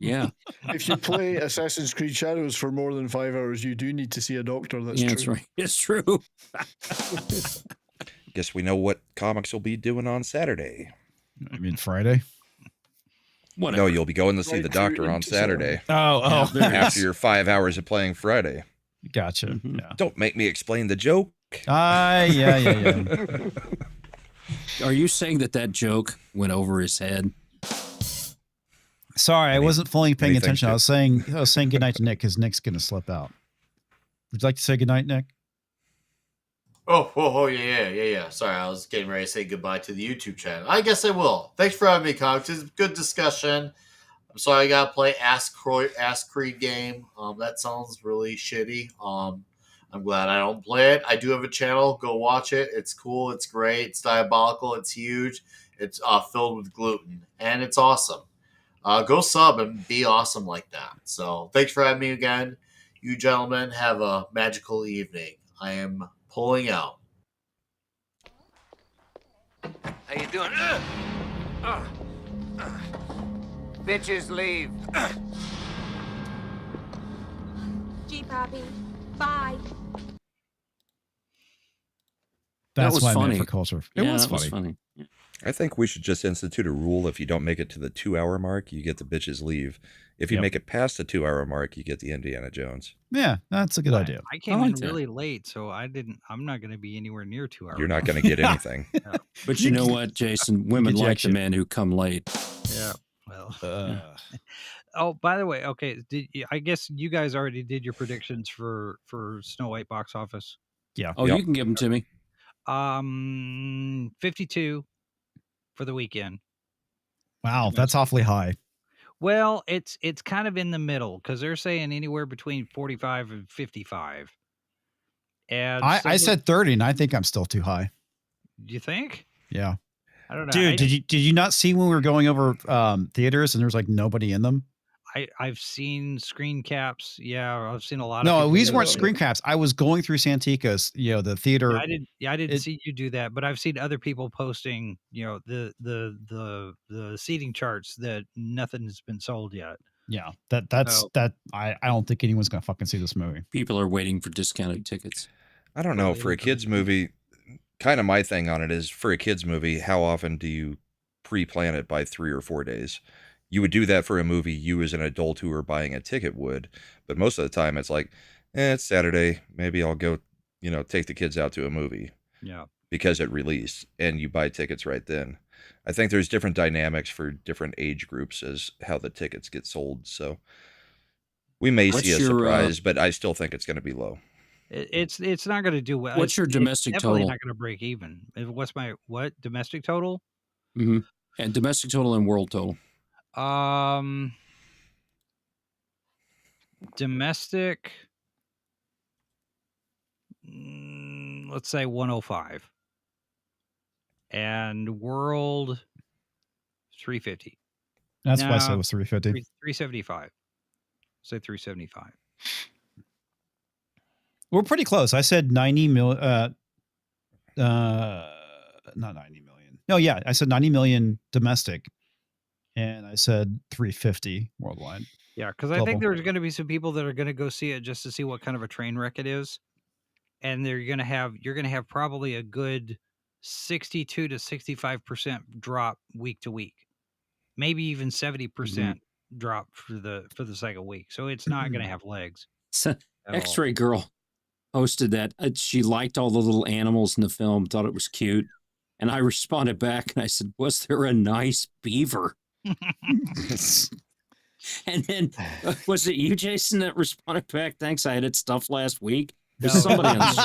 Yeah. If you play Assassin's Creed Shadows for more than 5 hours, you do need to see a doctor. That's true. That's right. It's true. Guess we know what comics will be doing on Saturday. I mean Friday. Whatever. No, you'll be going to see the doctor on Saturday. Oh. After your 5 hours of playing Friday. Gotcha. Mm-hmm. Yeah. Don't make me explain the joke. Yeah. Are you saying that joke went over his head? Sorry, I wasn't fully paying attention. I was saying goodnight to Nick because Nick's gonna slip out. Would you like to say goodnight, Nick? Yeah. Sorry, I was getting ready to say goodbye to the YouTube channel. I guess I will. Thanks for having me, Comics. It's a good discussion. I'm sorry I gotta play Ask Creed game. That sounds really shitty. I'm glad I don't play it. I do have a channel. Go watch it. It's cool. It's great. It's diabolical. It's huge. It's filled with gluten, and it's awesome. Go sub and be awesome like that. So thanks for having me again. You gentlemen have a magical evening. I am pulling out. How you doing? Bitches leave. Gee, Poppy. Bye. That's why funny. For culture. It was funny. Yeah. I think we should just institute a rule. If you don't make it to the 2 hour mark, you get the bitches leave. If you make it past the 2 hour mark, you get the Indiana Jones. Yeah, that's a good idea. I came in really late, so I'm not going to be anywhere near 2 hours. You're not going to get anything. But you know what, Jason? Women like the men who come late. Yeah. Well. Oh, by the way, okay. I guess you guys already did your predictions for Snow White box office. Yeah. Oh, you can give them to me. 52 for the weekend. Wow, that's awfully high. Well, it's kind of in the middle because they're saying anywhere between 45 and 55. And I said 30, and I think I'm still too high. Do you think? Yeah. I don't know. Dude, did you not see when we were going over theaters and there's like nobody in them? I've seen screen caps. Yeah, I've seen a lot of. No, these weren't screen caps. I was going through Santica's, the theater. I didn't see you do that, but I've seen other people posting, the seating charts that nothing has been sold yet. Yeah, that's. I don't think anyone's gonna fucking see this movie. People are waiting for discounted tickets. I don't know. For a kids movie, kind of my thing on it is, for a kids movie, how often do you pre-plan it by 3 or 4 days? You would do that for a movie you as an adult who are buying a ticket would, but most of the time it's like, it's Saturday, maybe I'll go, take the kids out to a movie. Yeah. Because it released, and you buy tickets right then. I think there's different dynamics for different age groups as how the tickets get sold, so we may see a surprise, but I still think it's going to be low. It's not going to do well. What's your domestic it's total? Definitely not going to break even. What's my domestic total? Mm-hmm. And domestic total and world total. Domestic. Let's say 105. And world 350. That's why I said it was 350. 375. Say 375. We're pretty close. I said 90 million. Not 90 million. No, yeah, I said 90 million domestic, and I said 350 worldwide. Yeah, because I think there's going to be some people that are going to go see it just to see what kind of a train wreck it is, and you're going to have probably a good 62 to 65% drop week to week, maybe even 70% drop for the second week. So it's not going to have legs. X-Ray Girl posted that she liked all the little animals in the film, thought it was cute, and I responded back and I said, "Was there a nice beaver?" And then was it you, Jason, that responded back? Thanks, I had it stuffed last week. No. Somebody else.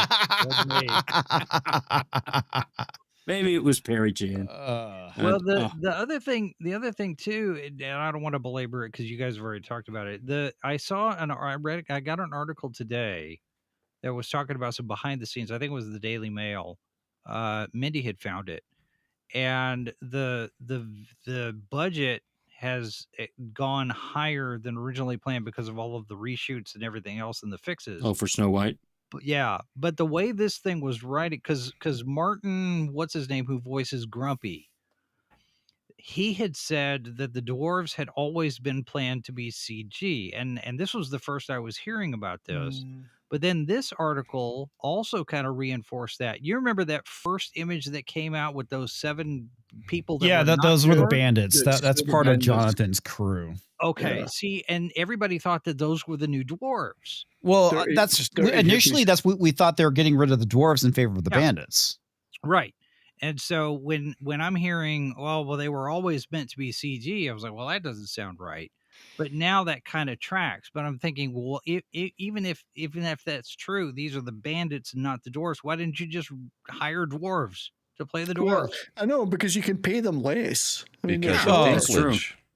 Maybe it was Perry Jan. Well, the other thing too, and I don't want to belabor it because you guys have already talked about it. I got an article today that was talking about some behind the scenes. I think it was the Daily Mail. Mindy had found it, and the budget has gone higher than originally planned because of all of the reshoots and everything else and the fixes. Oh, for Snow White. But yeah, but the way this thing was writing, because Martin, what's his name, who voices Grumpy, he had said that the dwarves had always been planned to be CG, and this was the first I was hearing about this. But then this article also kind of reinforced that. You remember that first image that came out with those 7 people? Those were the bandits. That's part of Jonathan's crew. Okay, yeah. See, and everybody thought that those were the new dwarves. Well, initially that's what we thought they were getting rid of the dwarves in favor of the bandits. Right. And so when I'm hearing, well, they were always meant to be CG, I was like, well, that doesn't sound right. But now that kind of tracks. But I'm thinking, well, even if that's true, these are the bandits and not the dwarves. Why didn't you just hire dwarves to play the dwarves? Well, I know, because you can pay them less. That's true.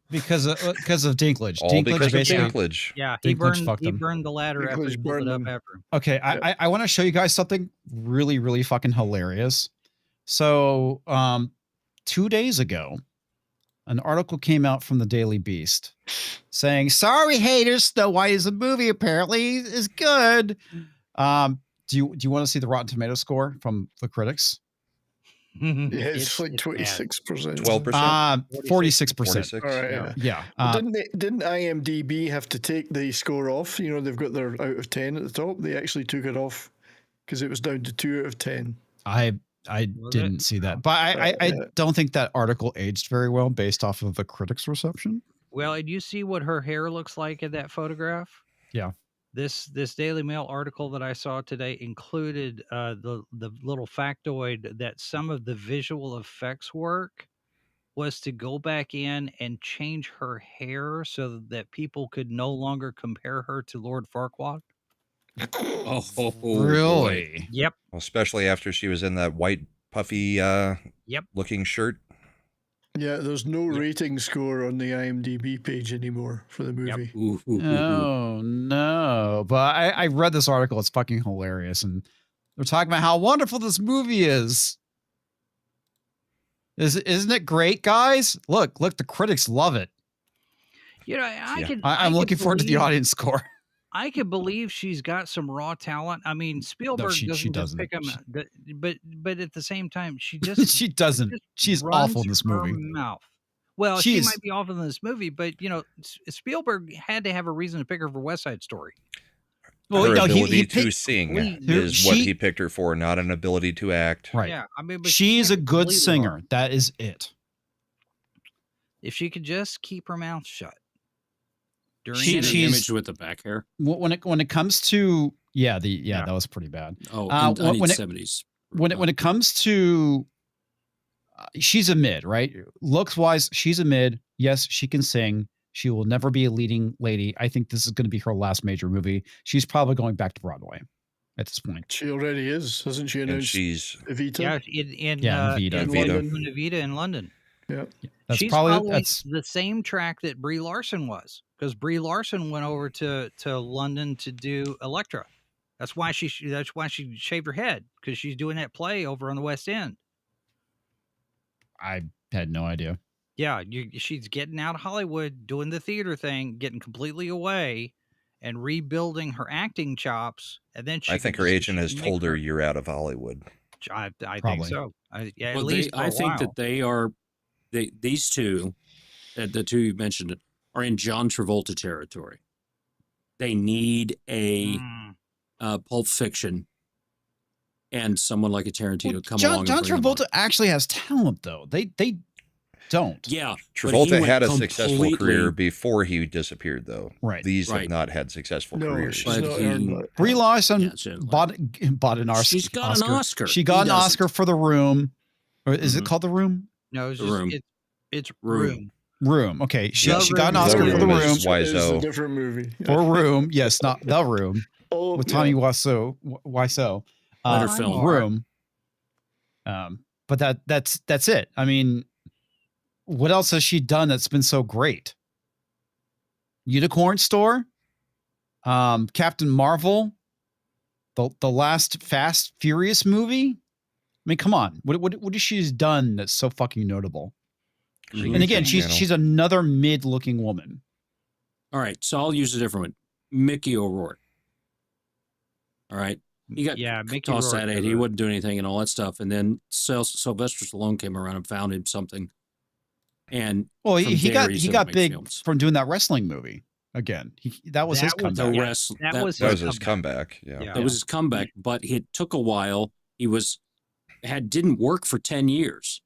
Because of Dinklage. All because of Dinklage. Yeah, he burned the ladder after he pulled it up after him. Okay, I want to show you guys something really, really fucking hilarious. So 2 days ago, an article came out from the Daily Beast saying, "Sorry, haters, Snow White is a movie. Apparently, is good." Do you want to see the Rotten Tomato score from the critics? Yeah, it's like 26%, 12%, 46%. Yeah. Didn't IMDb have to take the score off? They've got their out of 10 at the top. They actually took it off because it was down to 2 out of 10. I didn't see that, but I don't think that article aged very well based off of the critics' reception. Well, and you see what her hair looks like in that photograph? Yeah. This Daily Mail article that I saw today included the little factoid that some of the visual effects work was to go back in and change her hair so that people could no longer compare her to Lord Farquaad. Oh, really? Boy. Yep. Especially after she was in that white puffy looking shirt. Yeah, there's no rating score on the IMDb page anymore for the movie. Yep. Oh, no. But I read this article. It's fucking hilarious. And they're talking about how wonderful this movie is. Isn't it great, guys? Look, the critics love it. I'm looking forward to the audience score. I can believe she's got some raw talent. I mean, Spielberg doesn't pick them, but at the same time, she just she doesn't. She's awful in this movie. Mouth. Well, she might be awful in this movie, but Spielberg had to have a reason to pick her for West Side Story. Well, her ability to sing is what he picked her for, not an ability to act. Right. Yeah, I mean, she's a good singer. That is it. If she could just keep her mouth shut. She's image with the back hair. When it comes to that was pretty bad. Oh, I need 70s. When it comes to she's a mid, right? Looks wise, she's a mid. Yes, she can sing. She will never be a leading lady. I think this is going to be her last major movie. She's probably going back to Broadway at this point. She already is, hasn't she? Announced she's Evita. Yeah, Evita in London. Yeah, She's probably the same track that Brie Larson was, because Brie Larson went over to London to do Elektra. That's why she shaved her head, because she's doing that play over on the West End. I had no idea. Yeah, she's getting out of Hollywood, doing the theater thing, getting completely away, and rebuilding her acting chops. And then I think her agent has told her you're out of Hollywood. I think so. I think that they are. These two, the two you mentioned, are in John Travolta territory. They need a Pulp Fiction and someone like a Tarantino come along. John Travolta actually has talent, though. They don't. Yeah, Travolta had a successful career before he disappeared, though. Right. These have not had successful careers. Brie Larson bought an Oscar. She's got an Oscar. She got an Oscar for The Room. Or is it called The Room? No, it's Room. Room. Okay. She got an Oscar for The Room. It's a different movie. For Room. Yes, not The Room. With Tommy Wiseau. Better film. Room. But that's it. I mean, what else has she done that's been so great? Unicorn Store, Captain Marvel, the last Fast Furious movie. I mean, come on, what has she done that's so fucking notable? And again, she's another mid-looking woman. All right, so I'll use a different one. Mickey O'Rourke. All right, he got tossed at it. He wouldn't do anything and all that stuff, and then Sylvester Stallone came around and found him something. And he got big from doing that wrestling movie again. That was his comeback. That was his comeback. Yeah, that was his comeback. But it took a while. He didn't work for 10 years.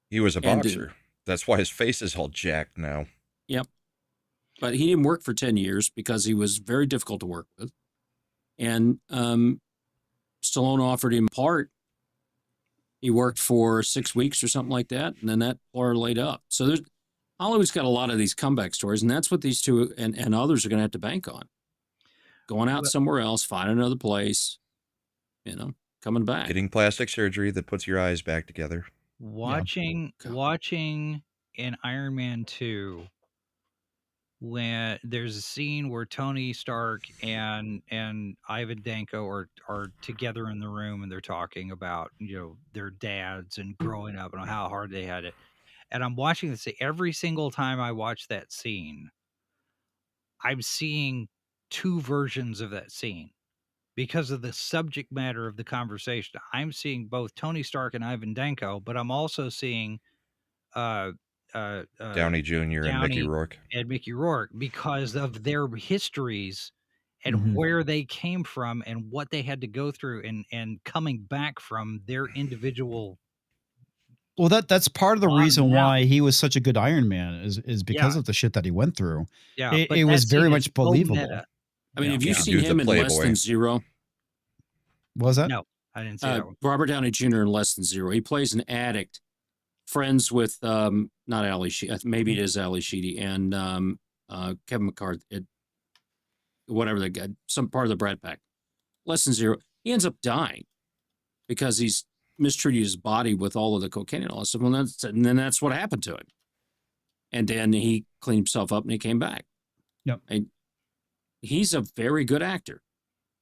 He was a boxer. That's why his face is all jacked now. Yep. But he didn't work for 10 years because he was very difficult to work with. And Stallone offered him part. He worked for 6 weeks or something like that, and then that floor laid up. So Hollywood's got a lot of these comeback stories, and that's what these two and others are going to have to bank on. Going out somewhere else, find another place, coming back. Getting plastic surgery that puts your eyes back together. Watching in Iron Man 2, when there's a scene where Tony Stark and Ivan Danko are together in the room, and they're talking about their dads and growing up and how hard they had it. And I'm watching this every single time I watch that scene. I'm seeing two versions of that scene because of the subject matter of the conversation. I'm seeing both Tony Stark and Ivan Danko, but I'm also seeing Downey Jr. and Mickey Rourke because of their histories and where they came from and what they had to go through and coming back from their individual. Well, that's part of the reason why he was such a good Iron Man is because of the shit that he went through. Yeah, it was very much believable. I mean, have you seen him in Less Than Zero? What was that? No, I didn't see that one. Robert Downey Jr. in Less Than Zero. He plays an addict, friends with not Ali Sheedy, maybe it is Ali Sheedy, and Kevin McCarthy, whatever the guy, some part of the Brat Pack. Less Than Zero. He ends up dying because he's mistreated his body with all of the cocaine and all that stuff. And then that's what happened to him. And then he cleaned himself up and he came back. Yep. And he's a very good actor.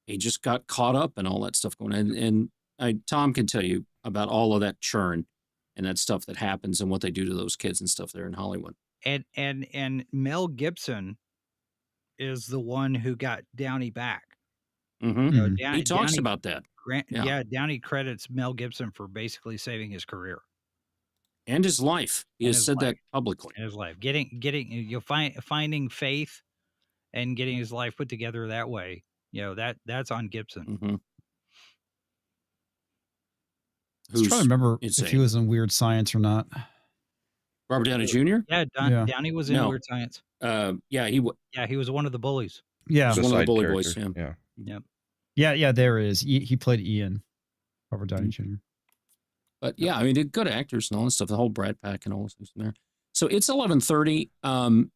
He just got caught up in all that stuff going on. And Tom can tell you about all of that churn and that stuff that happens and what they do to those kids and stuff there in Hollywood. And Mel Gibson is the one who got Downey back. Mm-hmm. He talks about that. Downey credits Mel Gibson for basically saving his career and his life. He has said that publicly. In his life, finding faith and getting his life put together that way. That's on Gibson. Mm-hmm. I was trying to remember if he was in Weird Science or not. Robert Downey Jr.? Yeah, Yeah. Downey was in No. Weird Science. Yeah, he was one of the bullies. Yeah. was The one of the side bully character. boys. Yeah. Yeah. Yeah, there is. He played Ian, Robert Downey Jr. But yeah, I mean, they're good actors and all this stuff. The whole Brad Pack and all those things in there. So it's 11:30.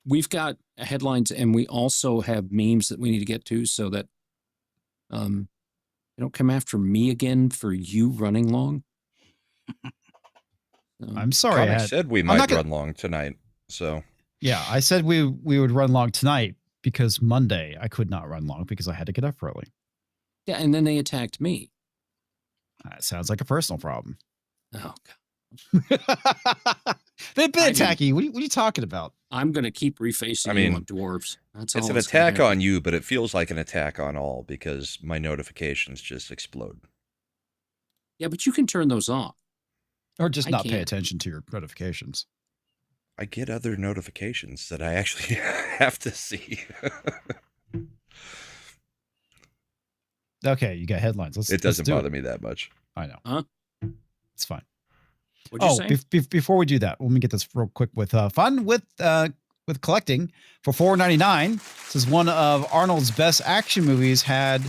We've got headlines, and we also have memes that we need to get to, so that you don't come after me again for you running long. I'm sorry. I said we might run long tonight. So yeah, I said we would run long tonight because Monday I could not run long because I had to get up early. Yeah, and then they attacked me. That sounds like a personal problem. Oh, God. They've been attacking you. What are you talking about? I'm going to keep refacing you on dwarves. That's it's all an attack on you, but it feels like an attack on all because my notifications just explode. Yeah, but you can turn those off. Or just not pay attention to your notifications. I get other notifications that I actually have to see. Okay, you got headlines. It doesn't bother me that much. I know. Huh? It's fine. What'd you say? Before we do that, let me get this real quick with fun with collecting for $4.99. This is one of Arnold's best action movies. Had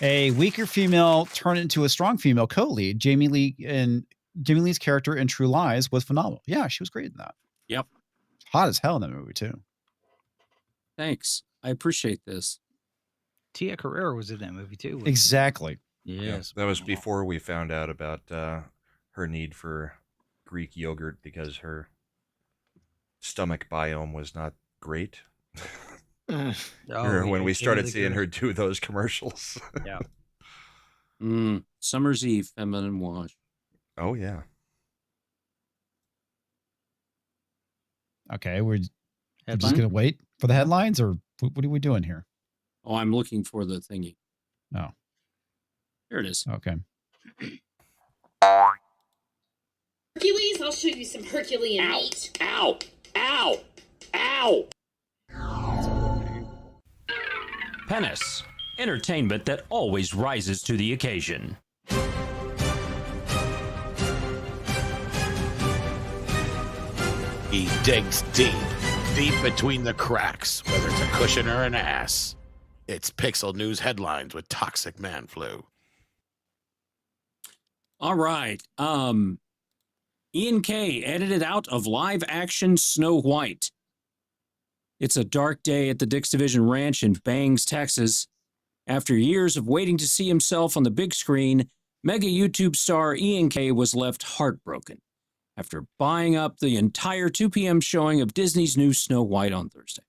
a weaker female turn into a strong female co-lead. Jamie Lee's character in True Lies was phenomenal. Yeah, she was great in that. Yep. Hot as hell in that movie too. Thanks. I appreciate this. Tia Carrera was in that movie too. Exactly. Yes. Yeah, that was before we found out about her need for Greek yogurt because her stomach biome was not great. When we started seeing her do those commercials. Yeah. Summer's Eve feminine wash. Oh yeah. Okay, we're just gonna wait for the headlines, or what are we doing here? Oh, I'm looking for the thingy. Oh, here it is. Okay. Hercules, I'll show you some Herculean meat. Ow! Ow! Ow! Penis. Entertainment that always rises to the occasion. He digs deep between the cracks, whether it's a cushion or an ass. It's Pixel News headlines with Toxic Man Flu. All right. Ian K. edited out of live action Snow White. It's a dark day at the Dix Division Ranch in Bangs, Texas. After years of waiting to see himself on the big screen, mega YouTube star Ian K. was left heartbroken after buying up the entire 2 p.m. showing of Disney's new Snow White on Thursday.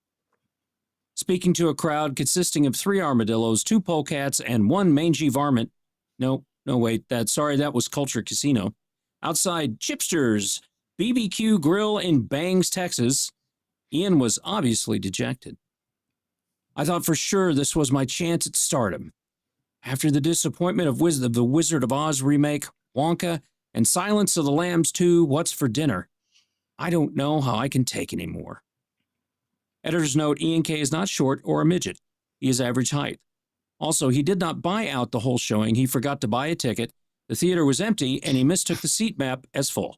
Speaking to a crowd consisting of 3 armadillos, 2 polecats, and 1 mangy varmint. No, wait, that was Culture Casino. Outside Chipster's BBQ Grill in Bangs, Texas, Ian was obviously dejected. I thought for sure this was my chance at stardom. After the disappointment of the Wizard of Oz remake, Wonka, and Silence of the Lambs 2, What's for Dinner, I don't know how I can take anymore. Editor's note, Ian K. is not short or a midget. He is average height. Also, he did not buy out the whole showing. He forgot to buy a ticket. The theater was empty, and he mistook the seat map as full.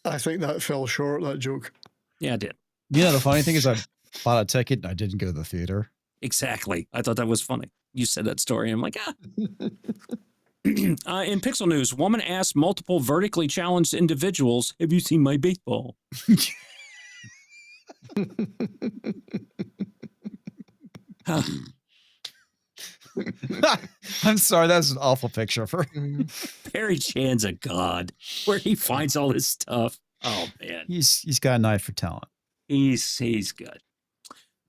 I think that fell short, that joke. Yeah, it did. You know, the funny thing is I bought a ticket and I didn't go to the theater. Exactly. I thought that was funny. You said that story. I'm like, In Pixel News, woman asked multiple vertically challenged individuals, have you seen my baseball? I'm sorry, that's an awful picture for Perry Chan's a god. Where he finds all this stuff. Oh man. He's got an eye for talent. He's good.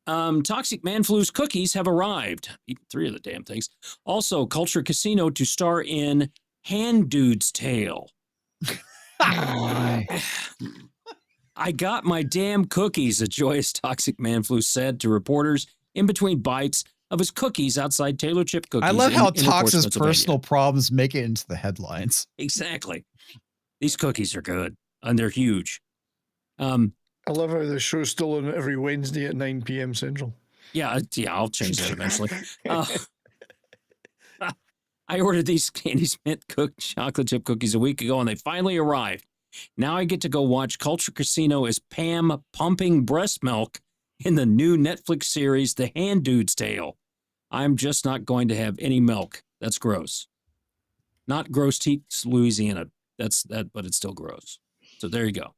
Toxic Man Flu's cookies have arrived. Eaten 3 of the damn things. Also, Culture Casino to star in Hand Dude's Tale. I got my damn cookies, a joyous Toxic Man Flu said to reporters in between bites of his cookies outside Taylor Chip Cookies. I love how Tox's personal problems make it into the headlines. Exactly. These cookies are good, and they're huge. I love how the show's still on every Wednesday at 9 p.m. Central. Yeah, I'll change that eventually. I ordered these Candy's Mint cooked chocolate chip cookies a week ago, and they finally arrived. Now I get to go watch Culture Casino as Pam pumping breast milk in the new Netflix series, The Hand Dude's Tale. I'm just not going to have any milk. That's gross. Not gross teats, Louisiana. That's that, but it's still gross. So there you go.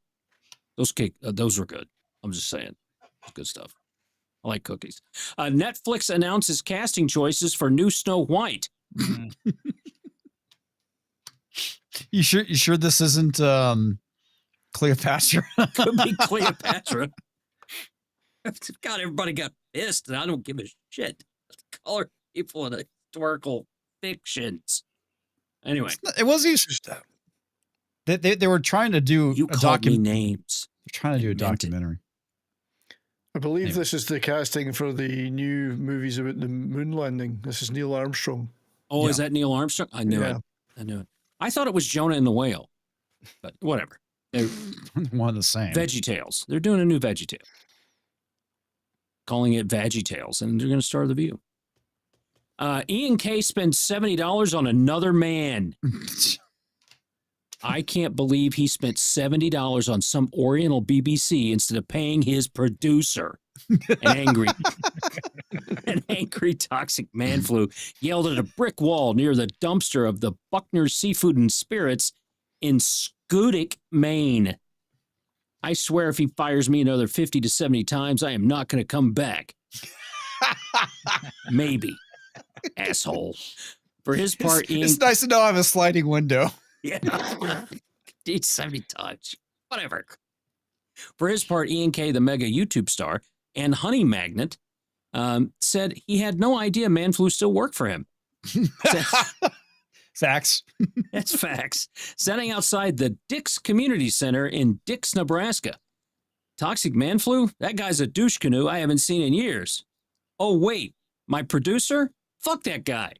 Those were good. I'm just saying. It's good stuff. I like cookies. Netflix announces casting choices for new Snow White. You sure this isn't Cleopatra? Could be Cleopatra. God, everybody got pissed, and I don't give a shit. Color people in historical fictions. Anyway, it wasn't. They were trying to do a documentary. Names. They're trying to do a documentary. I believe this is the casting for the new movies about the moon landing. This is Neil Armstrong. Oh, is that Neil Armstrong? I knew it. I knew it. I thought it was Jonah and the Whale, but whatever. They're one of the same. VeggieTales. They're doing a new VeggieTale. Calling it VeggieTales, and they're going to star The View. Ian K spends $70 on another man. I can't believe he spent $70 on some Oriental BBC instead of paying his producer. An angry toxic man flu yelled at a brick wall near the dumpster of the Buckner's Seafood and Spirits in Schoodic, Maine. I swear if he fires me another 50 to 70 times, I am not going to come back. Maybe. Asshole. For his part, it's nice to know I have a sliding window. Yeah. It's 70 times. Whatever. For his part, Ian K., the mega YouTube star and honey magnet, said he had no idea man flu still worked for him. Facts. That's facts. Standing outside the Dix Community Center in Dix, Nebraska. Toxic man flu? That guy's a douche canoe I haven't seen in years. Oh, wait. My producer? Fuck that guy.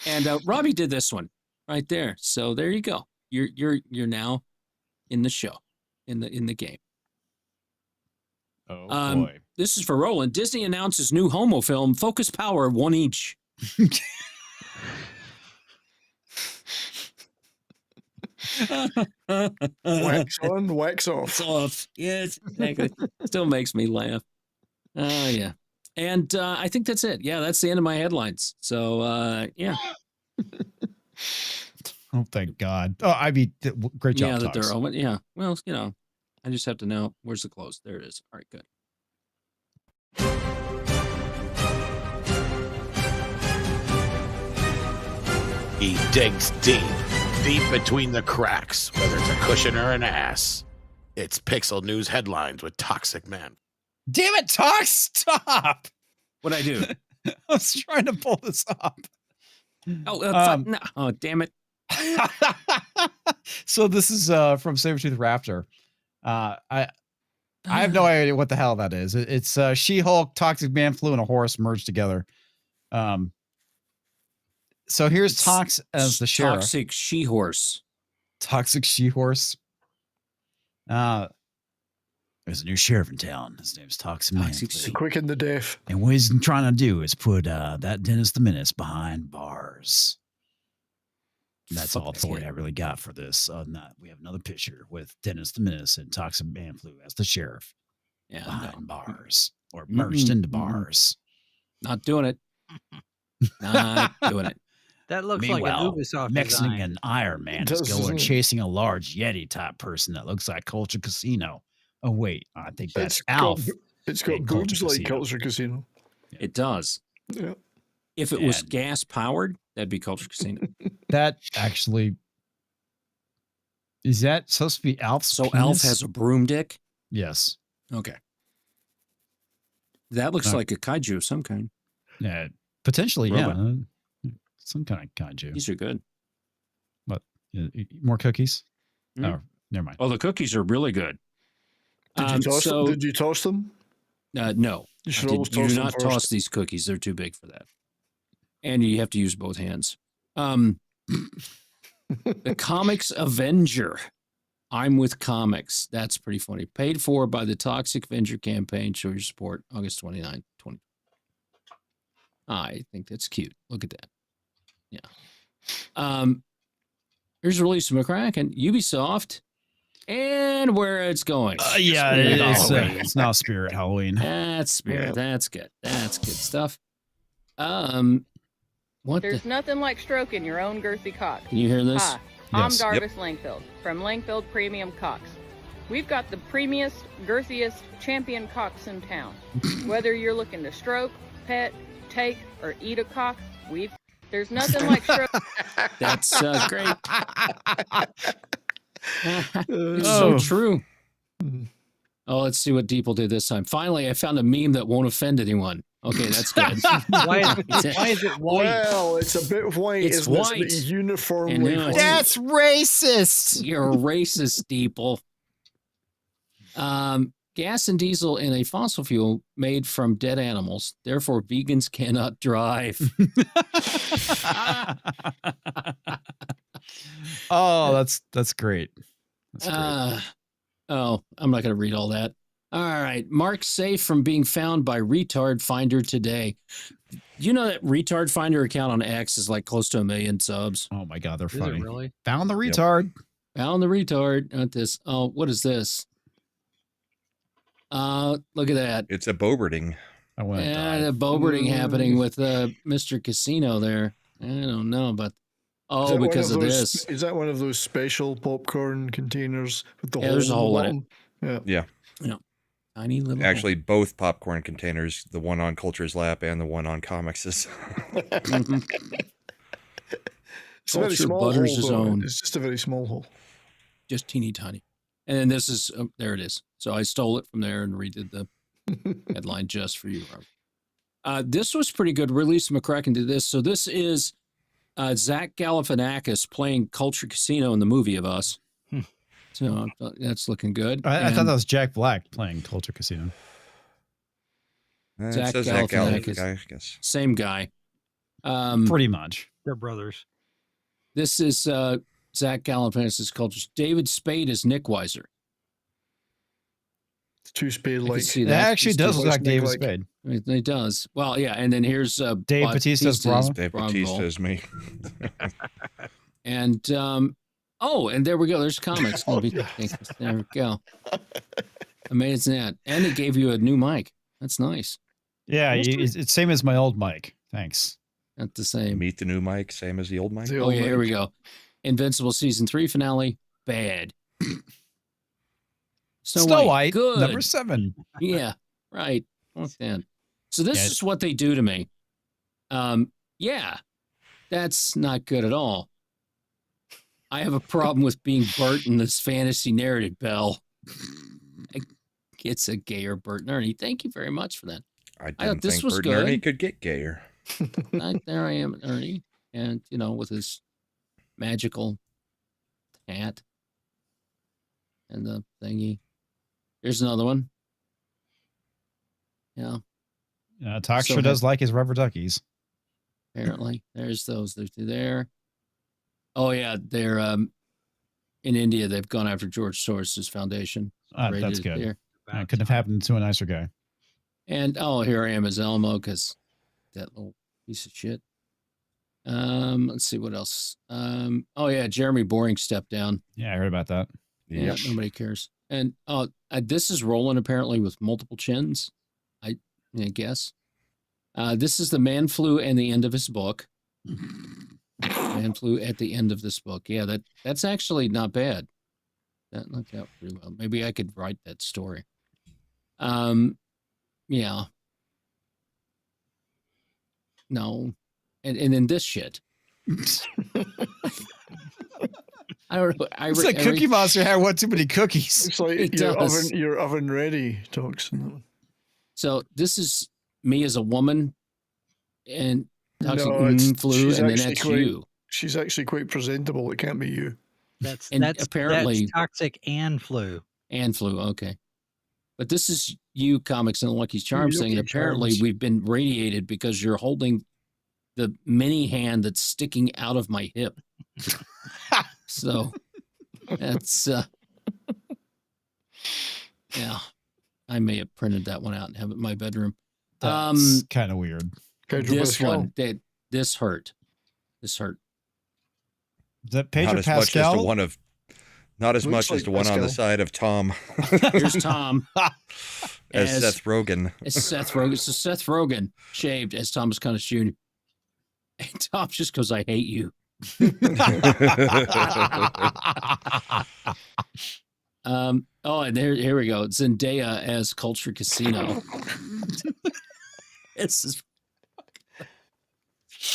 And Robbie did this one right there. So there you go. You're now in the show, in the game. Oh boy. This is for Roland. Disney announces new homo film, Focus Power, 1 each. Wax on, wax off. It's off. Yes, exactly. Still makes me laugh. Oh, yeah. And I think that's it. Yeah, that's the end of my headlines. So, yeah. Oh, thank God. Oh, I mean, great job. Yeah, that they're open. Yeah. Well, I just have to know. Where's the close? There it is. All right, good. He digs deep between the cracks, whether it's a cushion or an ass. It's Pixel News headlines with Toxic Man. Damn it, Tox! Stop! What'd I do? I was trying to pull this up. Oh, no. Oh, damn it. So this is from Sabretooth Raptor. I have no idea what the hell that is. It's She-Hulk, Toxic Man Flu, and a horse merged together. So here's Tox as the sheriff. Toxic She-Horse. Toxic She-Horse. There's a new sheriff in town. His name's Toxic Man. Quicken the deaf. And what he's trying to do is put that Dennis the Menace behind bars. That's all authority I really got for this. We have another picture with Dennis the Menace and Toxic Man Flu as the sheriff. Yeah, behind bars or merged into bars. Not doing it. Not doing it. That looks like an Ubisoft Mexican design. Iron Man is going chasing a large Yeti type person that looks like Culture Casino. Oh wait, I think that's Alf. It's got boobs like Culture Casino. It does. Yeah. If it was gas powered, that'd be Culture Casino. That actually is that supposed to be Alf's? So penis? Alf has a broom dick? Yes. Okay. That looks like a kaiju of some kind. Yeah, potentially. Robot. Yeah, some kind of kaiju. These are good. What? More cookies? Oh, never mind. Oh, the cookies are really good. Did you toss them? No. You should always you toss do them not first. toss these cookies. They're too big for that. And you have to use both hands. The Comics Avenger. I'm with comics. That's pretty funny. Paid for by the Toxic Avenger campaign. Show your support. August 29, 20. I think that's cute. Look at that. Yeah. Here's a release from McCracken, Ubisoft, and where it's going. It's now Spirit Halloween. That's Spirit. Yeah. That's good. That's good stuff. There's nothing like stroking your own girthy cock. Can you hear this? Hi, I'm Yes. Darvis Langfield from Langfield Premium Cocks. We've got the premiest, girthiest champion cocks in town. Whether you're looking to stroke, pet, take, or eat a cock, there's nothing like stroke. That's great. It's so true. Oh, let's see what Deeple did this time. Finally, I found a meme that won't offend anyone. Okay, that's good. Why is it white? Well, it's a bit white. It's isn't it? white. It's uniformly And now white. That's racist. You're a racist, Deeple. Gas and diesel in a fossil fuel made from dead animals. Therefore, vegans cannot drive. Oh, that's great. That's great. I'm not going to read all that. All right. Mark safe from being found by Retard Finder today. You know that Retard Finder account on X is like close to 1 million subs. Oh my God, they're Is funny. it really? Found the retard. Found the retard. Not this. Oh, what is this? Look at that. It's a Boberting. I went. The Boberting happening with Mr. Casino there. I don't know, but because of this. Is that one of those special popcorn containers with the hole? There's a hole in it. Yeah. Tiny little. Actually, both popcorn containers, the one on Culture's Lap and the one on Comics' is. It's a very Culture small butters hole, his though. own. It's just a very small hole. Just teeny tiny. And then this is, there it is. So I stole it from there and redid the headline just for you, Robert. This was pretty good. Release McCracken did this. So this is Zach Galifianakis playing Culture Casino in the movie of Us. So that's looking good. I thought that was Jack Black playing Culture Casino. Zach Zach Galifianakis. I guess. Same guy. Pretty much. They're brothers. This is Zach Galifianakis' Culture. David Spade is Nick Weiser. It's too Spade I can like. see That that. actually It's does too- look like David like- Spade. It does. Well, yeah. And then here's Dave Bautista's Bravo. Dave Bravo. Bautista is me. And and there we go. There's comics. Oh, There we go. Amazing that. And it gave you a new mic. That's nice. Yeah, it's same as my old mic. Thanks. Not the same. Meet the new Mike, same as the old Mike. Oh yeah, here we go. Invincible season 3 finale. Bad. Snow White, good. number 7. Yeah, right. Okay. So this is what they do to me. Yeah, that's not good at all. I have a problem with being Bert in this fantasy narrative, Belle. It's a gayer Bert and Ernie. Thank you very much for that. I thought didn't this think was Bert good. and Ernie could get gayer. There I am, Ernie, and with his magical hat and the thingy. Here's another one. Yeah. Talk So sure does like his rubber duckies. Apparently, there's those. There's two there. Oh yeah, they're in India. They've gone after George Soros's foundation. That's Rated it good. there. That couldn't have happened to a nicer guy. And here I am as Elmo because that little piece of shit. Let's see what else. Oh yeah, Jeremy Boring stepped down. Yeah, I heard about that. Yeah, nobody cares. And this is Roland apparently with multiple chins. I guess. This is the man flu and the end of his book. Man flu at the end of this book. Yeah, that's actually not bad. That looked out pretty well. Maybe I could write that story. Yeah. No. And then this shit. I don't know. It's like Cookie Monster had one too many cookies. It's like your oven ready talks. So this is me as a woman and toxic flu, she's and then actually that's quite, you. She's actually quite presentable. It can't be you. That's apparently that's toxic and flu. And flu, okay. But this is you, Comics and Lucky's Charms thing, and Lucky apparently Charms. we've been radiated because you're holding the mini hand that's sticking out of my hip. So that's yeah. I may have printed that one out and have it in my bedroom. That's kind of weird. This one, this hurt. This hurt. Is that Pedro not as Pascal? much as the one of, not as much as the one on the side of Tom. Here's Tom as Seth Rogen. As Seth Rogen. So Seth Rogen shaved as Thomas Connis Jr. And Tom just goes, "I hate you." And here we go. Zendaya as Culture Casino. This is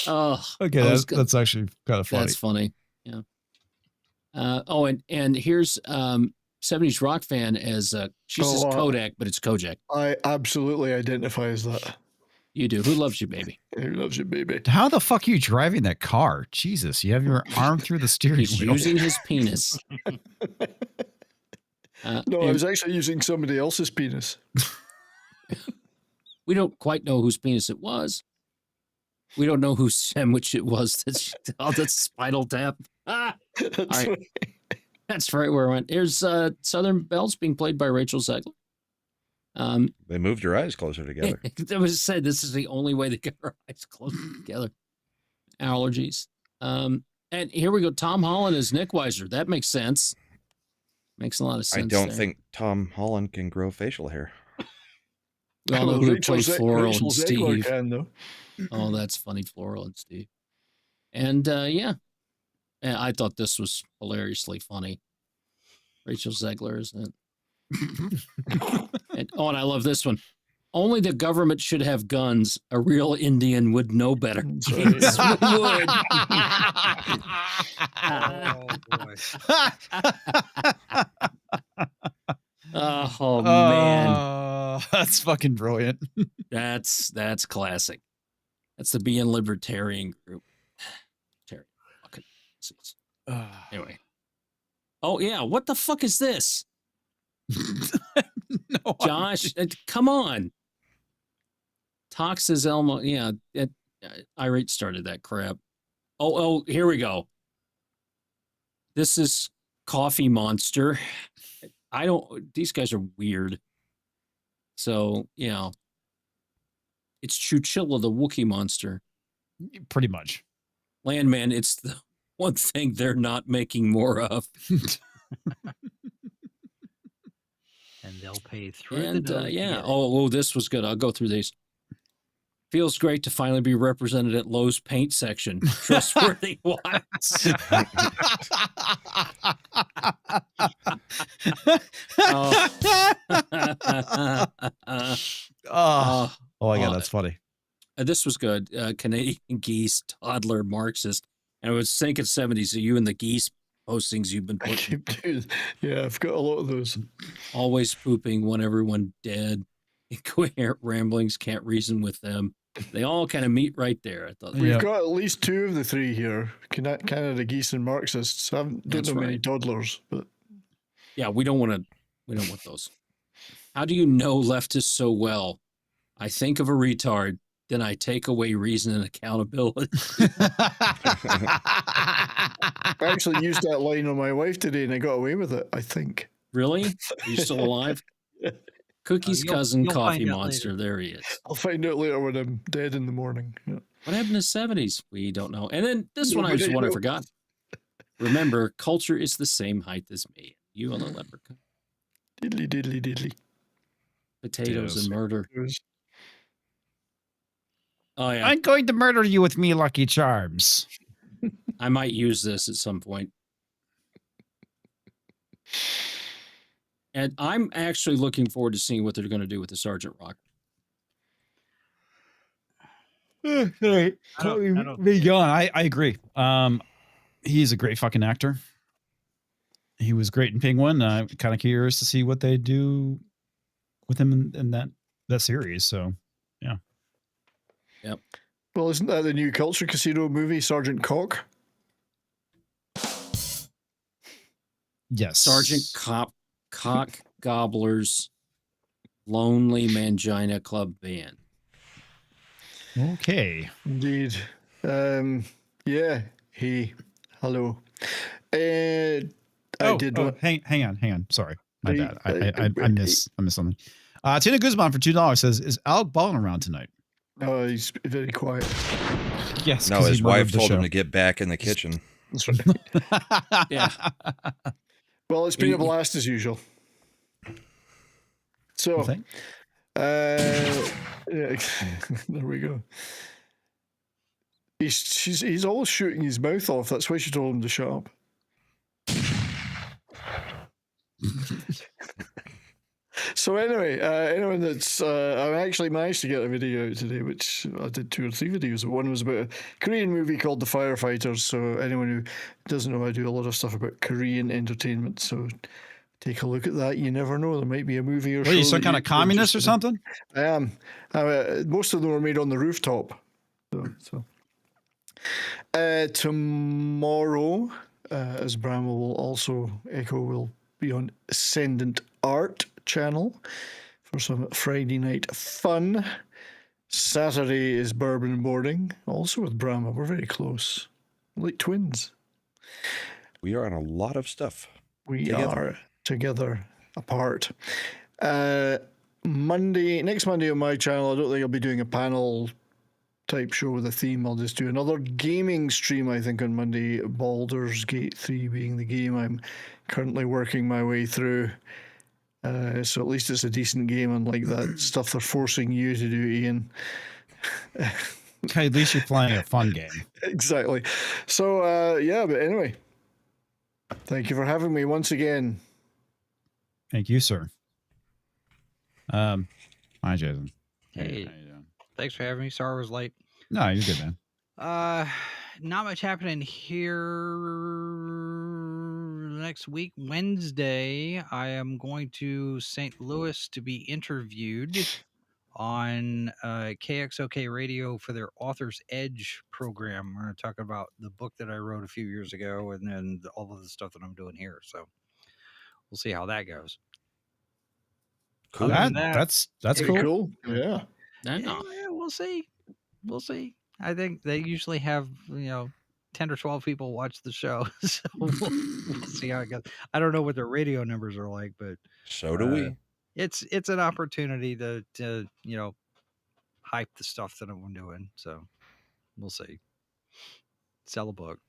okay. That's actually kind of funny. That's funny. Yeah. And here's 70s Rock fan as she says Kodak, but it's Kojak. I absolutely identify as that. You do. Who loves you, baby? Who loves you, baby? How the fuck are you driving that car? Jesus, you have your arm through the steering He's wheel. using his penis. No, I was actually using somebody else's penis. We don't quite know whose penis it was. We don't know whose sandwich it was. That's Spinal Tap. That's right. That's right where I went. Here's Southern Bells being played by Rachel Zegler. They moved your eyes closer together. It was said this is the only way to get our eyes closer together. Allergies. And here we go. Tom Holland as Nick Weiser. That makes sense. Makes a lot of sense. I don't think Tom Holland can grow facial hair. We all know who plays Floral Rachel and Steve. Zegler can, though. Oh, that's funny, Floral and Steve. And yeah, and I thought this was hilariously funny. Rachel Zegler, isn't it? And I love this one. Only the government should have guns. A real Indian would know better. Yes, we would. Oh man, that's fucking brilliant. That's classic. That's the being libertarian group. Terry, fucking anyway. Oh yeah, what the fuck is this? No, Josh, come on. Tox says Elmo. Yeah, Irate started that crap. Oh, here we go. This is Coffee Monster. These guys are weird. So, it's Chuchilla, the Wookiee monster. Pretty much. Landman, it's the one thing they're not making more of. And they'll pay through. And yeah. Oh, this was good. I'll go through these. Feels great to finally be represented at Lowe's paint section. Trustworthy ones. Oh my God, that's funny. This was good. Canadian geese, toddler, Marxist. And it was Sync at 70s. So you and the geese postings you've been putting. Yeah, I've got a lot of those. Always pooping, want everyone dead. Incoherent ramblings, can't reason with them. They all kind of meet right there. I thought we've got at least two of the three here. Canada geese and Marxists. I don't know many toddlers, but yeah, we don't want those. How do you know leftists so well? I think of a retard, then I take away reason and accountability. I actually used that line on my wife today, and I got away with it. I think. Really? Are you still alive? Cookie's cousin, Coffee Monster. There he is. I'll find out later when I'm dead in the morning. Yeah. What happened in the 70s? We don't know. And then this one, I just want to forgot. Remember, culture is the same height as me. You on the leprechaun. Diddly, diddly, diddly. Potatoes and murder. Oh, yeah. I'm going to murder you with me Lucky Charms. I might use this at some point. And I'm actually looking forward to seeing what they're going to do with the Sergeant Rock. I agree. He's a great fucking actor. He was great in Penguin. I'm kind of curious to see what they do with him in that series. So, yeah. Yep. Well, isn't that the new Culture Casino movie, Sergeant Cock? Yes. Sergeant Cock Gobbler's Lonely Mangina Club Band. Okay. Indeed. Yeah. Hey. Hello. Hang on. Sorry. My bad. I missed something. Tina Guzman for $2 says, is Alec Baldwin around tonight? Oh, he's very quiet. Yes. No, his wife told him to get back in the kitchen. That's right. Yeah. Well, it's been a blast as usual. So, yeah, there we go. He's always shooting his mouth off. That's why she told him to shut up. So anyway, anyone that's I actually managed to get a video out today, which I did 2 or 3 videos. One was about a Korean movie called The Firefighters. So anyone who doesn't know, I do a lot of stuff about Korean entertainment. So take a look at that. You never know, there might be a movie or. What are you, some kind of communist or something? I am. Most of them were made on the rooftop. So. Tomorrow, as Bramwell will also echo, will be on Ascendant Art channel for some Friday night fun. Saturday is Bourbon Boarding, also with Bramwell. We're very close, like twins. We are on a lot of stuff. We are together, apart. Next Monday on my channel, I don't think I'll be doing a panel type show with a theme. I'll just do another gaming stream, I think, on Monday. Baldur's Gate 3 being the game I'm currently working my way through. So at least it's a decent game, unlike that stuff they're forcing you to do, Ian. Okay, at least you're playing a fun game. Exactly. So, yeah, but anyway, thank you for having me once again. Thank you, sir. Hi, Jason. Hey. Thanks for having me. Sorry I was late. No, you're good, man. Not much happening here next week. Wednesday, I am going to St. Louis to be interviewed on KXOK Radio for their Author's Edge program. We're going to talk about the book that I wrote a few years ago and then all of the stuff that I'm doing here. So we'll see how that goes. Cool. That's cool. Yeah. Yeah, we'll see. We'll see. I think they usually have 10 or 12 people watch the show, so we'll see how it goes. I don't know what their radio numbers are like, but so do we. It's an opportunity to hype the stuff that I'm doing. So we'll see. Sell a book.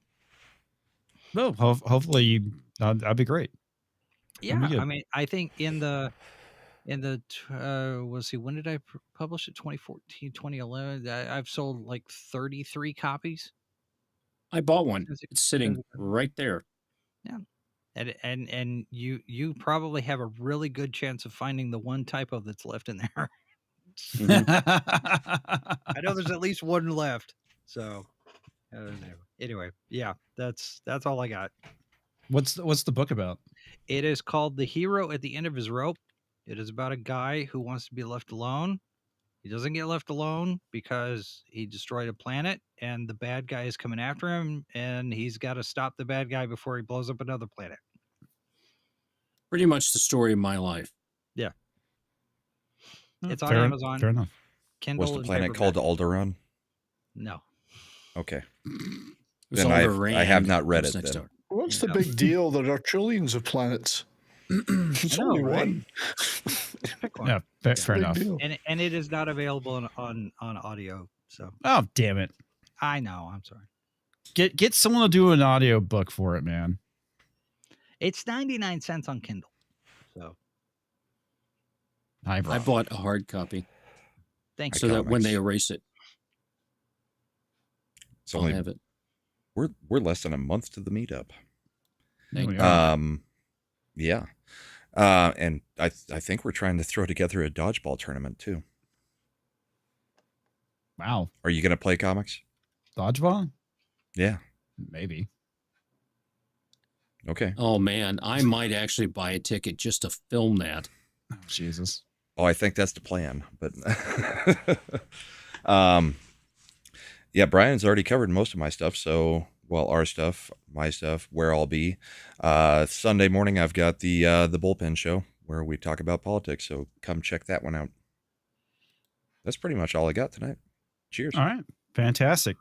Well, hopefully that'd be great. Yeah, I mean, I think in the let's see, when did I publish it? 2014, 2011. I've sold like 33 copies. I bought one. It's sitting right there. Yeah. And you probably have a really good chance of finding the one typo that's left in there. I know there's at least one left. So anyway, yeah, that's all I got. What's the book about? It is called The Hero at the End of His Rope. It is about a guy who wants to be left alone. He doesn't get left alone because he destroyed a planet and the bad guy is coming after him, and he's got to stop the bad guy before he blows up another planet. Pretty much the story of my life. Yeah. It's on Amazon. Fair enough. Kindle. Was the planet called Alderaan? No. Okay. Then I have not read it. Then. What's the big deal? There are trillions of planets. It's only one. Yeah, fair enough. And it is not available on audio. So. Oh, damn it! I know. I'm sorry. Get someone to do an audio book for it, man. It's 99 cents on Kindle. So. I bought a hard copy. Thanks. So that when they erase it, I'll have it. We're less than a month to the meetup. Yeah. And I think we're trying to throw together a dodgeball tournament too. Wow. Are you going to play comics? Dodgeball? Yeah. Maybe. Okay. Oh man, I might actually buy a ticket just to film that. Oh, Jesus. Oh, I think that's the plan, but yeah, Brian's already covered most of my stuff, so our stuff, my stuff, where I'll be. Sunday morning, I've got the bullpen show where we talk about politics. So come check that one out. That's pretty much all I got tonight. Cheers. All right. Fantastic.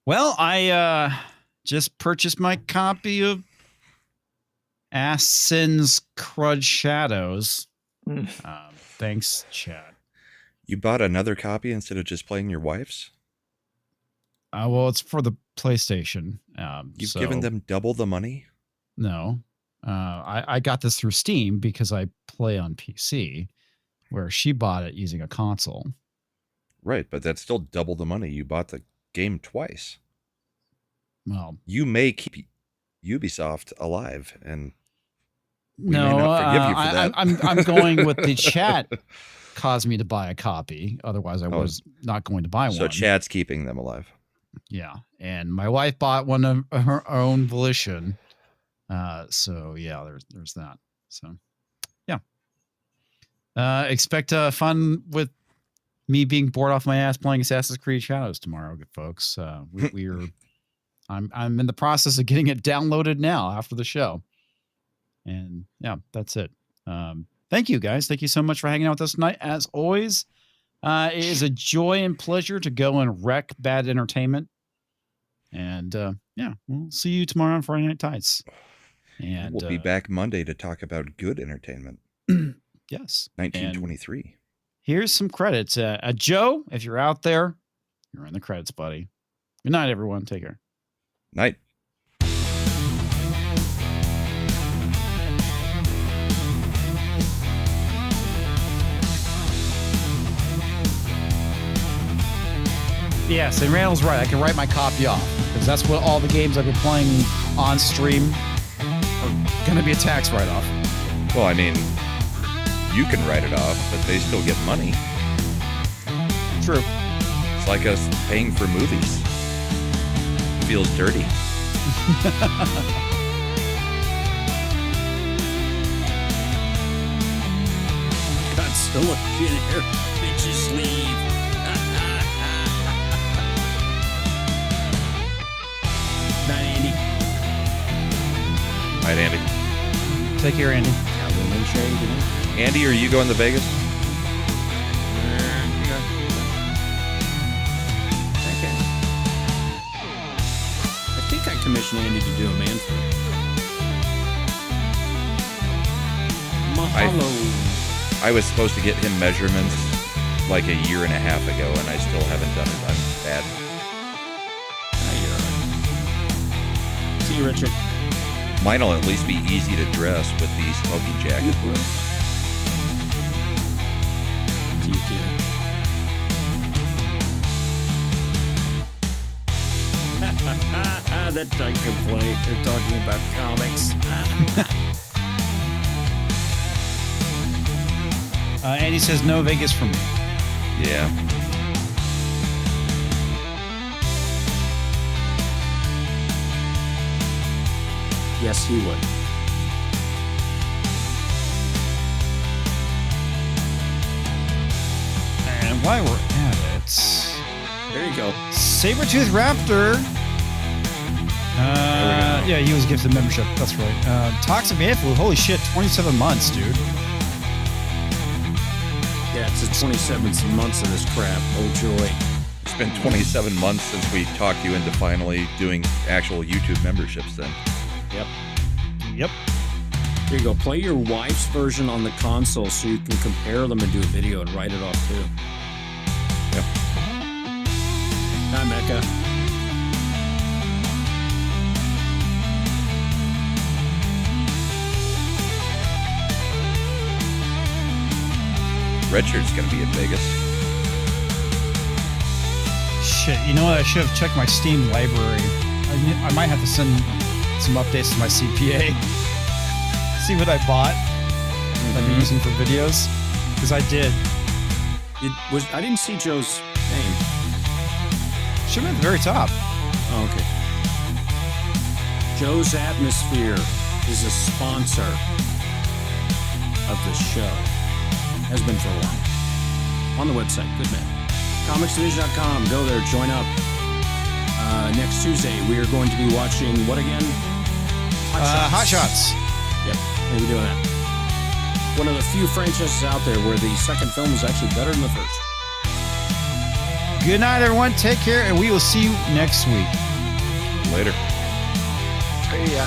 Well, I just purchased my copy of Assassin's Crud Shadows. Thanks, Chad. You bought another copy instead of just playing your wife's? Well, it's for the PlayStation. You've given them double the money? No. I got this through Steam because I play on PC, where she bought it using a console. Right, but that's still double the money. You bought the game twice. Well, you may keep Ubisoft alive, and we no, may not forgive you for that. I'm going with the chat caused me to buy a copy. Otherwise, I was not going to buy one. So chat's keeping them alive. Yeah, and my wife bought one of her own volition. So yeah, there's that. So yeah, expect fun with me being bored off my ass playing Assassin's Creed Shadows tomorrow, good folks. We're I'm in the process of getting it downloaded now after the show, and yeah, that's it. Thank you guys. Thank you so much for hanging out with us tonight. As always, it is a joy and pleasure to go and wreck bad entertainment. And yeah, we'll see you tomorrow on Friday Night Tights. And we'll be back Monday to talk about good entertainment. Yes. 1923. And here's some credits. Joe, if you're out there, you're in the credits, buddy. Good night, everyone. Take care. Night. Yes, and Randall's right. I can write my copy off because that's what all the games I've been playing on stream are going to be a tax write-off. Well, I mean, you can write it off, but they still get money. True. It's like us paying for movies. It feels dirty. Godzilla in here. Bitches leave. Night, Andy. Night, Andy. Take care, Andy. Andy, are you going to Vegas? Okay. I think I commissioned Andy to do a Manfred. Mahalo. I was supposed to get him measurements like a year and a half ago, and I still haven't done it. I'm bad. See you, Richard. Mine will at least be easy to dress with the smoking jacket. See you, kid. That I can play. They're talking about comics. Andy says no Vegas for me. Yeah. Yes, he would. And while we're at it, there you go. Sabertooth Raptor. Yeah, he was gifted membership. That's right. Toxic Man Flu. Holy shit, 27 months, dude. Yeah, it's the 27th months of this crap. Oh, joy. It's been 27 months since we talked you into finally doing actual YouTube memberships then. Yep. Yep. Here you go. Play your wife's version on the console so you can compare them and do a video and write it off too. Yep. Hi, Mecca. Redshirt's going to be in Vegas. Shit, you know what? I should have checked my Steam library. I might have to send some updates to my CPA. See what I bought that I've been using for videos. Because I did. I didn't see Joe's name. Should have been at the very top. Oh, okay. Joe's Atmosphere is a sponsor of the show. Has been for a while. On the website, good man. ComicsDivision.com. Go there, join up. Next Tuesday, we are going to be watching what again? Hot Shots. Yep, we'll be doing that. One of the few franchises out there where the second film is actually better than the first. Good night, everyone. Take care, and we will see you next week. Later. See ya.